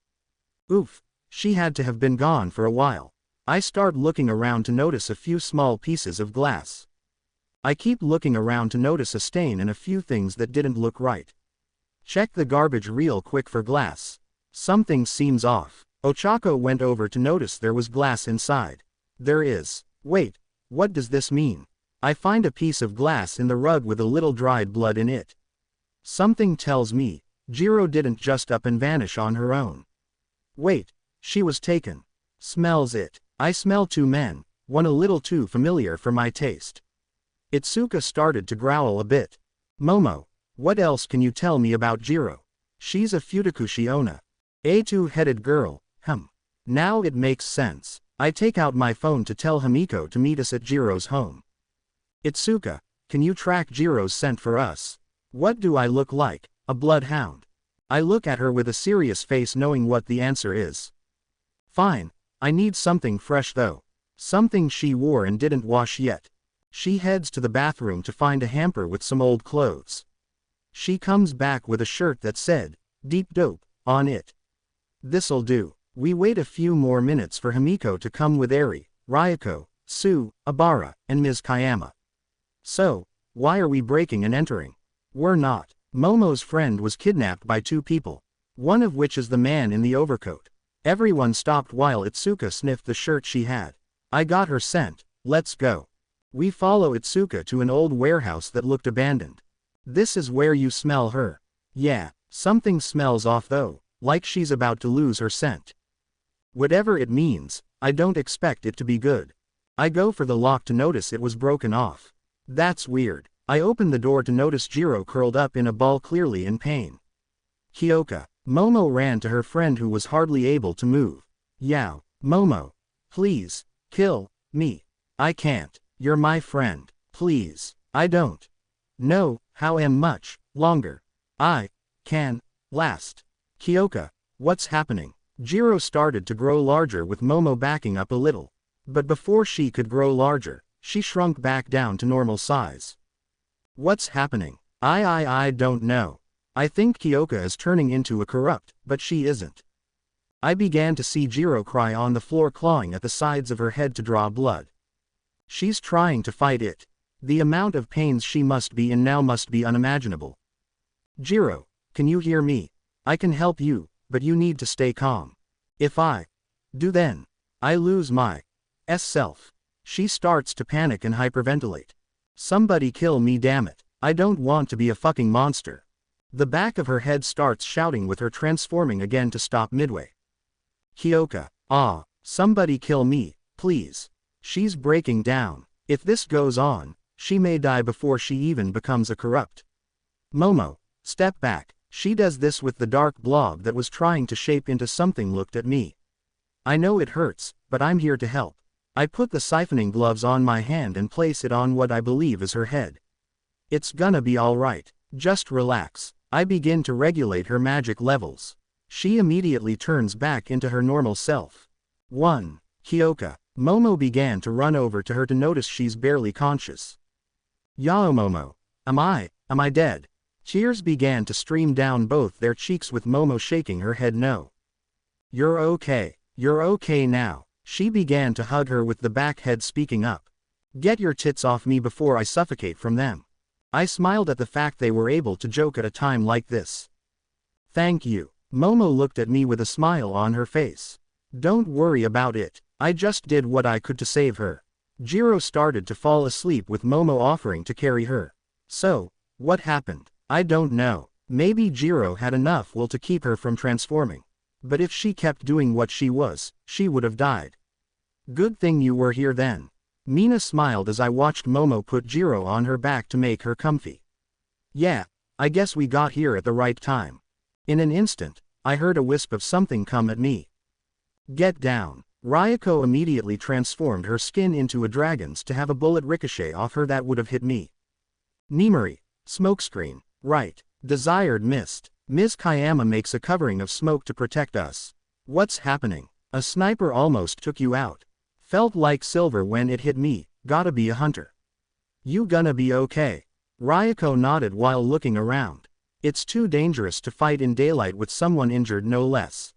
Oof. She had to have been gone for a while. I start looking around to notice a few small pieces of glass. I keep looking around to notice a stain and a few things that didn't look right. Check the garbage real quick for glass. Something seems off. Ochako went over to notice there was glass inside. There is. Wait, what does this mean? I find a piece of glass in the rug with a little dried blood in it. Something tells me, Jiro didn't just up and vanish on her own. Wait. She was taken. Smells it. I smell two men, one a little too familiar for my taste. Itsuka started to growl a bit. Momo, what else can you tell me about Jiro? She's a Futakushi Onna. A two-headed girl, Now it makes sense. I take out my phone to tell Himiko to meet us at Jiro's home. Itsuka, can you track Jiro's scent for us? What do I look like? A bloodhound? I look at her with a serious face knowing what the answer is. Fine, I need something fresh though. Something she wore and didn't wash yet. She heads to the bathroom to find a hamper with some old clothes. She comes back with a shirt that said, Deep Dope, on it. This'll do. We wait a few more minutes for Himiko to come with Eri, Ryoko, Sue, Abara, and Ms. Kayama. So, why are we breaking and entering? We're not. Momo's friend was kidnapped by two people. One of which is the man in the overcoat. Everyone stopped while Itsuka sniffed the shirt she had. I got her scent, Let's go. We follow Itsuka to an old warehouse that looked abandoned. This is where you smell her. Yeah, something smells off though, like she's about to lose her scent. Whatever it means, I don't expect it to be good. I go for the lock to notice it was broken off. That's weird. I open the door to notice Jiro curled up in a ball clearly in pain. Kyoka. Momo ran to her friend who was hardly able to move. Yao. Momo. Please, kill me. I can't. You're my friend. Please. I don't know how much longer I can last. Kyoka. What's happening? Jiro started to grow larger with Momo backing up a little. But before she could grow larger, she shrunk back down to normal size. What's happening? I don't know. I think Kyoka is turning into a corrupt, but she isn't. I began to see Jiro cry on the floor, clawing at the sides of her head to draw blood. She's trying to fight it. The amount of pains she must be in now must be unimaginable. Jiro, can you hear me? I can help you, but you need to stay calm. If I do, then I lose my self. She starts to panic and hyperventilate. Somebody kill me, damn it. I don't want to be a fucking monster. The back of her head starts shouting with her transforming again to stop midway. Kyoka. Somebody kill me, please. She's breaking down. If this goes on, she may die before she even becomes a corrupt. Momo. Step back. She does this with the dark blob that was trying to shape into something looked at me. I know it hurts, but I'm here to help. I put the siphoning gloves on my hand and place it on what I believe is her head. It's gonna be alright. Just relax. I begin to regulate her magic levels. She immediately turns back into her normal self. 1. Kyoka. Momo began to run over to her to notice she's barely conscious. Yao Momo. Am I dead? Tears began to stream down both their cheeks with Momo shaking her head no. You're okay. You're okay now. She began to hug her with the back head speaking up. Get your tits off me before I suffocate from them. I smiled at the fact they were able to joke at a time like this. Thank you. Momo looked at me with a smile on her face. Don't worry about it. I just did what I could to save her. Jiro started to fall asleep with Momo offering to carry her. So, what happened? I don't know. Maybe Jiro had enough will to keep her from transforming. But if she kept doing what she was, she would have died. Good thing you were here then. Mina smiled as I watched Momo put Jiro on her back to make her comfy. Yeah, I guess we got here at the right time. In an instant, I heard a wisp of something come at me. Get down. Ryuko immediately transformed her skin into a dragon's to have a bullet ricochet off her that would have hit me. Nimori. Smokescreen. Right. Desired mist. Ms. Kayama makes a covering of smoke to protect us. What's happening? A sniper almost took you out. Felt like silver when it hit me, gotta be a hunter. You gonna be okay? Ryuko nodded while looking around. It's too dangerous to fight in daylight with someone injured no less.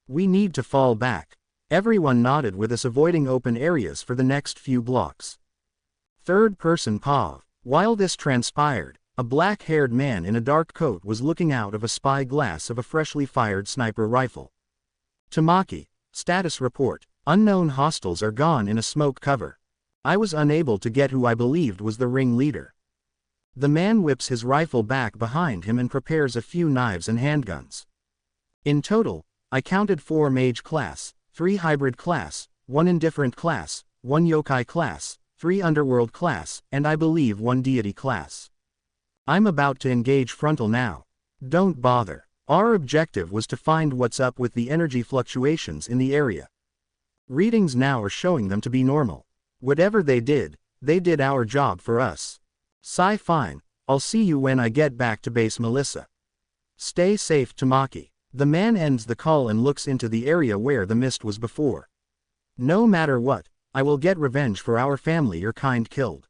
We need to fall back. Everyone nodded with us, avoiding open areas for the next few blocks. Third person POV. While this transpired, a black-haired man in a dark coat was looking out of a spy glass of a freshly fired sniper rifle. Tamaki. Status report. Unknown hostiles are gone in a smoke cover. I was unable to get who I believed was the ringleader. The man whips his rifle back behind him and prepares a few knives and handguns. In total, I counted 4 mage class, 3 hybrid class, 1 indifferent class, 1 yokai class, 3 underworld class, and I believe 1 deity class. I'm about to engage frontal now. Don't bother. Our objective was to find what's up with the energy fluctuations in the area. Readings now are showing them to be normal. Whatever they did our job for us. Fine, I'll see you when I get back to base, Melissa. Stay safe, Tamaki. The man ends the call and looks into the area where the mist was before. No matter what, I will get revenge for our family your kind killed.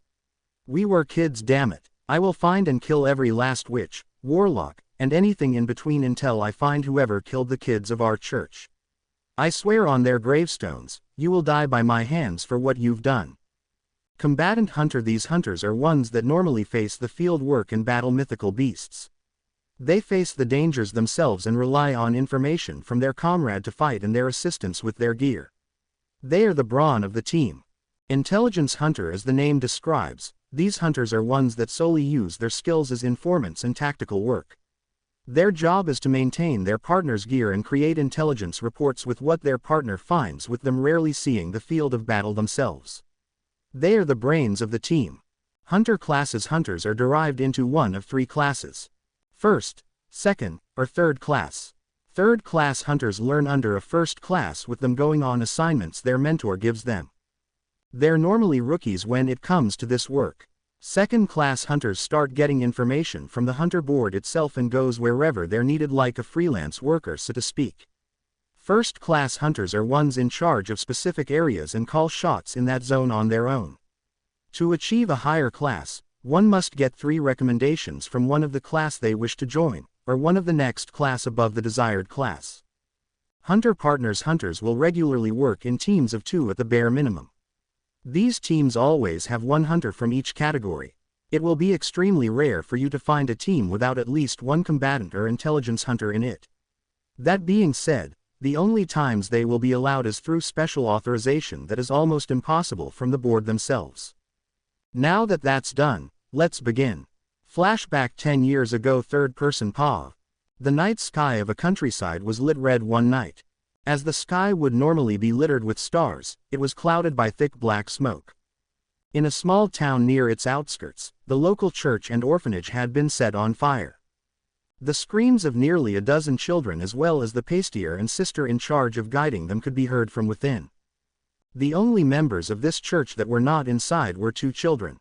We were kids, damn it. I will find and kill every last witch, warlock, and anything in between until I find whoever killed the kids of our church. I swear on their gravestones, you will die by my hands for what you've done. Combatant hunter. These hunters are ones that normally face the field work and battle mythical beasts. They face the dangers themselves and rely on information from their comrade to fight and their assistance with their gear. They are the brawn of the team. Intelligence hunter, as the name describes, these hunters are ones that solely use their skills as informants in tactical work. Their job is to maintain their partner's gear and create intelligence reports with what their partner finds, with them rarely seeing the field of battle themselves. They are the brains of the team. Hunter classes. Hunters are derived into one of three classes: first, second, or third class. Third class hunters learn under a first class, with them going on assignments their mentor gives them. They're normally rookies when it comes to this work. Second class hunters start getting information from the hunter board itself and goes wherever they're needed, like a freelance worker, so to speak. First class hunters are ones in charge of specific areas and call shots in that zone on their own. To achieve a higher class, one must get 3 recommendations from one of the class they wish to join, or one of the next class above the desired class. Hunter partners. Hunters will regularly work in teams of 2 at the bare minimum. These teams always have one hunter from each category. It will be extremely rare for you to find a team without at least one combatant or intelligence hunter in it. That being said, the only times they will be allowed is through special authorization that is almost impossible from the board themselves. Now that that's done, let's begin. Flashback 10 years ago. Third-person POV. The night sky of a countryside was lit red one night. As the sky would normally be littered with stars, it was clouded by thick black smoke. In a small town near its outskirts, the local church and orphanage had been set on fire. The screams of nearly a dozen children, as well as the pastier and sister in charge of guiding them, could be heard from within. The only members of this church that were not inside were 2 children.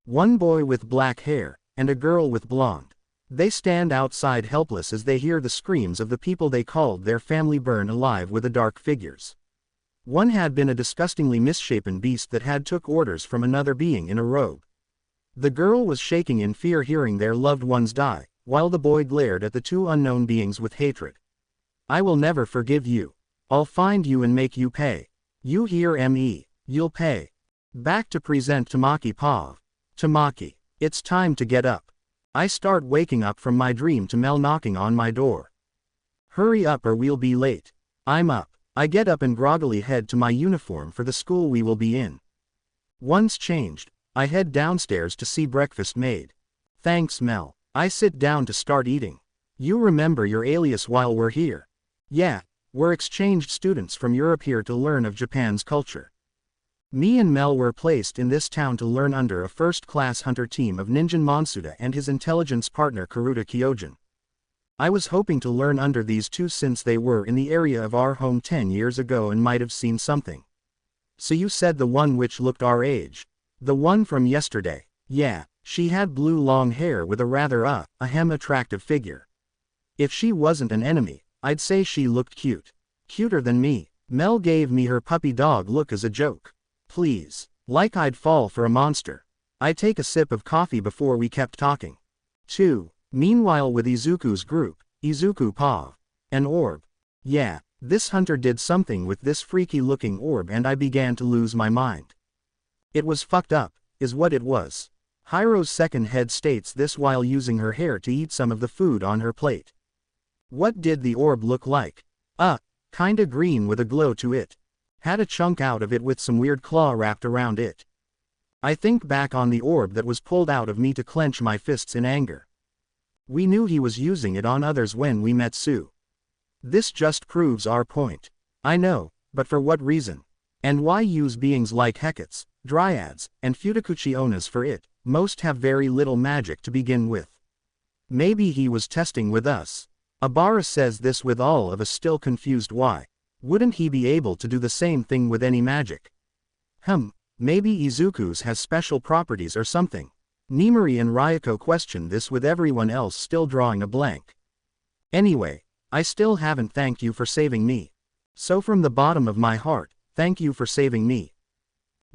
One boy with black hair, and a girl with blonde. They stand outside helpless as they hear the screams of the people they called their family burn alive with the dark figures. One had been a disgustingly misshapen beast that had took orders from another being in a robe. The girl was shaking in fear hearing their loved ones die, while the boy glared at the 2 unknown beings with hatred. "I will never forgive you. I'll find you and make you pay. You hear me? You'll pay." Back to present Tamaki POV. Tamaki. It's time to get up. I start waking up from my dream to Mel knocking on my door. "Hurry up or we'll be late." I'm up. I get up and groggily head to my uniform for the school we will be in. Once changed, I head downstairs to see breakfast made. "Thanks, Mel." I sit down to start eating. "You remember your alias while we're here?" "Yeah, we're exchanged students from Europe here to learn of Japan's culture." Me and Mel were placed in this town to learn under a first-class hunter team of Ninjin Monsuda and his intelligence partner Karuta Kyojin. I was hoping to learn under these 2 since they were in the area of our home 10 years ago and might have seen something. "So you said the one which looked our age?" "The one from yesterday." "Yeah, she had blue long hair with a rather attractive figure. If she wasn't an enemy, I'd say she looked cute. Cuter than me." Mel gave me her puppy dog look as a joke. "Please. Like I'd fall for a monster." I take a sip of coffee before we kept talking. 2. Meanwhile with Izuku's group, Izuku POV. An orb. Yeah, this hunter did something with this freaky looking orb and I began to lose my mind. It was fucked up, is what it was. Hiro's second head states this while using her hair to eat some of the food on her plate. What did the orb look like? Kinda green with a glow to it. Had a chunk out of it with some weird claw wrapped around it. I think back on the orb that was pulled out of me to clench my fists in anger. We knew he was using it on others when we met Sue. This just proves our point. I know, but for what reason? And why use beings like heckits, dryads, and Futakuchi onas for it? Most have very little magic to begin with. Maybe he was testing with us. Abara says this with all of us still confused why. Wouldn't he be able to do the same thing with any magic? Maybe Izuku's has special properties or something. Nimori and Ryuko questioned this with everyone else still drawing a blank. Anyway, I still haven't thanked you for saving me. So from the bottom of my heart, thank you for saving me.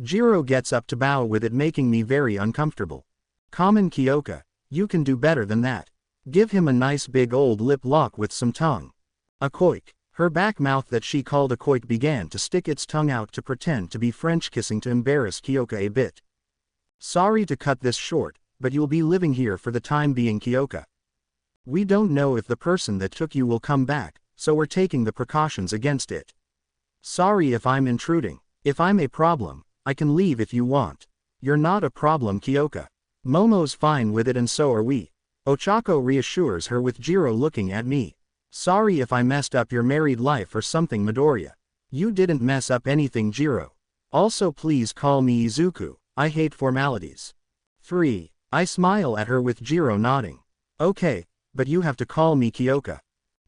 Jiro gets up to bow with it making me very uncomfortable. Common Kyoka, you can do better than that. Give him a nice big old lip lock with some tongue. A koik. Her back mouth that she called a koik began to stick its tongue out to pretend to be French kissing to embarrass Kyoka a bit. Sorry to cut this short, but you'll be living here for the time being, Kyoka. We don't know if the person that took you will come back, so we're taking the precautions against it. Sorry if I'm intruding. If I'm a problem, I can leave if you want. You're not a problem, Kyoka. Momo's fine with it and so are we. Ochako reassures her with Jiro looking at me. Sorry if I messed up your married life or something, Midoriya. You didn't mess up anything, Jiro. Also please call me Izuku, I hate formalities. 3. I smile at her with Jiro nodding. Okay, but you have to call me Kyoka.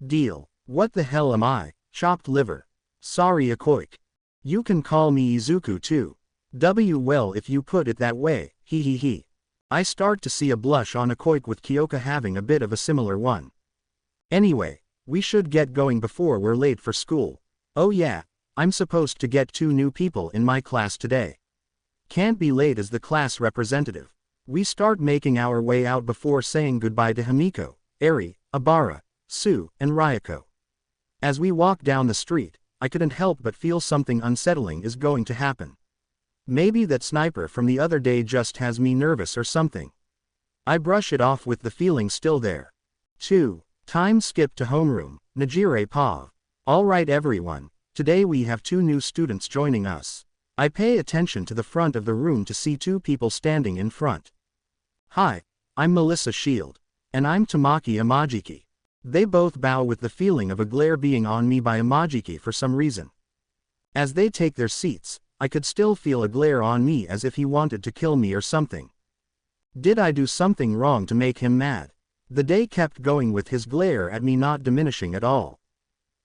Deal. What the hell am I? Chopped liver. Sorry, Akoik. You can call me Izuku too. Well, if you put it that way, he. I start to see a blush on Akoik with Kyoka having a bit of a similar one. Anyway, we should get going before we're late for school. Oh yeah, I'm supposed to get 2 new people in my class today. Can't be late as the class representative. We start making our way out before saying goodbye to Himiko, Eri, Abara, Sue, and Ryoko. As we walk down the street, I couldn't help but feel something unsettling is going to happen. Maybe that sniper from the other day just has me nervous or something. I brush it off with the feeling still there. 2. Time skip to homeroom, Najire Pav. Alright everyone, today we have 2 new students joining us. I pay attention to the front of the room to see 2 people standing in front. Hi, I'm Melissa Shield. And I'm Tamaki Imajiki. They both bow with the feeling of a glare being on me by Imajiki for some reason. As they take their seats, I could still feel a glare on me as if he wanted to kill me or something. Did I do something wrong to make him mad? The day kept going with his glare at me not diminishing at all.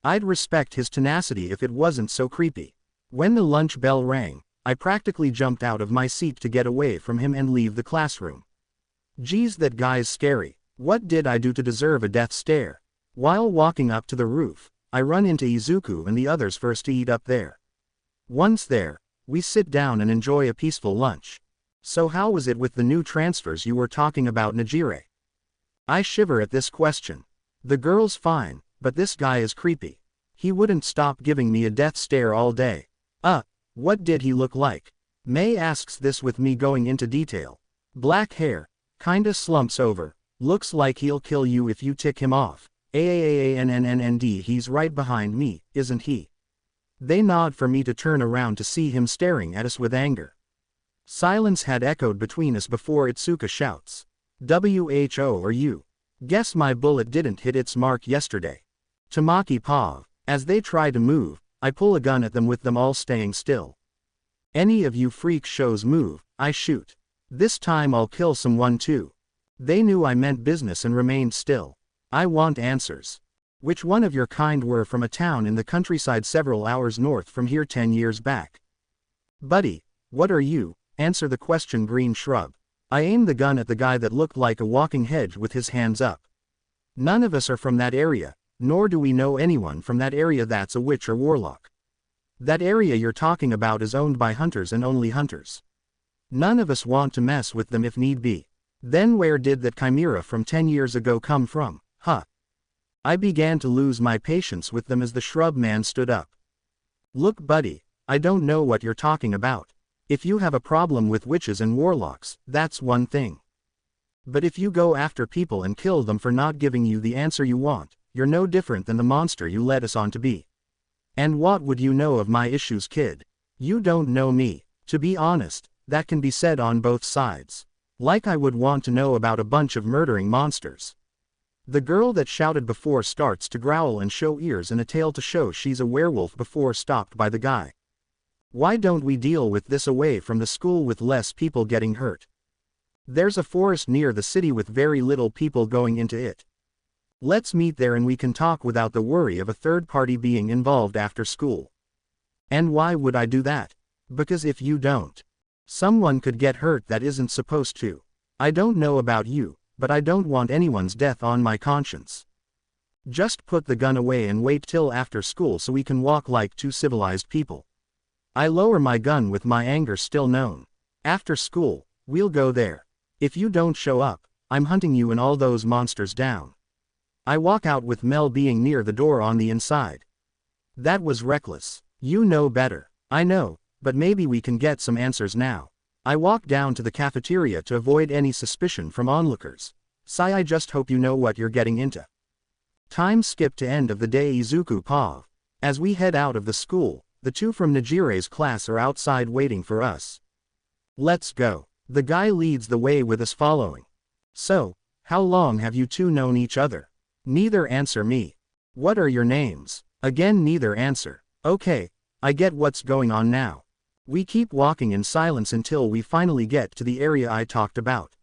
I'd respect his tenacity if it wasn't so creepy. When the lunch bell rang, I practically jumped out of my seat to get away from him and leave the classroom. Geez, that guy's scary. What did I do to deserve a death stare? While walking up to the roof, I run into Izuku and the others first to eat up there. Once there, we sit down and enjoy a peaceful lunch. So how was it with the new transfers you were talking about, Najire? I shiver at this question. The girl's fine, but this guy is creepy. He wouldn't stop giving me a death stare all day. What did he look like? May asks this with me going into detail. Black hair, kinda slumps over, looks like he'll kill you if you tick him off. Annnnnd, he's right behind me, isn't he? They nod for me to turn around to see him staring at us with anger. Silence had echoed between us before Itsuka shouts. Who are you? Guess my bullet didn't hit its mark yesterday. Tamaki Pav. As they try to move, I pull a gun at them with them all staying still. Any of you freak shows move, I shoot. This time I'll kill someone too. They knew I meant business and remained still. I want answers. Which one of your kind were from a town in the countryside several hours north from here 10 years back? Buddy, what are you? Answer the question, green shrub. I aimed the gun at the guy that looked like a walking hedge with his hands up. None of us are from that area, nor do we know anyone from that area that's a witch or warlock. That area you're talking about is owned by hunters and only hunters. None of us want to mess with them if need be. Then where did that chimera from 10 years ago come from, huh? I began to lose my patience with them as the shrub man stood up. Look buddy, I don't know what you're talking about. If you have a problem with witches and warlocks, that's one thing. But if you go after people and kill them for not giving you the answer you want, you're no different than the monster you led us on to be. And what would you know of my issues, kid? You don't know me. To be honest, that can be said on both sides. Like I would want to know about a bunch of murdering monsters. The girl that shouted before starts to growl and show ears and a tail to show she's a werewolf before stopped by the guy. Why don't we deal with this away from the school with less people getting hurt? There's a forest near the city with very little people going into it. Let's meet there and we can talk without the worry of a third party being involved after school. And why would I do that? Because if you don't, someone could get hurt that isn't supposed to. I don't know about you, but I don't want anyone's death on my conscience. Just put the gun away and wait till after school so we can walk like 2 civilized people. I lower my gun with my anger still known. After school, we'll go there. If you don't show up, I'm hunting you and all those monsters down. I walk out with Mel being near the door on the inside. That was reckless. You know better. I know, but maybe we can get some answers now. I walk down to the cafeteria to avoid any suspicion from onlookers. Sai, I just hope you know what you're getting into. Time skip to end of the day, Izuku Pav. As we head out of the school, the two from Nijire's class are outside waiting for us. Let's go. The guy leads the way with us following. So, how long have you two known each other? Neither answer me. What are your names? Again neither answer. Okay, I get what's going on now. We keep walking in silence until we finally get to the area I talked about.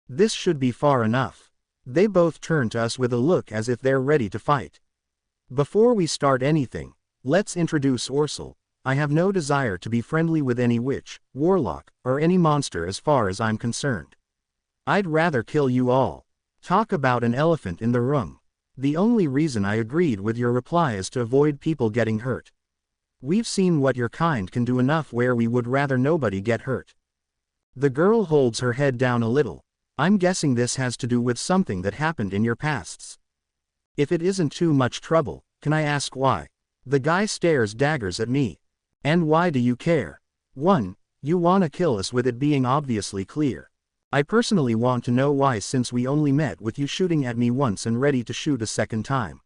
This should be far enough. They both turn to us with a look as if they're ready to fight. Before we start anything, let's introduce Orsel. I have no desire to be friendly with any witch, warlock, or any monster as far as I'm concerned. I'd rather kill you all. Talk about an elephant in the room. The only reason I agreed with your reply is to avoid people getting hurt. We've seen what your kind can do enough where we would rather nobody get hurt. The girl holds her head down a little. I'm guessing this has to do with something that happened in your pasts. If it isn't too much trouble, can I ask why? The guy stares daggers at me. And why do you care? 1. You wanna kill us with it being obviously clear. I personally want to know why since we only met with you shooting at me once and ready to shoot a second time.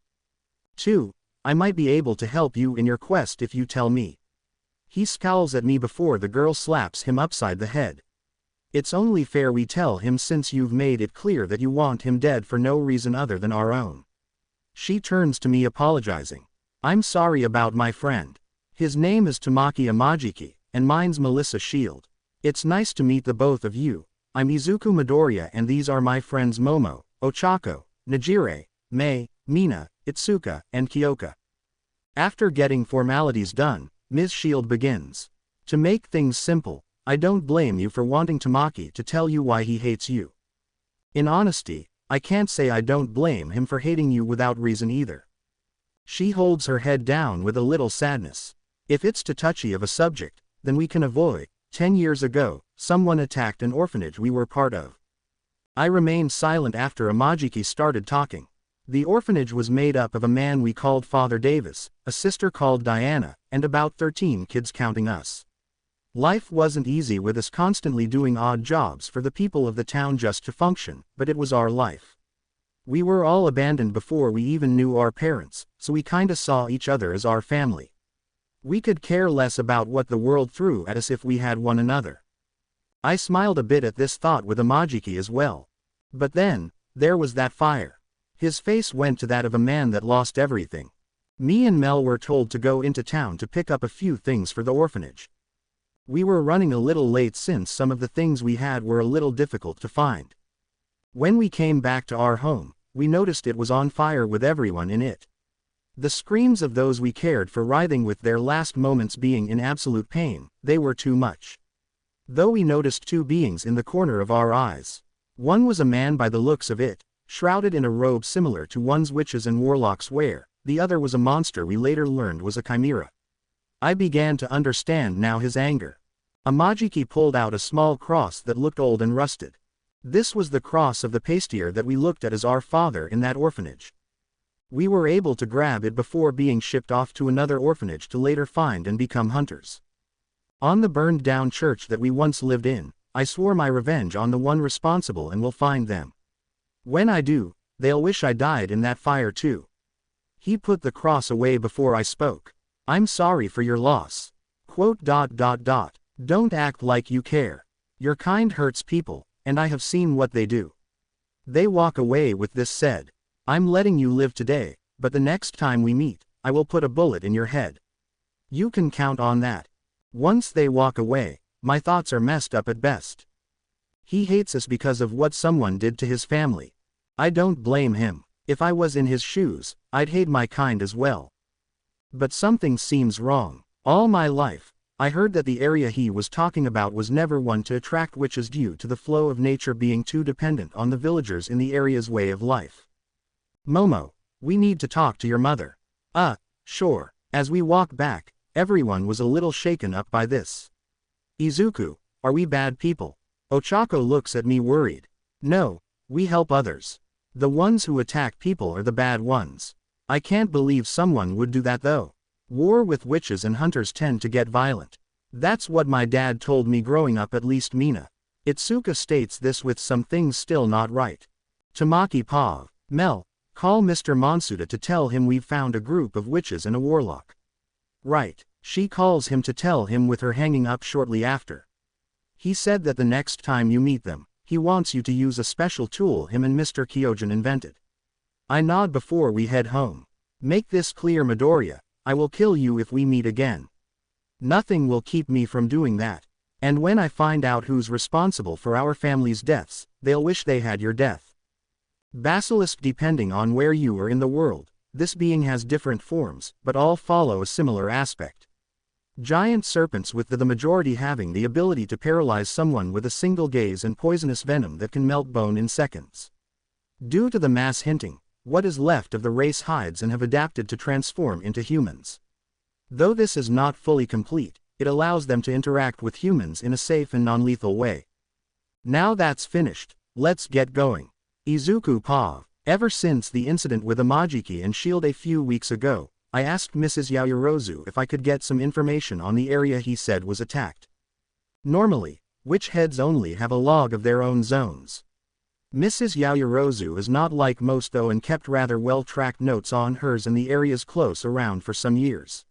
2. I might be able to help you in your quest if you tell me. He scowls at me before the girl slaps him upside the head. It's only fair we tell him since you've made it clear that you want him dead for no reason other than our own. She turns to me apologizing. I'm sorry about my friend. His name is Tamaki Amajiki, and mine's Melissa Shield. It's nice to meet the both of you. I'm Izuku Midoriya and these are my friends Momo, Ochako, Nijire, May, Mina, Itsuka, and Kyoka. After getting formalities done, Ms. Shield begins. To make things simple, I don't blame you for wanting Tamaki to tell you why he hates you. In honesty, I can't say I don't blame him for hating you without reason either. She holds her head down with a little sadness. If it's too touchy of a subject, then we can avoid. 10 years ago, someone attacked an orphanage we were part of. I remained silent after Amajiki started talking. The orphanage was made up of a man we called Father Davis, a sister called Diana, and about 13 kids counting us. Life wasn't easy with us constantly doing odd jobs for the people of the town just to function, but it was our life. We were all abandoned before we even knew our parents, so we kinda saw each other as our family. We could care less about what the world threw at us if we had one another. I smiled a bit at this thought with Amajiki as well. But then, there was that fire. His face went to that of a man that lost everything. Me and Mel were told to go into town to pick up a few things for the orphanage. We were running a little late since some of the things we had were a little difficult to find. When we came back to our home, we noticed it was on fire with everyone in it. The screams of those we cared for writhing with their last moments being in absolute pain, they were too much. Though we noticed two beings in the corner of our eyes. One was a man by the looks of it, shrouded in a robe similar to ones witches and warlocks wear, the other was a monster we later learned was a chimera. I began to understand now his anger. Amajiki pulled out a small cross that looked old and rusted. This was the cross of the pastier that we looked at as our father in that orphanage. We were able to grab it before being shipped off to another orphanage to later find and become hunters. On the burned down church that we once lived in, I swore my revenge on the one responsible and will find them. When I do, they'll wish I died in that fire too. He put the cross away before I spoke. I'm sorry for your loss. Don't act like you care. Your kind hurts people, and I have seen what they do. They walk away with this said. I'm letting you live today, but the next time we meet, I will put a bullet in your head. You can count on that. Once they walk away, my thoughts are messed up at best. He hates us because of what someone did to his family. I don't blame him. If I was in his shoes, I'd hate my kind as well. But something seems wrong. All my life, I heard that the area he was talking about was never one to attract witches due to the flow of nature being too dependent on the villagers in the area's way of life. Momo, we need to talk to your mother. Sure. As we walk back, everyone was a little shaken up by this. Izuku, are we bad people? Ochako looks at me worried. No, we help others. The ones who attack people are the bad ones. I can't believe someone would do that though. War with witches and hunters tend to get violent. That's what my dad told me growing up, at least Mina. Itsuka states this with some things still not right. Tamaki Pav, Mel, call Mr. Monsuda to tell him we've found a group of witches and a warlock. Right. She calls him to tell him with her hanging up shortly after. He said that the next time you meet them, he wants you to use a special tool him and Mr. Kyojin invented. I nod before we head home. Make this clear, Midoriya, I will kill you if we meet again. Nothing will keep me from doing that. And when I find out who's responsible for our family's deaths, they'll wish they had your death. Basilisk, depending on where you are in the world, this being has different forms, but all follow a similar aspect. Giant serpents with the majority having the ability to paralyze someone with a single gaze and poisonous venom that can melt bone in seconds. Due to the mass hinting, what is left of the race hides and have adapted to transform into humans. Though this is not fully complete, it allows them to interact with humans in a safe and non-lethal way. Now that's finished, let's get going. Izuku Pav. Ever since the incident with Amajiki and Shield a few weeks ago, I asked Mrs. Yaoyorozu if I could get some information on the area he said was attacked. Normally, witch heads only have a log of their own zones. Mrs. Yaoyorozu is not like most though and kept rather well-tracked notes on hers and the areas close around for some years.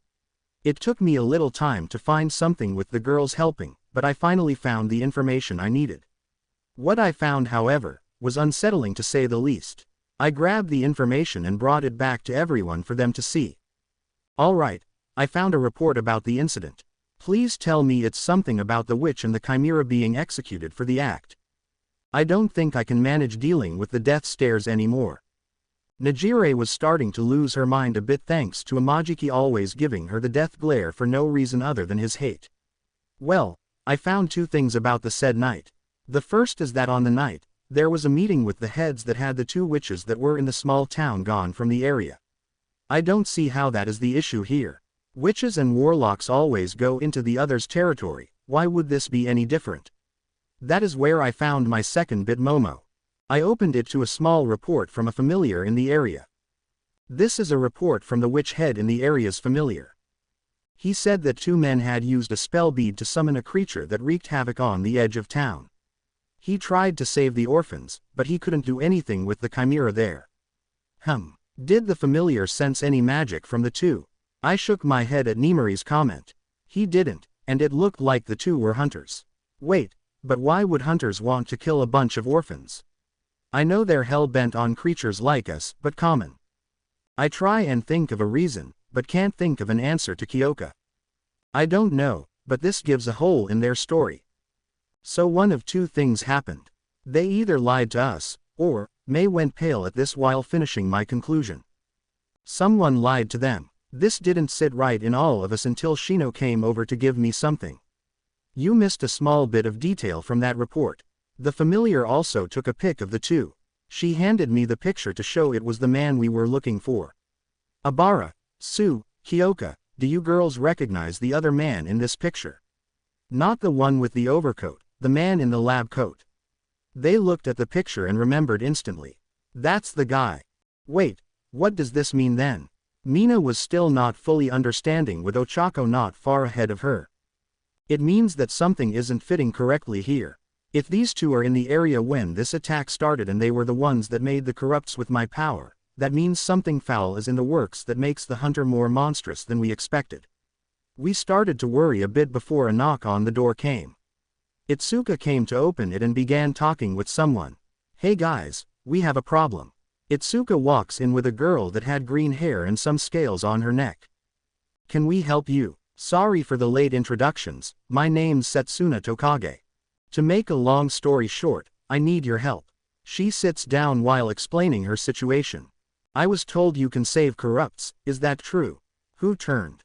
It took me a little time to find something with the girls helping, but I finally found the information I needed. What I found, however, was unsettling to say the least. I grabbed the information and brought it back to everyone for them to see. Alright, I found a report about the incident. Please tell me it's something about the witch and the chimera being executed for the act. I don't think I can manage dealing with the death stares anymore. Najire was starting to lose her mind a bit thanks to Amajiki always giving her the death glare for no reason other than his hate. Well, I found two things about the said night. The first is that on the night, there was a meeting with the heads that had the two witches that were in the small town gone from the area. I don't see how that is the issue here. Witches and warlocks always go into the other's territory, why would this be any different? That is where I found my second bit Momo. I opened it to a small report from a familiar in the area. This is a report from the witch head in the area's familiar. He said that two men had used a spell bead to summon a creature that wreaked havoc on the edge of town. He tried to save the orphans, but he couldn't do anything with the chimera there. Did the familiar sense any magic from the two? I shook my head at Nimari's comment. He didn't, and it looked like the two were hunters. Wait, but why would hunters want to kill a bunch of orphans? I know they're hell-bent on creatures like us, but common. I try and think of a reason, but can't think of an answer to Kyoka. I don't know, but this gives a hole in their story. So one of two things happened. They either lied to us, or, May went pale at this while finishing my conclusion. Someone lied to them. This didn't sit right in all of us until Shino came over to give me something. You missed a small bit of detail from that report. The familiar also took a pic of the two. She handed me the picture to show it was the man we were looking for. Abara, Sue, Kyoka, do you girls recognize the other man in this picture? Not the one with the overcoat, the man in the lab coat. They looked at the picture and remembered instantly. That's the guy. Wait, what does this mean then? Mina was still not fully understanding with Ochako not far ahead of her. It means that something isn't fitting correctly here. If these two are in the area when this attack started and they were the ones that made the corrupts with my power, that means something foul is in the works that makes the hunter more monstrous than we expected. We started to worry a bit before a knock on the door came. Itsuka came to open it and began talking with someone. Hey guys, we have a problem. Itsuka walks in with a girl that had green hair and some scales on her neck. Can we help you? Sorry for the late introductions, my name's Setsuna Tokage. To make a long story short, I need your help. She sits down while explaining her situation. I was told you can save corrupts, is that true? Who turned?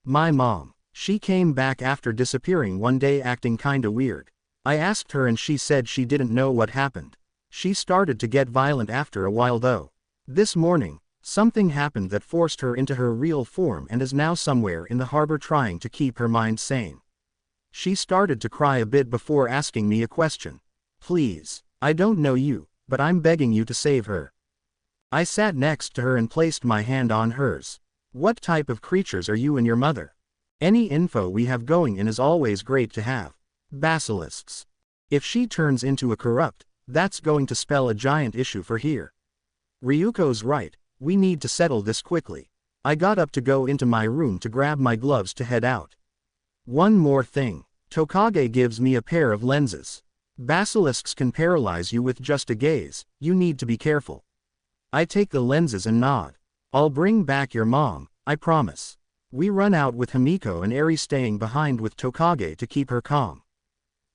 My mom. She came back after disappearing one day acting kinda weird. I asked her and she said she didn't know what happened. She started to get violent after a while though. This morning, something happened that forced her into her real form and is now somewhere in the harbor trying to keep her mind sane. She started to cry a bit before asking me a question. Please, I don't know you, but I'm begging you to save her. I sat next to her and placed my hand on hers. What type of creatures are you and your mother? Any info we have going in is always great to have. Basilisks. If she turns into a corrupt, that's going to spell a giant issue for here. Ryuko's right, we need to settle this quickly. I got up to go into my room to grab my gloves to head out. One more thing. Tokage gives me a pair of lenses. Basilisks can paralyze you with just a gaze, you need to be careful. I take the lenses and nod. I'll bring back your mom, I promise. We run out with Himiko and Eri staying behind with Tokage to keep her calm.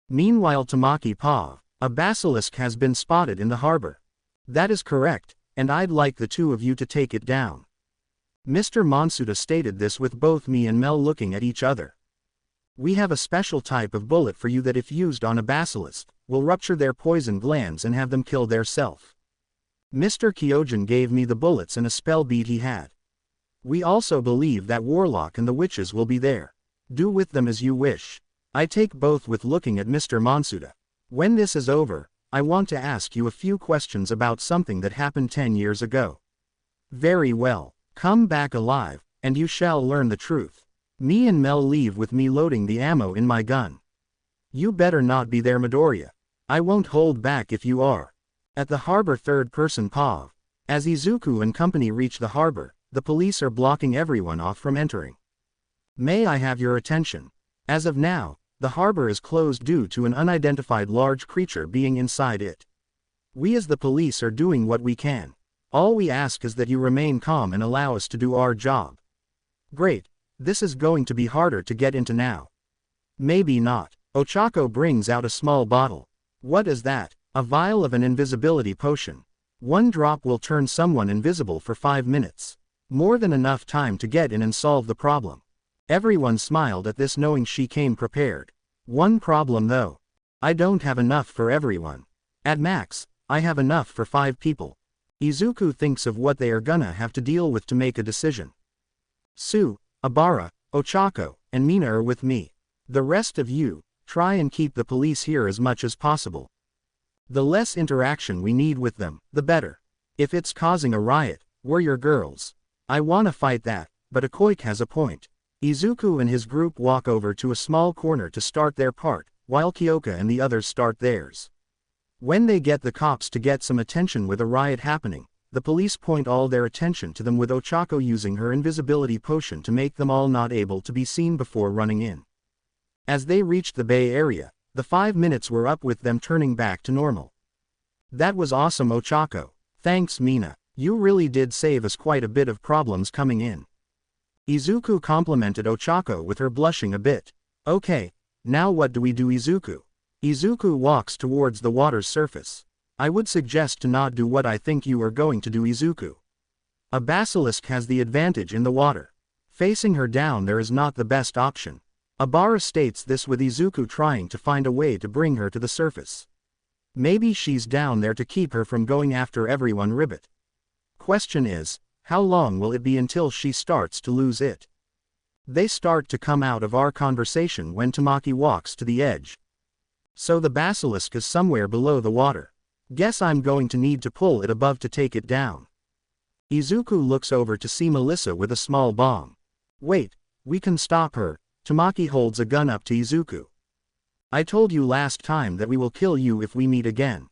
Meanwhile Tamaki Pav, a basilisk has been spotted in the harbor. That is correct, and I'd like the two of you to take it down. Mr. Monsuda stated this with both me and Mel looking at each other. We have a special type of bullet for you that if used on a basilisk, will rupture their poison glands and have them kill theirself. Mr. Kyojin gave me the bullets and a spell bead he had. We also believe that Warlock and the witches will be there. Do with them as you wish. I take both with looking at Mr. Monsuda. When this is over, I want to ask you a few questions about something that happened 10 years ago. Very well. Come back alive, and you shall learn the truth. Me and Mel leave with me loading the ammo in my gun. You better not be there, Midoriya. I won't hold back if you are. At the harbor, third-person Pav. As Izuku and company reach the harbor, the police are blocking everyone off from entering. May I have your attention? As of now, the harbor is closed due to an unidentified large creature being inside it. We as the police are doing what we can. All we ask is that you remain calm and allow us to do our job. Great. This is going to be harder to get into now. Maybe not. Ochako brings out a small bottle. What is that? A vial of an invisibility potion. One drop will turn someone invisible for 5 minutes. More than enough time to get in and solve the problem. Everyone smiled at this, knowing she came prepared. One problem though. I don't have enough for everyone. At max, I have enough for 5 people. Izuku thinks of what they are gonna have to deal with to make a decision. Sue, Abara, Ochako, and Mina are with me. The rest of you, try and keep the police here as much as possible. The less interaction we need with them, the better. If it's causing a riot, we're your girls. I wanna fight that, but Ikoik has a point. Izuku and his group walk over to a small corner to start their part, while Kyoka and the others start theirs. When they get the cops to get some attention with a riot happening, the police point all their attention to them with Ochako using her invisibility potion to make them all not able to be seen before running in. As they reached the Bay Area, the 5 minutes were up with them turning back to normal. That was awesome, Ochako. Thanks, Mina. You really did save us quite a bit of problems coming in. Izuku complimented Ochako with her blushing a bit. Okay, now what do we do, Izuku? Izuku walks towards the water's surface. I would suggest to not do what I think you are going to do, Izuku. A basilisk has the advantage in the water. Facing her down there is not the best option. Abara states this with Izuku trying to find a way to bring her to the surface. Maybe she's down there to keep her from going after everyone, Ribbit. Question is, how long will it be until she starts to lose it? They start to come out of our conversation when Tamaki walks to the edge. So the basilisk is somewhere below the water. Guess I'm going to need to pull it above to take it down. Izuku looks over to see Melissa with a small bomb. Wait, we can stop her. Tamaki holds a gun up to Izuku. I told you last time that we will kill you if we meet again.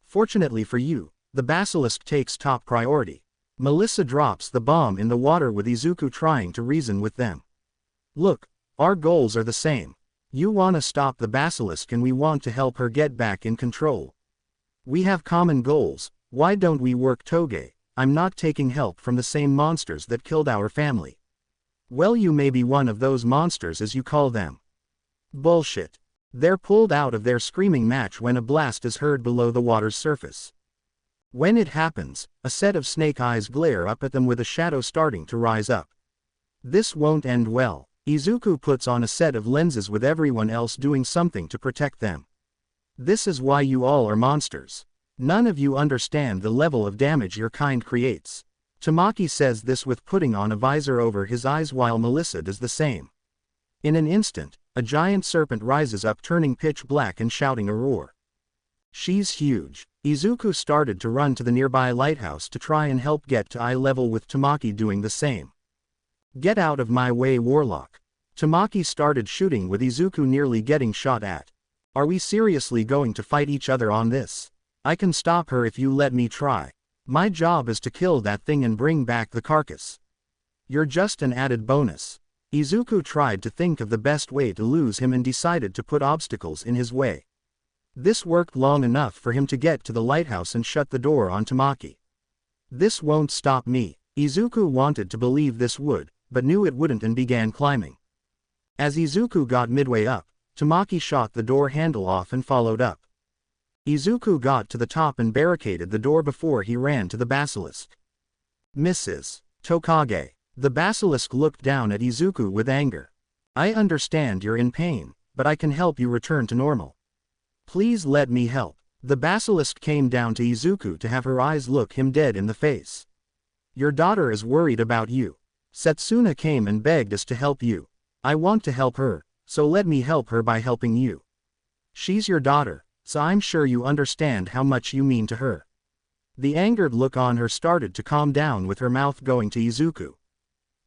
Fortunately for you, the basilisk takes top priority. Melissa drops the bomb in the water with Izuku trying to reason with them. Look, our goals are the same. You want to stop the basilisk and we want to help her get back in control. We have common goals. Why don't we work together? I'm not taking help from the same monsters that killed our family. Well, you may be one of those monsters as you call them. Bullshit. They're pulled out of their screaming match when a blast is heard below the water's surface. When it happens, a set of snake eyes glare up at them with a shadow starting to rise up. This won't end well. Izuku puts on a set of lenses with everyone else doing something to protect them. This is why you all are monsters. None of you understand the level of damage your kind creates. Tamaki says this with putting on a visor over his eyes while Melissa does the same. In an instant, a giant serpent rises up turning pitch black and shouting a roar. She's huge. Izuku started to run to the nearby lighthouse to try and help get to eye level with Tamaki doing the same. Get out of my way, Warlock. Tamaki started shooting with Izuku nearly getting shot at. Are we seriously going to fight each other on this? I can stop her if you let me try. My job is to kill that thing and bring back the carcass. You're just an added bonus. Izuku tried to think of the best way to lose him and decided to put obstacles in his way. This worked long enough for him to get to the lighthouse and shut the door on Tamaki. This won't stop me. Izuku wanted to believe this would, but knew it wouldn't and began climbing. As Izuku got midway up, Tamaki shot the door handle off and followed up. Izuku got to the top and barricaded the door before he ran to the Basilisk. Mrs. Tokage. The Basilisk looked down at Izuku with anger. I understand you're in pain, but I can help you return to normal. Please let me help. The Basilisk came down to Izuku to have her eyes look him dead in the face. Your daughter is worried about you. Setsuna came and begged us to help you. I want to help her, so let me help her by helping you. She's your daughter, so I'm sure you understand how much you mean to her. The angered look on her started to calm down with her mouth going to Izuku.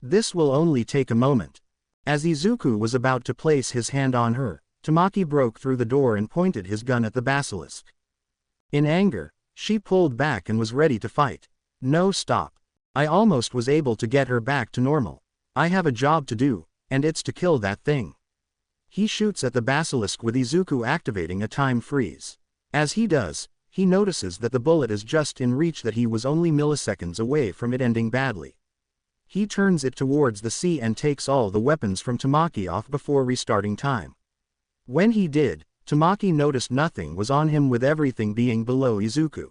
This will only take a moment. As Izuku was about to place his hand on her, Tamaki broke through the door and pointed his gun at the Basilisk. In anger, she pulled back and was ready to fight. No, stop. I almost was able to get her back to normal. I have a job to do, and it's to kill that thing. He shoots at the Basilisk with Izuku activating a time freeze. As he does, he notices that the bullet is just in reach, that he was only milliseconds away from it ending badly. He turns it towards the sea and takes all the weapons from Tamaki off before restarting time. When he did, Tamaki noticed nothing was on him, with everything being below Izuku.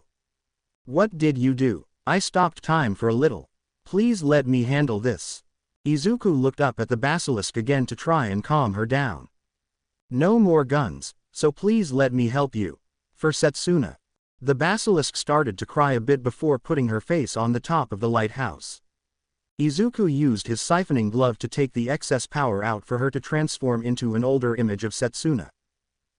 What did you do? I stopped time for a little. Please let me handle this. Izuku looked up at the Basilisk again to try and calm her down. No more guns, so please let me help you. For Setsuna. The Basilisk started to cry a bit before putting her face on the top of the lighthouse. Izuku used his siphoning glove to take the excess power out for her to transform into an older image of Setsuna.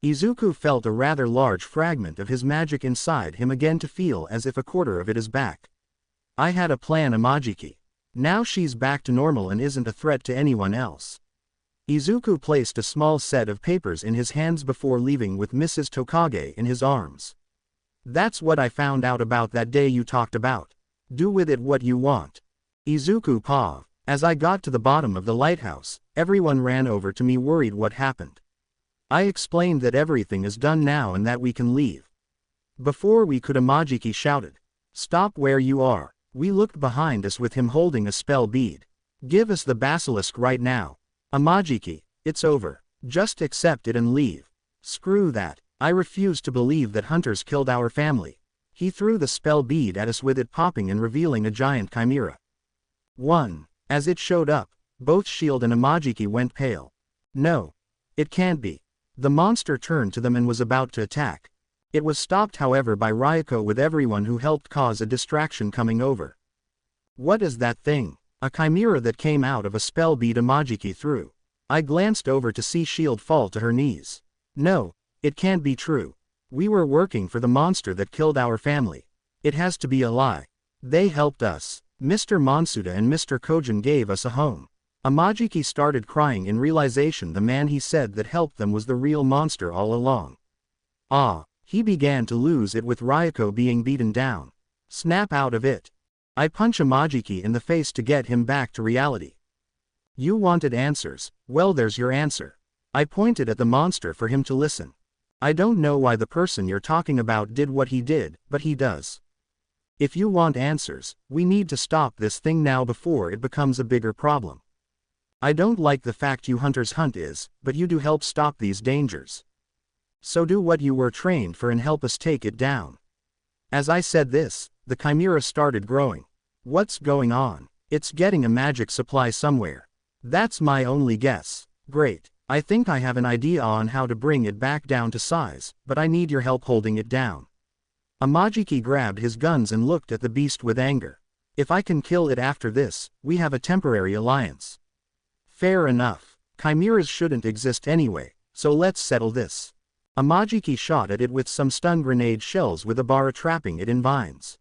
Izuku felt a rather large fragment of his magic inside him again to feel as if a quarter of it is back. I had a plan, Imajiki. Now she's back to normal and isn't a threat to anyone else. Izuku placed a small set of papers in his hands before leaving with Mrs. Tokage in his arms. That's what I found out about that day you talked about. Do with it what you want. Izuku paused. As I got to the bottom of the lighthouse, everyone ran over to me worried what happened. I explained that everything is done now and that we can leave. Before we could, Imajiki shouted. Stop where you are. We looked behind us with him holding a spell bead. Give us the Basilisk right now. Imajiki, it's over. Just accept it and leave. Screw that. I refuse to believe that hunters killed our family. He threw the spell bead at us with it popping and revealing a giant chimera. 1. As it showed up, both Shield and Imajiki went pale. No. It can't be. The monster turned to them and was about to attack. It was stopped however by Ryuko with everyone who helped cause a distraction coming over. What is that thing? A chimera that came out of a spell bead Imajiki threw. I glanced over to see Shield fall to her knees. No, it can't be true. We were working for the monster that killed our family. It has to be a lie. They helped us. Mr. Monsuda and Mr. Kojin gave us a home. Imajiki started crying in realization the man he said that helped them was the real monster all along. He began to lose it with Ryuko being beaten down. Snap out of it. I punch Imajiki in the face to get him back to reality. You wanted answers, well there's your answer. I pointed at the monster for him to listen. I don't know why the person you're talking about did what he did, but he does. If you want answers, we need to stop this thing now before it becomes a bigger problem. I don't like the fact you hunters hunt but you do help stop these dangers. So do what you were trained for and help us take it down. As I said this, the chimera started growing. What's going on? It's getting a magic supply somewhere. That's my only guess. Great. I think I have an idea on how to bring it back down to size, but I need your help holding it down. Imajiki grabbed his guns and looked at the beast with anger. If I can kill it after this, we have a temporary alliance. Fair enough. Chimeras shouldn't exist anyway, so let's settle this. Imajiki shot at it with some stun grenade shells with Abara trapping it in vines.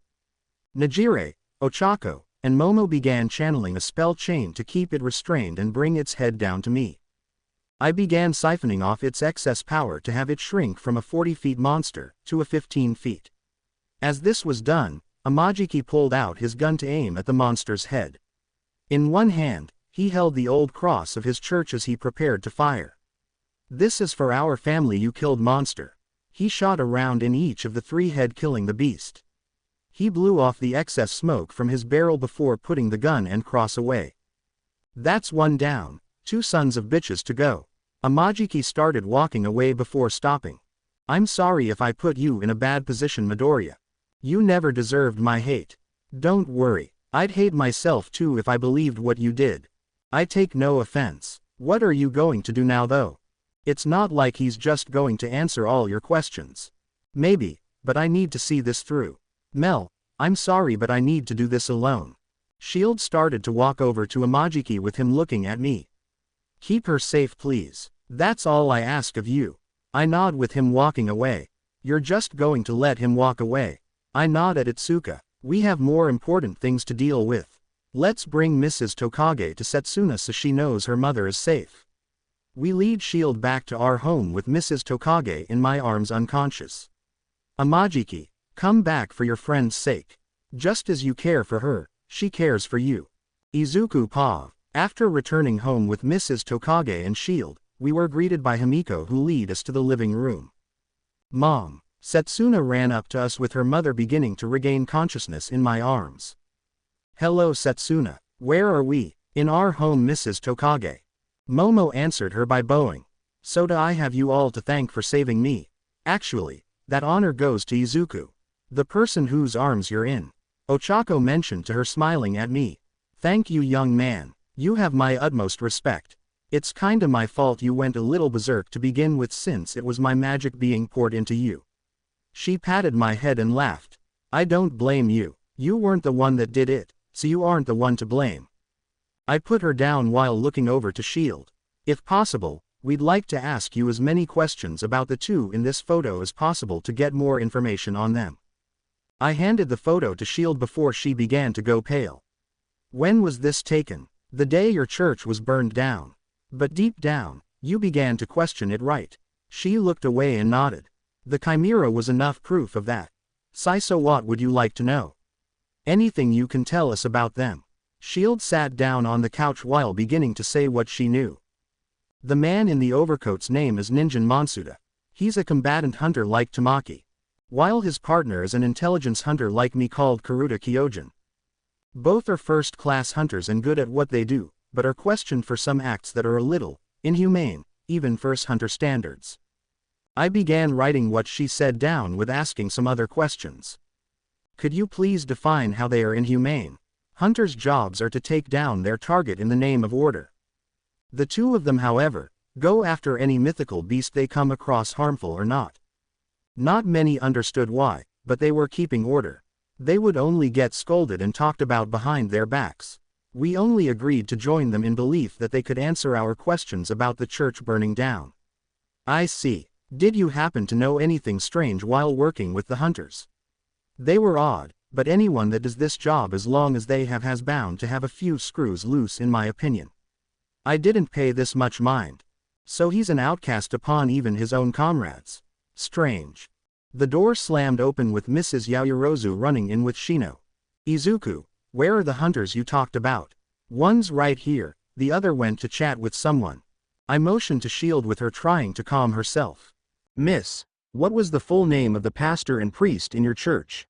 Najire, Ochako, and Momo began channeling a spell chain to keep it restrained and bring its head down to me. I began siphoning off its excess power to have it shrink from a 40-feet monster to a 15 feet. As this was done, Imajiki pulled out his gun to aim at the monster's head. In one hand, he held the old cross of his church as he prepared to fire. "This is for our family, you killed monster." He shot a round in each of the 3 head, killing the beast. He blew off the excess smoke from his barrel before putting the gun and cross away. "That's 1 down, 2 sons of bitches to go." Amajiki started walking away before stopping. "I'm sorry if I put you in a bad position, Midoriya. You never deserved my hate. Don't worry, I'd hate myself too if I believed what you did. I take no offense. What are you going to do now though? It's not like he's just going to answer all your questions." "Maybe, but I need to see this through. Mel, I'm sorry but I need to do this alone." Shield started to walk over to Amajiki with him looking at me. "Keep her safe please. That's all I ask of you." I nod with him walking away. "You're just going to let him walk away?" I nod at Itsuka. "We have more important things to deal with. Let's bring Mrs. Tokage to Setsuna so she knows her mother is safe." We lead Shield back to our home with Mrs. Tokage in my arms unconscious. "Amajiki, come back for your friend's sake. Just as you care for her, she cares for you." Izuku Pav. After returning home with Mrs. Tokage and Shield, we were greeted by Himiko who lead us to the living room. "Mom." Setsuna ran up to us with her mother beginning to regain consciousness in my arms. "Hello Setsuna. Where are we?" "In our home Mrs. Tokage." Momo answered her by bowing. "So do I have you all to thank for saving me. Actually, that honor goes to Izuku. The person whose arms you're in." Ochako mentioned to her smiling at me. "Thank you young man. You have my utmost respect. It's kinda my fault you went a little berserk to begin with since it was my magic being poured into you." She patted my head and laughed. "I don't blame you. You weren't the one that did it, so you aren't the one to blame." I put her down while looking over to Shield. "If possible, we'd like to ask you as many questions about the 2 in this photo as possible to get more information on them." I handed the photo to Shield before she began to go pale. "When was this taken?" "The day your church was burned down." "But deep down, you began to question it, right?" She looked away and nodded. "The Chimera was enough proof of that." "So what would you like to know?" "Anything you can tell us about them." Shield sat down on the couch while beginning to say what she knew. "The man in the overcoat's name is Ninjin Monsuda. He's a combatant hunter like Tamaki. While his partner is an intelligence hunter like me called Karuta Kyojin. Both are first-class hunters and good at what they do, but are questioned for some acts that are a little inhumane, even for hunter standards." I began writing what she said down with asking some other questions. "Could you please define how they are inhumane?" "Hunters' jobs are to take down their target in the name of order. The 2 of them, however, go after any mythical beast they come across, harmful or not." Not many understood why, but they were keeping order. They would only get scolded and talked about behind their backs. We only agreed to join them in belief that they could answer our questions about the church burning down. "I see. Did you happen to know anything strange while working with the hunters?" "They were odd, but anyone that does this job as long as they have has bound to have a few screws loose in my opinion. I didn't pay this much mind." "So he's an outcast upon even his own comrades. Strange." The door slammed open with Mrs. Yaoyorozu running in with Shino. "Izuku, where are the hunters you talked about?" "One's right here, the other went to chat with someone." I motioned to Shield with her trying to calm herself. "Miss, what was the full name of the pastor and priest in your church?"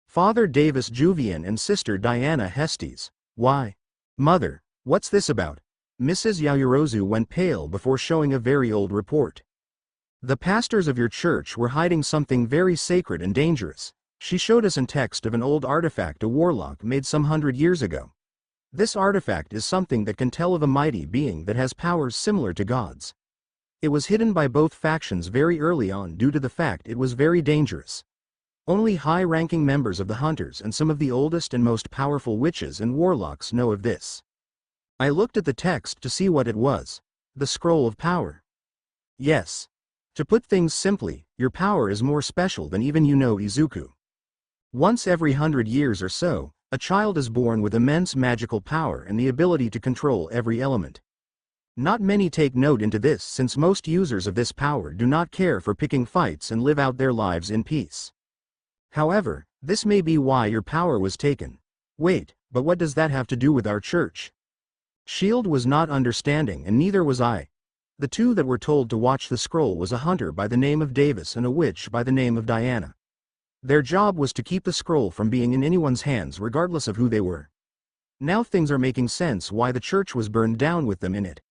"Father Davis Juvian and Sister Diana Hestes." "Why? Mother, what's this about?" Mrs. Yaoyorozu went pale before showing a very old report. "The pastors of your church were hiding something very sacred and dangerous." She showed us in text of an old artifact a warlock made some 100 years ago. This artifact is something that can tell of a mighty being that has powers similar to gods. It was hidden by both factions very early on due to the fact it was very dangerous. Only high-ranking members of the hunters and some of the oldest and most powerful witches and warlocks know of this. I looked at the text to see what it was. The scroll of power. Yes. To put things simply, your power is more special than even you know, Izuku. Once every 100 years or so, a child is born with immense magical power and the ability to control every element. Not many take note into this since most users of this power do not care for picking fights and live out their lives in peace. However, this may be why your power was taken. Wait, But what does that have to do with our church? Shield was not understanding and neither was I. The two that were told to watch the scroll was a hunter by the name of Davis and a witch by the name of Diana. Their job was to keep the scroll from being in anyone's hands regardless of who they were. Now things are making sense why the church was burned down with them in it.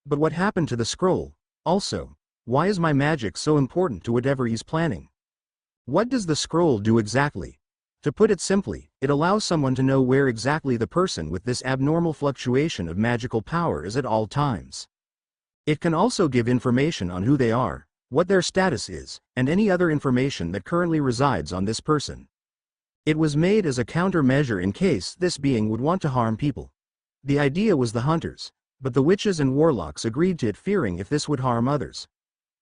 But what happened to the scroll? Also, why is my magic so important to whatever he's planning? What does the scroll do exactly? To put it simply, it allows someone to know where exactly the person with this abnormal fluctuation of magical power is at all times. It can also give information on who they are, what their status is, and any other information that currently resides on this person. It was made as a countermeasure in case this being would want to harm people. The idea was the hunters, but the witches and warlocks agreed to it fearing if this would harm others.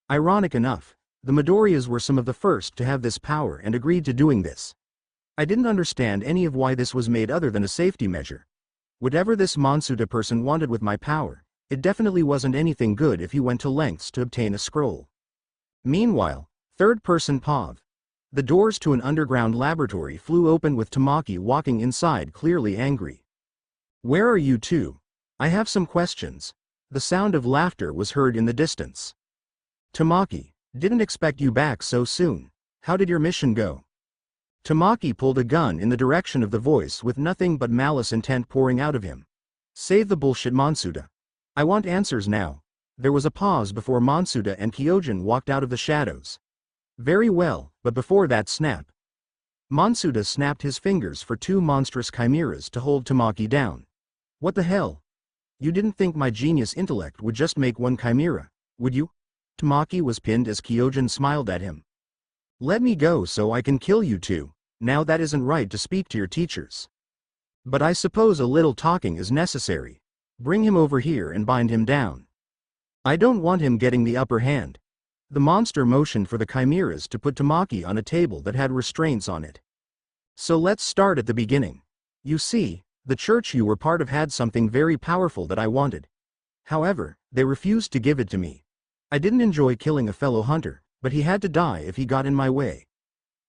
Ironic enough, the Midoriyas were some of the first to have this power and agreed to doing this. I didn't understand any of why this was made other than a safety measure. Whatever this Monsuda person wanted with my power, it definitely wasn't anything good if he went to lengths to obtain a scroll. Meanwhile, third-person POV. The doors to an underground laboratory flew open with Tamaki walking inside clearly angry. "Where are you two? I have some questions." The sound of laughter was heard in the distance. "Tamaki, didn't expect you back so soon. How did your mission go?" Tamaki pulled a gun in the direction of the voice with nothing but malice intent pouring out of him. "Save the bullshit, Monsuda. I want answers now." There was a pause before Monsuda and Kyojin walked out of the shadows. "Very well, but before that snap." Monsuda snapped his fingers for two monstrous chimeras to hold Tamaki down. "What the hell? You didn't think my genius intellect would just make one chimera, would you?" Tamaki was pinned as Kyojin smiled at him. "Let me go so I can kill you two. Now that isn't right to speak to your teachers. But I suppose a little talking is necessary. Bring him over here and bind him down. I don't want him getting the upper hand." The monster motioned for the chimeras to put Tamaki on a table that had restraints on it. "So let's start at the beginning. You see, the church you were part of had something very powerful that I wanted. However, they refused to give it to me. I didn't enjoy killing a fellow hunter, but he had to die if he got in my way.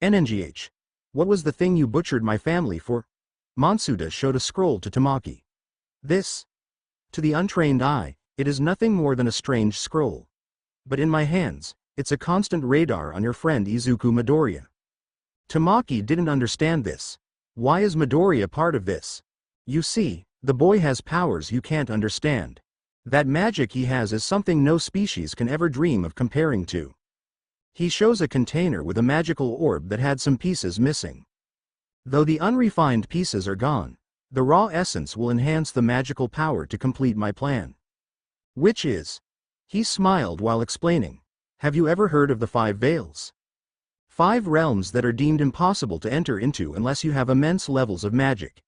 NNGH. What was the thing you butchered my family for?" Monsuda showed a scroll to Tamaki. "This? To the untrained eye, it is nothing more than a strange scroll. But in my hands, it's a constant radar on your friend Izuku Midoriya." Tamaki didn't understand this. Why is Midoriya part of this? You see, the boy has powers you can't understand. That magic he has is something no species can ever dream of comparing to. He shows a container with a magical orb that had some pieces missing. Though the unrefined pieces are gone, the raw essence will enhance the magical power to complete my plan. Which is? He smiled while explaining. Have you ever heard of the 5 veils? 5 realms that are deemed impossible to enter into unless you have immense levels of magic.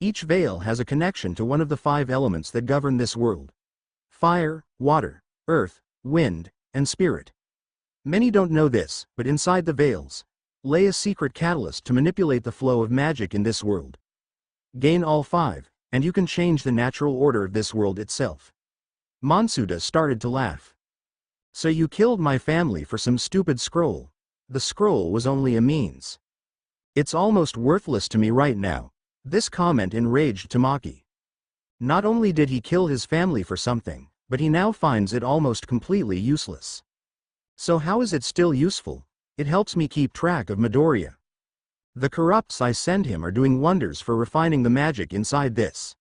Each veil has a connection to one of the 5 elements that govern this world. Fire, water, earth, wind, and spirit. Many don't know this, but inside the veils lay a secret catalyst to manipulate the flow of magic in this world. Gain all 5, and you can change the natural order of this world itself. Monsuda started to laugh. "So you killed my family for some stupid scroll. The scroll was only a means. It's almost worthless to me right now." This comment enraged Tamaki. Not only did he kill his family for something, but he now finds it almost completely useless. So how is it still useful? It helps me keep track of Midoriya. The corrupts I send him are doing wonders for refining the magic inside this.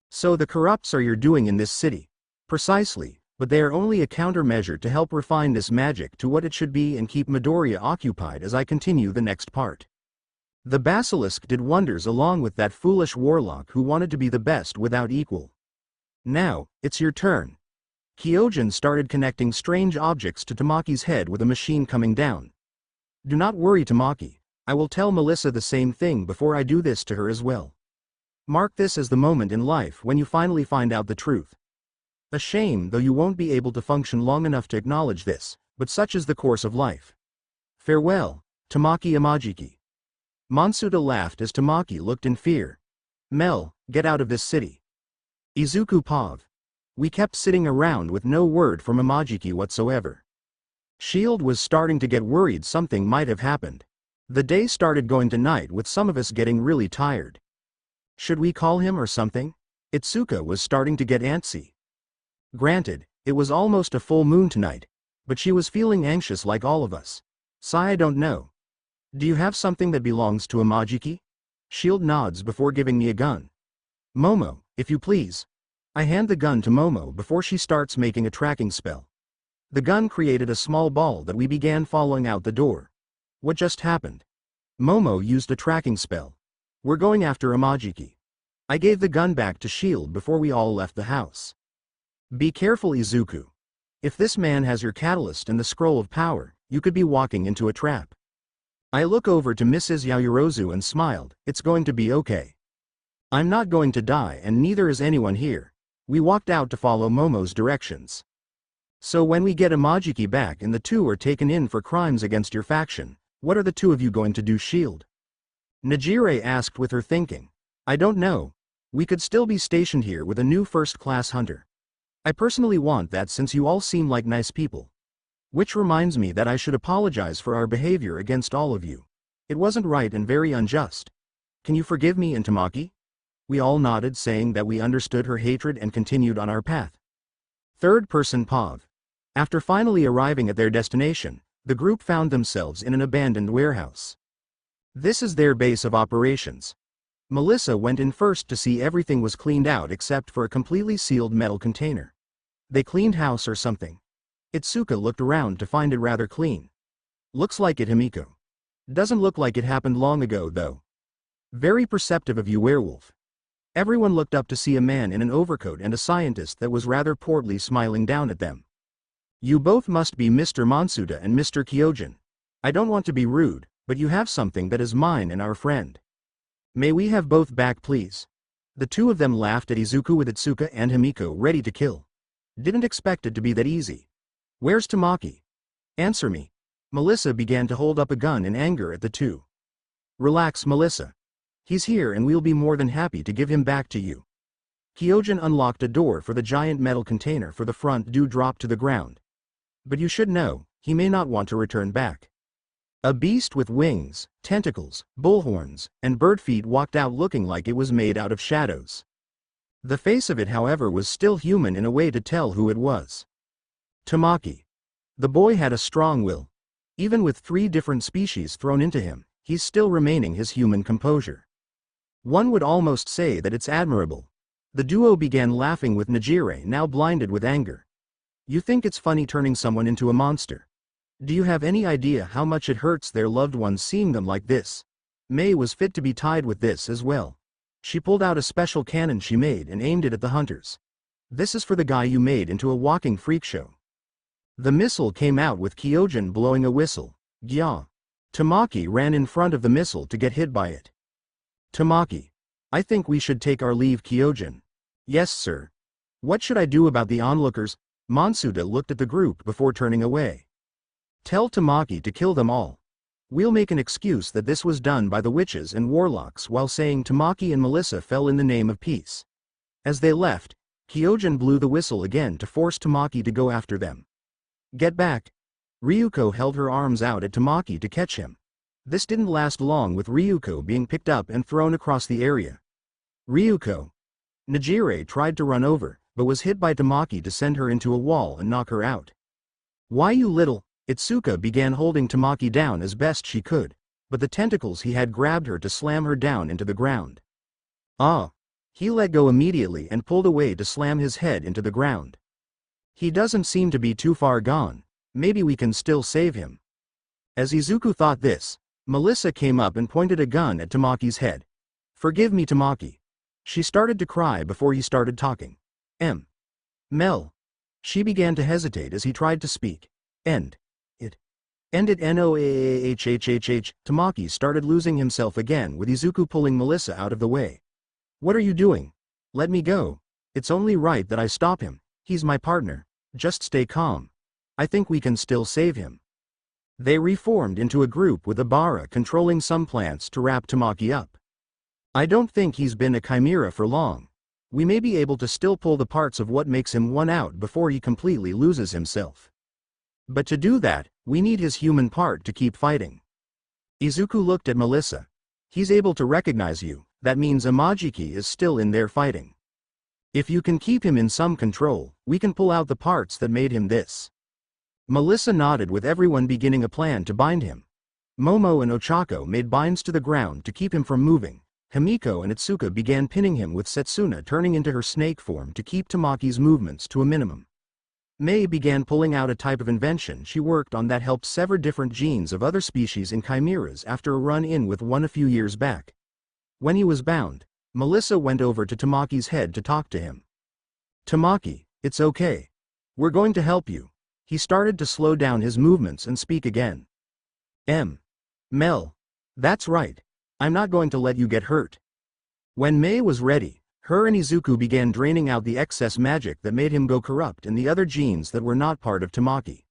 So the corrupts are you're doing in this city. Precisely, but they are only a countermeasure to help refine this magic to what it should be and keep Midoriya occupied as I continue the next part. The Basilisk did wonders along with that foolish warlock who wanted to be the best without equal. Now, it's your turn. Kyojin started connecting strange objects to Tamaki's head with a machine coming down. "Do not worry, Tamaki. I will tell Melissa the same thing before I do this to her as well. Mark this as the moment in life when you finally find out the truth. A shame though you won't be able to function long enough to acknowledge this, but such is the course of life. Farewell, Tamaki Imajiki." Monsuda laughed as Tamaki looked in fear. "Mel, get out of this city." Izuku POV. We kept sitting around with no word from Imajiki whatsoever. Shield was starting to get worried something might have happened. The day started going to night with some of us getting really tired. Should we call him or something? Itsuka was starting to get antsy. Granted, it was almost a full moon tonight, but she was feeling anxious like all of us. I don't know. Do you have something that belongs to a Majiki? Shield nods before giving me a gun. Momo, if you please. I hand the gun to Momo before she starts making a tracking spell. The gun created a small ball that we began following out the door. What just happened? Momo used a tracking spell. We're going after a Majiki. I gave the gun back to Shield before we all left the house. Be careful, Izuku. If this man has your catalyst and the scroll of power, you could be walking into a trap. I look over to Mrs. Yaoyorozu and smiled. It's going to be okay. I'm not going to die and neither is anyone here. We walked out to follow Momo's directions. So when we get a Majiki back and the two are taken in for crimes against your faction, what are the two of you going to do, Shield? Najire asked with her thinking. I don't know. We could still be stationed here with a new first-class hunter. I personally want that since you all seem like nice people. Which reminds me that I should apologize for our behavior against all of you. It wasn't right and very unjust. Can you forgive me and Tamaki? We all nodded, saying that we understood her hatred and continued on our path. Third person Pav. After finally arriving at their destination, the group found themselves in an abandoned warehouse. This is their base of operations. Melissa went in first to see everything was cleaned out except for a completely sealed metal container. They cleaned house or something. Itsuka looked around to find it rather clean. Looks like it, Himiko. Doesn't look like it happened long ago though. Very perceptive of you, werewolf. Everyone looked up to see a man in an overcoat and a scientist that was rather portly smiling down at them. You both must be Mr. Monsuda and Mr. Kyojin. I don't want to be rude, but you have something that is mine and our friend. May we have both back, please? The two of them laughed at Izuku with Itsuka and Himiko ready to kill. Didn't expect it to be that easy. Where's Tamaki? Answer me. Melissa began to hold up a gun in anger at the two. Relax, Melissa. He's here and we'll be more than happy to give him back to you. Kyojin unlocked a door for the giant metal container for the front door dropped to the ground. But you should know, he may not want to return back. A beast with wings, tentacles, bullhorns, and bird feet walked out looking like it was made out of shadows. The face of it, however, was still human in a way to tell who it was. Tamaki. The boy had a strong will. Even with 3 different species thrown into him, he's still remaining his human composure. One would almost say that it's admirable. The duo began laughing with Najire now blinded with anger. You think it's funny turning someone into a monster? Do you have any idea how much it hurts their loved ones seeing them like this? May was fit to be tied with this as well. She pulled out a special cannon she made and aimed it at the hunters. This is for the guy you made into a walking freak show. The missile came out with Kyojin blowing a whistle. Gya. Tamaki ran in front of the missile to get hit by it. Tamaki. I think we should take our leave, Kyojin. Yes, sir. What should I do about the onlookers? Monsuda looked at the group before turning away. Tell Tamaki to kill them all. We'll make an excuse that this was done by the witches and warlocks while saying Tamaki and Melissa fell in the name of peace. As they left, Kyojin blew the whistle again to force Tamaki to go after them. Get back. Ryuko held her arms out at Tamaki to catch him. This didn't last long with Ryuko being picked up and thrown across the area. Ryuko. Najire tried to run over, but was hit by Tamaki to send her into a wall and knock her out. Why, you little... Itsuka began holding Tamaki down as best she could, but the tentacles he had grabbed her to slam her down into the ground. Ah! He let go immediately and pulled away to slam his head into the ground. He doesn't seem to be too far gone, maybe we can still save him. As Izuku thought this, Melissa came up and pointed a gun at Tamaki's head. Forgive me, Tamaki. She started to cry before he started talking. Mel. She began to hesitate as he tried to speak. End it. Tamaki started losing himself again with Izuku pulling Melissa out of the way. What are you doing? Let me go. It's only right that I stop him. He's my partner. Just stay calm. I think we can still save him. They reformed into a group with Abara controlling some plants to wrap Tamaki up. I don't think he's been a chimera for long. We may be able to still pull the parts of what makes him one out before he completely loses himself. But to do that, we need his human part to keep fighting. Izuku looked at Melissa. He's able to recognize you, that means Imajiki is still in there fighting. If you can keep him in some control, we can pull out the parts that made him this. Melissa nodded, with everyone beginning a plan to bind him. Momo and Ochako made binds to the ground to keep him from moving. Himiko and Itsuka began pinning him, with Setsuna turning into her snake form to keep Tamaki's movements to a minimum. May began pulling out a type of invention she worked on that helped sever different genes of other species in chimeras after a run-in with one a few years back. When he was bound, Melissa went over to Tamaki's head to talk to him. "Tamaki, it's okay. We're going to help you." He started to slow down his movements and speak again. Mel. That's right. I'm not going to let you get hurt." When May was ready, her and Izuku began draining out the excess magic that made him go corrupt and the other genes that were not part of Tamaki.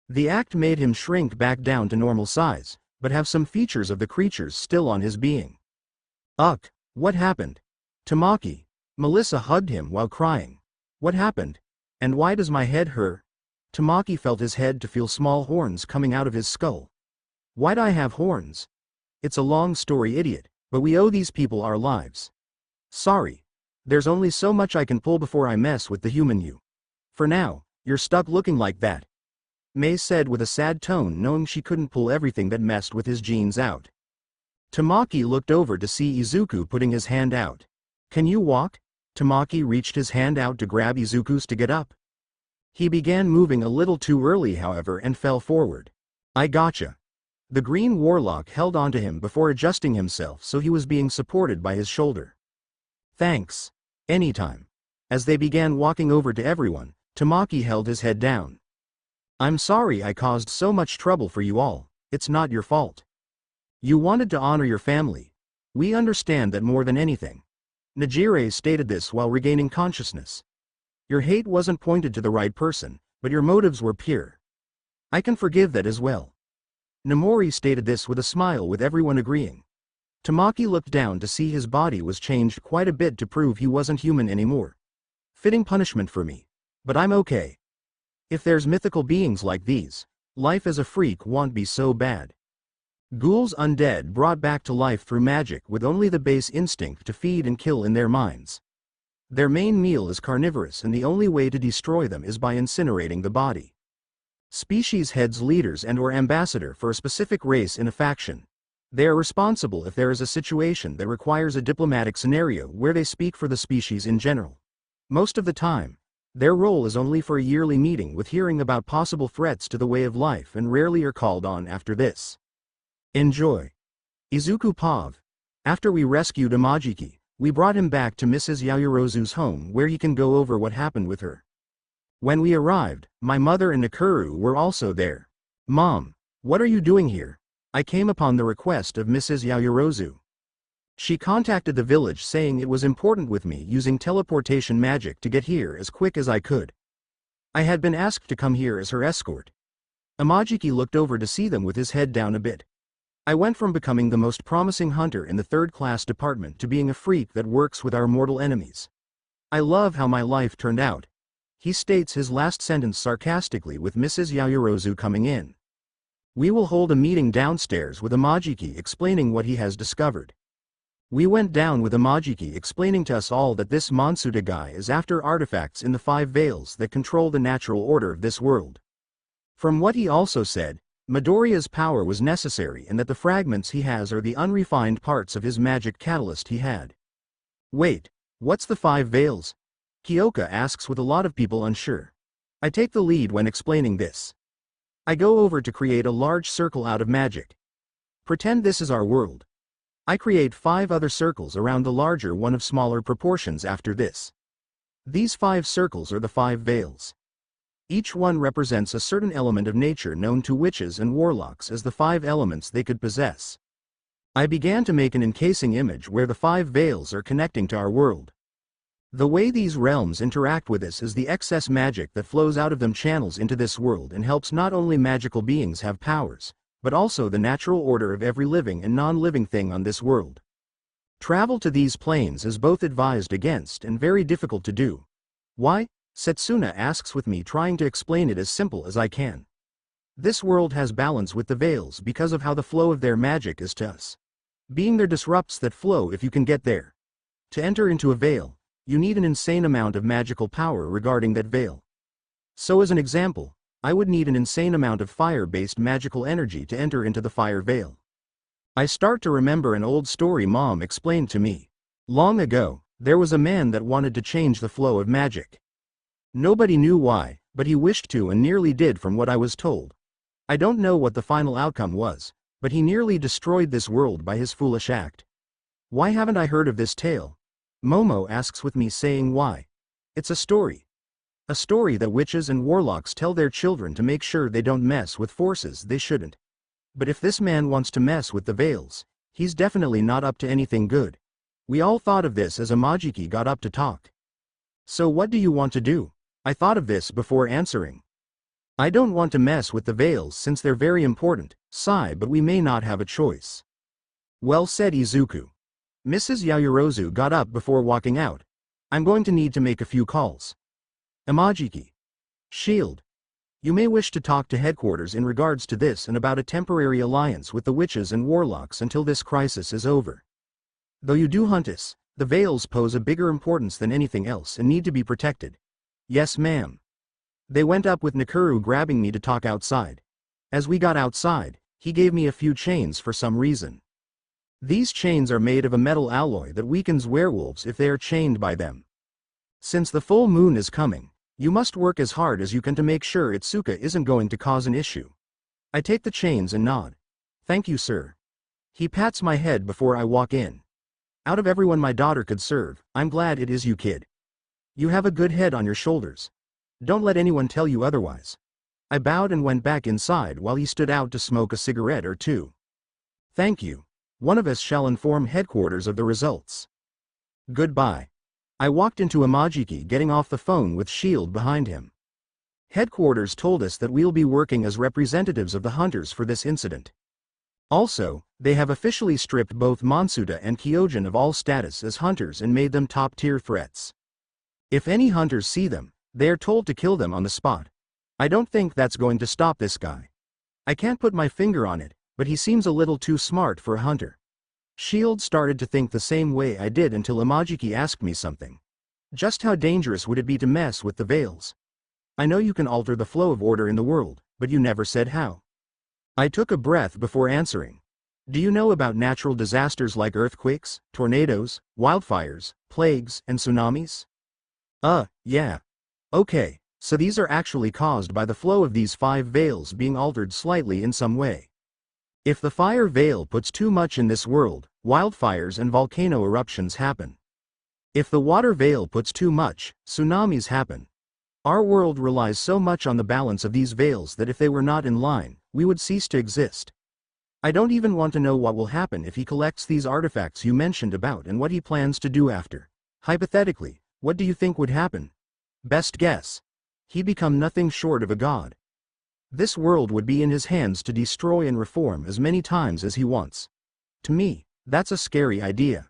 The act made him shrink back down to normal size, but have some features of the creatures still on his being. "Ugh, what happened? Tamaki." Melissa hugged him while crying. "What happened? And why does my head hurt?" Tamaki felt his head to feel small horns coming out of his skull. "Why'd I have horns? It's a long story, idiot, but we owe these people our lives. Sorry. There's only so much I can pull before I mess with the human you. For now, you're stuck looking like that," May said with a sad tone, knowing she couldn't pull everything that messed with his genes out. Tamaki looked over to see Izuku putting his hand out. "Can you walk?" Tamaki reached his hand out to grab Izuku's to get up. He began moving a little too early, however, and fell forward. "I gotcha." The green warlock held onto him before adjusting himself so he was being supported by his shoulder. "Thanks. Anytime." As they began walking over to everyone, Tamaki held his head down. "I'm sorry I caused so much trouble for you all. It's not your fault. You wanted to honor your family. We understand that more than anything." Najire stated this while regaining consciousness. "Your hate wasn't pointed to the right person, but your motives were pure. I can forgive that as well." Namori stated this with a smile, with everyone agreeing. Tamaki looked down to see his body was changed quite a bit to prove he wasn't human anymore. "Fitting punishment for me. But I'm okay. If there's mythical beings like these, life as a freak won't be so bad." Ghouls undead brought back to life through magic, with only the base instinct to feed and kill in their minds. Their main meal is carnivorous, and the only way to destroy them is by incinerating the body. Species heads, leaders and/or ambassador for a specific race in a faction. They are responsible if there is a situation that requires a diplomatic scenario where they speak for the species in general. Most of the time, their role is only for a yearly meeting with hearing about possible threats to the way of life, and rarely are called on after this. Enjoy. Izuku Pav. After we rescued Imajiki, we brought him back to Mrs. Yaoyorozu's home where he can go over what happened with her. When we arrived, my mother and Nakuru were also there. "Mom, what are you doing here?" I came upon the request of Mrs. Yaoyorozu. She contacted the village saying it was important with me using teleportation magic to get here as quick as I could. I had been asked to come here as her escort. Imajiki looked over to see them with his head down a bit. I went from becoming the most promising hunter in the third-class department to being a freak that works with our mortal enemies. I love how my life turned out. He states his last sentence sarcastically, with Mrs. Yaoyorozu coming in. We will hold a meeting downstairs with Imajiki explaining what he has discovered. We went down with Imajiki explaining to us all that this Monsuda guy is after artifacts in the 5 veils that control the natural order of this world. From what he also said, Midoriya's power was necessary and that the fragments he has are the unrefined parts of his magic catalyst he had. Wait, what's the 5 veils? Kyoka asks, with a lot of people unsure. I take the lead when explaining this. I go over to create a large circle out of magic. Pretend this is our world. I create 5 other circles around the larger one of smaller proportions after this. These 5 circles are the 5 veils. Each one represents a certain element of nature known to witches and warlocks as the 5 elements they could possess. I began to make an encasing image where the 5 veils are connecting to our world. The way these realms interact with us is the excess magic that flows out of them channels into this world and helps not only magical beings have powers, but also the natural order of every living and non-living thing on this world. Travel to these planes is both advised against and very difficult to do. Why? Setsuna asks, with me trying to explain it as simple as I can. This world has balance with the veils because of how the flow of their magic is to us. Being there disrupts that flow if you can get there. To enter into a veil, you need an insane amount of magical power regarding that veil. So as an example, I would need an insane amount of fire-based magical energy to enter into the fire veil. I start to remember an old story Mom explained to me. Long ago, there was a man that wanted to change the flow of magic. Nobody knew why, but he wished to and nearly did from what I was told. I don't know what the final outcome was, but he nearly destroyed this world by his foolish act. Why haven't I heard of this tale? Momo asks with me saying why. It's a story. A story that witches and warlocks tell their children to make sure they don't mess with forces they shouldn't. But if this man wants to mess with the veils, he's definitely not up to anything good. We all thought of this as Amajiki got up to talk. So what do you want to do? I thought of this before answering. I don't want to mess with the veils since they're very important, sigh, but we may not have a choice. Well said, Izuku. Mrs. Yaoyorozu got up before walking out. I'm going to need to make a few calls. Amajiki. Shield. You may wish to talk to headquarters in regards to this and about a temporary alliance with the witches and warlocks until this crisis is over. Though you do hunt us, the veils pose a bigger importance than anything else and need to be protected. Yes, ma'am. They went up with Nakuru grabbing me to talk outside. As we got outside, he gave me a few chains for some reason. These chains are made of a metal alloy that weakens werewolves if they are chained by them. Since the full moon is coming, you must work as hard as you can to make sure Itsuka isn't going to cause an issue. I take the chains and nod. Thank you, sir. He pats my head before I walk in. Out of everyone my daughter could serve, I'm glad it is you, kid. You have a good head on your shoulders. Don't let anyone tell you otherwise. I bowed and went back inside while he stood out to smoke a cigarette or two. Thank you. One of us shall inform headquarters of the results. Goodbye. I walked into Amajiki getting off the phone with Shield behind him. Headquarters told us that we'll be working as representatives of the hunters for this incident. Also, they have officially stripped both Monsuda and Kyojin of all status as hunters and made them top-tier threats. If any hunters see them, they are told to kill them on the spot. I don't think that's going to stop this guy. I can't put my finger on it, but he seems a little too smart for a hunter. Shield started to think the same way I did until Amajiki asked me something. Just how dangerous would it be to mess with the veils? I know you can alter the flow of order in the world, but you never said how. I took a breath before answering. Do you know about natural disasters like earthquakes, tornadoes, wildfires, plagues, and tsunamis? Yeah. Okay, so these are actually caused by the flow of these 5 veils being altered slightly in some way. If the fire veil puts too much in this world, wildfires and volcano eruptions happen. If the water veil puts too much, tsunamis happen. Our world relies so much on the balance of these veils that if they were not in line, we would cease to exist. I don't even want to know what will happen if he collects these artifacts you mentioned about and what he plans to do after. Hypothetically, what do you think would happen? Best guess. He'd become nothing short of a god. This world would be in his hands to destroy and reform as many times as he wants. To me, that's a scary idea.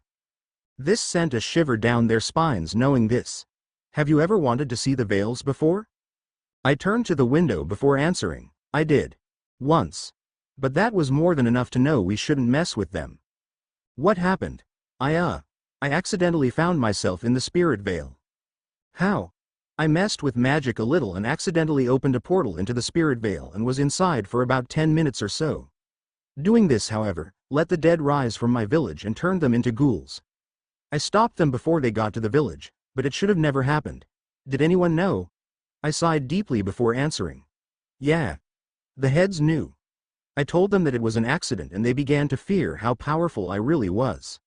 This sent a shiver down their spines knowing this. Have you ever wanted to see the veils before? I turned to the window before answering. I did. Once. But that was more than enough to know we shouldn't mess with them. What happened? I accidentally found myself in the spirit veil. How? I messed with magic a little and accidentally opened a portal into the spirit veil and was inside for about 10 minutes or so. Doing this, however, let the dead rise from my village and turned them into ghouls. I stopped them before they got to the village, but it should have never happened. Did anyone know? I sighed deeply before answering. Yeah. The heads knew. I told them that it was an accident and they began to fear how powerful I really was.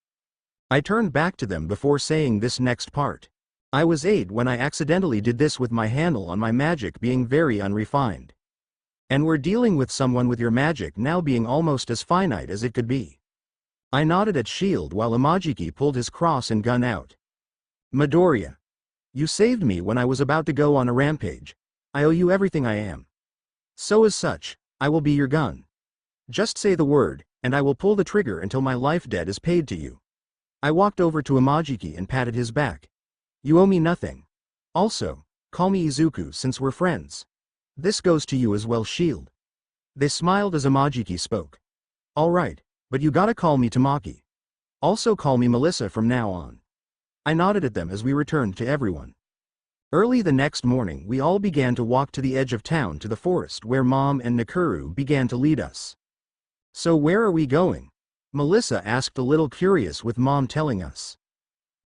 I turned back to them before saying this next part. I was 8 when I accidentally did this with my handle on my magic being very unrefined. And we're dealing with someone with your magic now being almost as finite as it could be. I nodded at Shield while Amajiki pulled his cross and gun out. Midoriya. You saved me when I was about to go on a rampage. I owe you everything I am. So as such, I will be your gun. Just say the word, and I will pull the trigger until my life debt is paid to you. I walked over to Amajiki and patted his back. You owe me nothing. Also, call me Izuku since we're friends. This goes to you as well, Shield. They smiled as Amajiki spoke. All right, But you gotta call me Tamaki. Also call me Melissa from now on. I nodded at them as we returned to everyone. Early the next morning we all began to walk to the edge of town to the forest where Mom and Nakuru began to lead us. So where are we going? Melissa asked, a little curious with Mom telling us.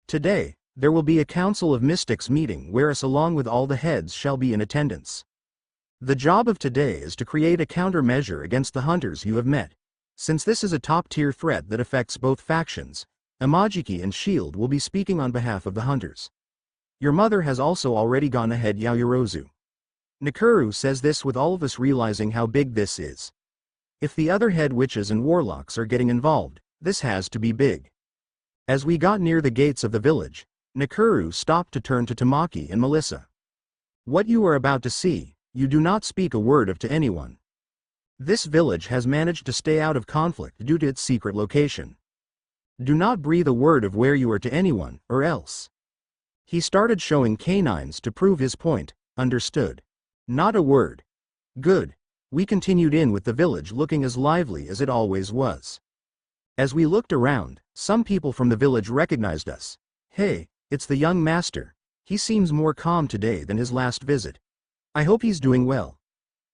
Today, there will be a Council of Mystics meeting where us along with all the heads shall be in attendance. The job of today is to create a countermeasure against the hunters you have met. Since this is a top-tier threat that affects both factions, Imajiki and Shield will be speaking on behalf of the hunters. Your mother has also already gone ahead, Yaoyorozu. Nakuru says this with all of us realizing how big this is. If the other head witches and warlocks are getting involved, this has to be big. As we got near the gates of the village, Nakuru stopped to turn to Tamaki and Melissa. What you are about to see, you do not speak a word of to anyone. This village has managed to stay out of conflict due to its secret location. Do not breathe a word of where you are to anyone, or else. He started showing canines to prove his point. Understood. Not a word. Good. We continued in with the village looking as lively as it always was. As we looked around, some people from the village recognized us. Hey, it's the young master. He seems more calm today than his last visit. I hope he's doing well.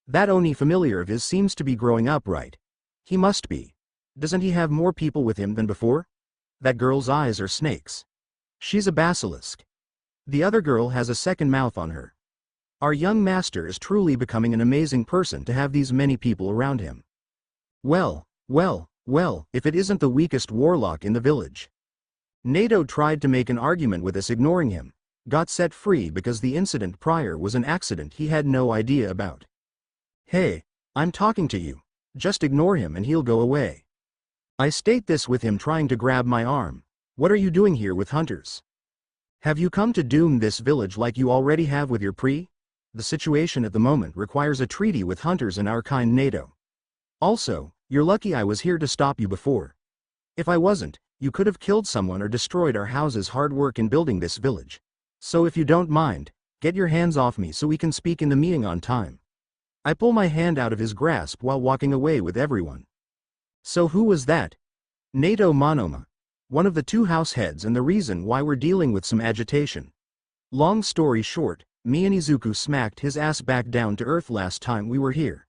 That Oni familiar of his seems to be growing up, right? He must be. Doesn't he have more people with him than before? That girl's eyes are snakes. She's a basilisk. The other girl has a second mouth on her. Our young master is truly becoming an amazing person to have these many people around him. Well, if it isn't the weakest warlock in the village. Neato tried to make an argument with us, ignoring him. Got set free because the incident prior was an accident he had no idea about. Hey, I'm talking to you. Just ignore him and he'll go away. I state this with him trying to grab my arm. What are you doing here with hunters? Have you come to doom this village like you already have with your pre? The situation at the moment requires a treaty with hunters and our kind Neato. Also, you're lucky I was here to stop you before. If I wasn't, you could have killed someone or destroyed our house's hard work in building this village. So if you don't mind, get your hands off me so we can speak in the meeting on time. I pull my hand out of his grasp while walking away with everyone. So who was that? Neato Monoma. One of the two house heads and the reason why we're dealing with some agitation. Long story short, me and Izuku smacked his ass back down to earth last time we were here.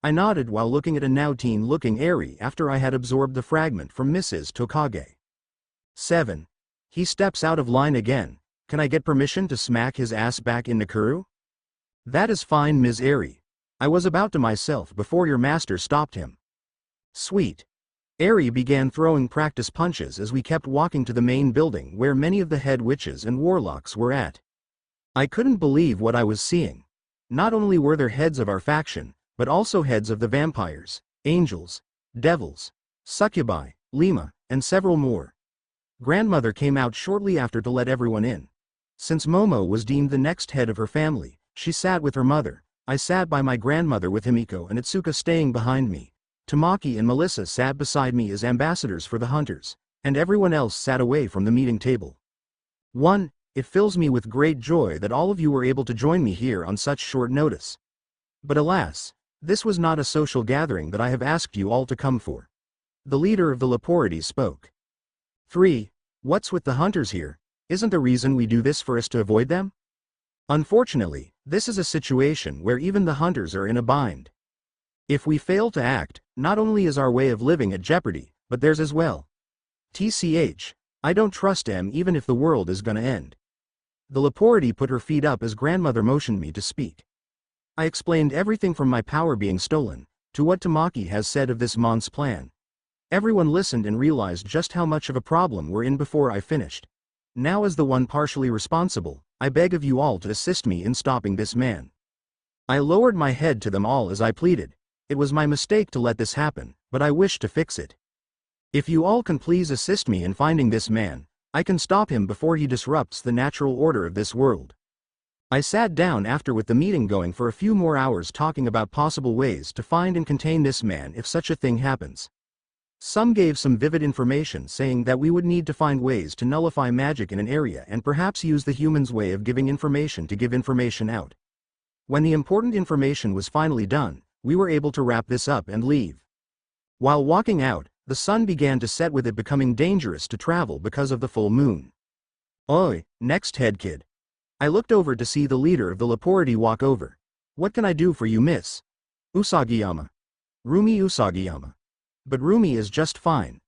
I nodded while looking at a now teen looking airy after I had absorbed the fragment from Mrs. Tokage. 7. He steps out of line again. Can I get permission to smack his ass back in Nakuru? That is fine, Ms. Airy. I was about to myself before your master stopped him. Sweet. Airy began throwing practice punches as we kept walking to the main building where many of the head witches and warlocks were at. I couldn't believe what I was seeing. Not only were there heads of our faction, but also heads of the vampires, angels, devils, succubi, lima, and several more. Grandmother came out shortly after to let everyone in. Since Momo was deemed the next head of her family, she sat with her mother. I sat by my grandmother with Himiko and Itsuka staying behind me. Tamaki and Melissa sat beside me as ambassadors for the hunters, and everyone else sat away from the meeting table. 1. It fills me with great joy that all of you were able to join me here on such short notice. But alas, this was not a social gathering that I have asked you all to come for. The leader of the Leporides spoke. 3. What's with the hunters here? Isn't the reason we do this for us to avoid them? Unfortunately, this is a situation where even the hunters are in a bind. If we fail to act, not only is our way of living at jeopardy, but theirs as well. TCH, I don't trust them even if the world is gonna end. The Leporide put her feet up as grandmother motioned me to speak. I explained everything from my power being stolen, to what Tamaki has said of this Mon's plan. Everyone listened and realized just how much of a problem we're in before I finished. Now as the one partially responsible, I beg of you all to assist me in stopping this man. I lowered my head to them all as I pleaded. It was my mistake to let this happen, but I wish to fix it. If you all can please assist me in finding this man, I can stop him before he disrupts the natural order of this world. I sat down after with the meeting going for a few more hours talking about possible ways to find and contain this man if such a thing happens. Some gave some vivid information saying that we would need to find ways to nullify magic in an area and perhaps use the human's way of giving information to give information out. When the important information was finally done, we were able to wrap this up and leave. While walking out, The sun began to set, with it becoming dangerous to travel because of the full moon. Oi, next head kid. I looked over to see the leader of the Laporti walk over. What can I do for you, miss? Usagiyama. Rumi Usagiyama. But Rumi is just fine.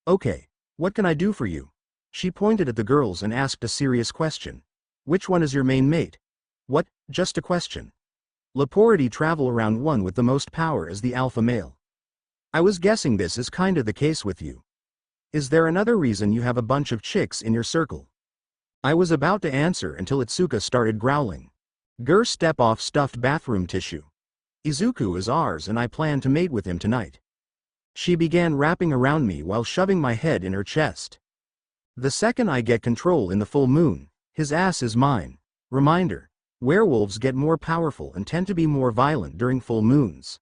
Okay, what can I do for you? She pointed at the girls and asked a serious question. Which one is your main mate? What, just a question. Laporti travel around one with the most power as the alpha male. I was guessing this is kinda the case with you. Is there another reason you have a bunch of chicks in your circle? I was about to answer until Itsuka started growling. Gur, step off stuffed bathroom tissue. Izuku is ours and I plan to mate with him tonight. She began wrapping around me while shoving my head in her chest. The second I get control in the full moon, his ass is mine. Reminder, werewolves get more powerful and tend to be more violent during full moons.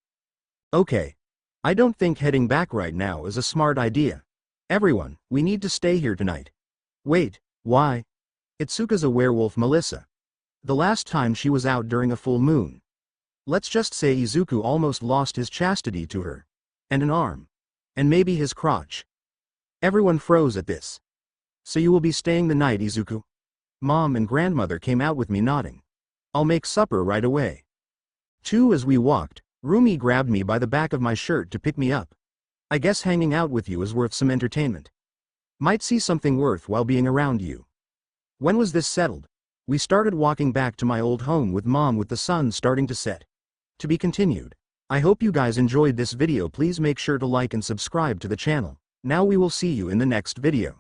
Okay. I don't think heading back right now is a smart idea. Everyone, we need to stay here tonight. Wait, why? Itsuka's a werewolf, Melissa. The last time she was out during a full moon. Let's just say Izuku almost lost his chastity to her. And an arm. And maybe his crotch. Everyone froze at this. So you will be staying the night, Izuku? Mom and grandmother came out with me, nodding. I'll make supper right away. As we walked, Rumi grabbed me by the back of my shirt to pick me up. I guess hanging out with you is worth some entertainment. Might see something worth while being around you. When was this settled? We started walking back to my old home with Mom, with the sun starting to set. To be continued. I hope you guys enjoyed this video. Please make sure to like and subscribe to the channel. Now we will see you in the next video.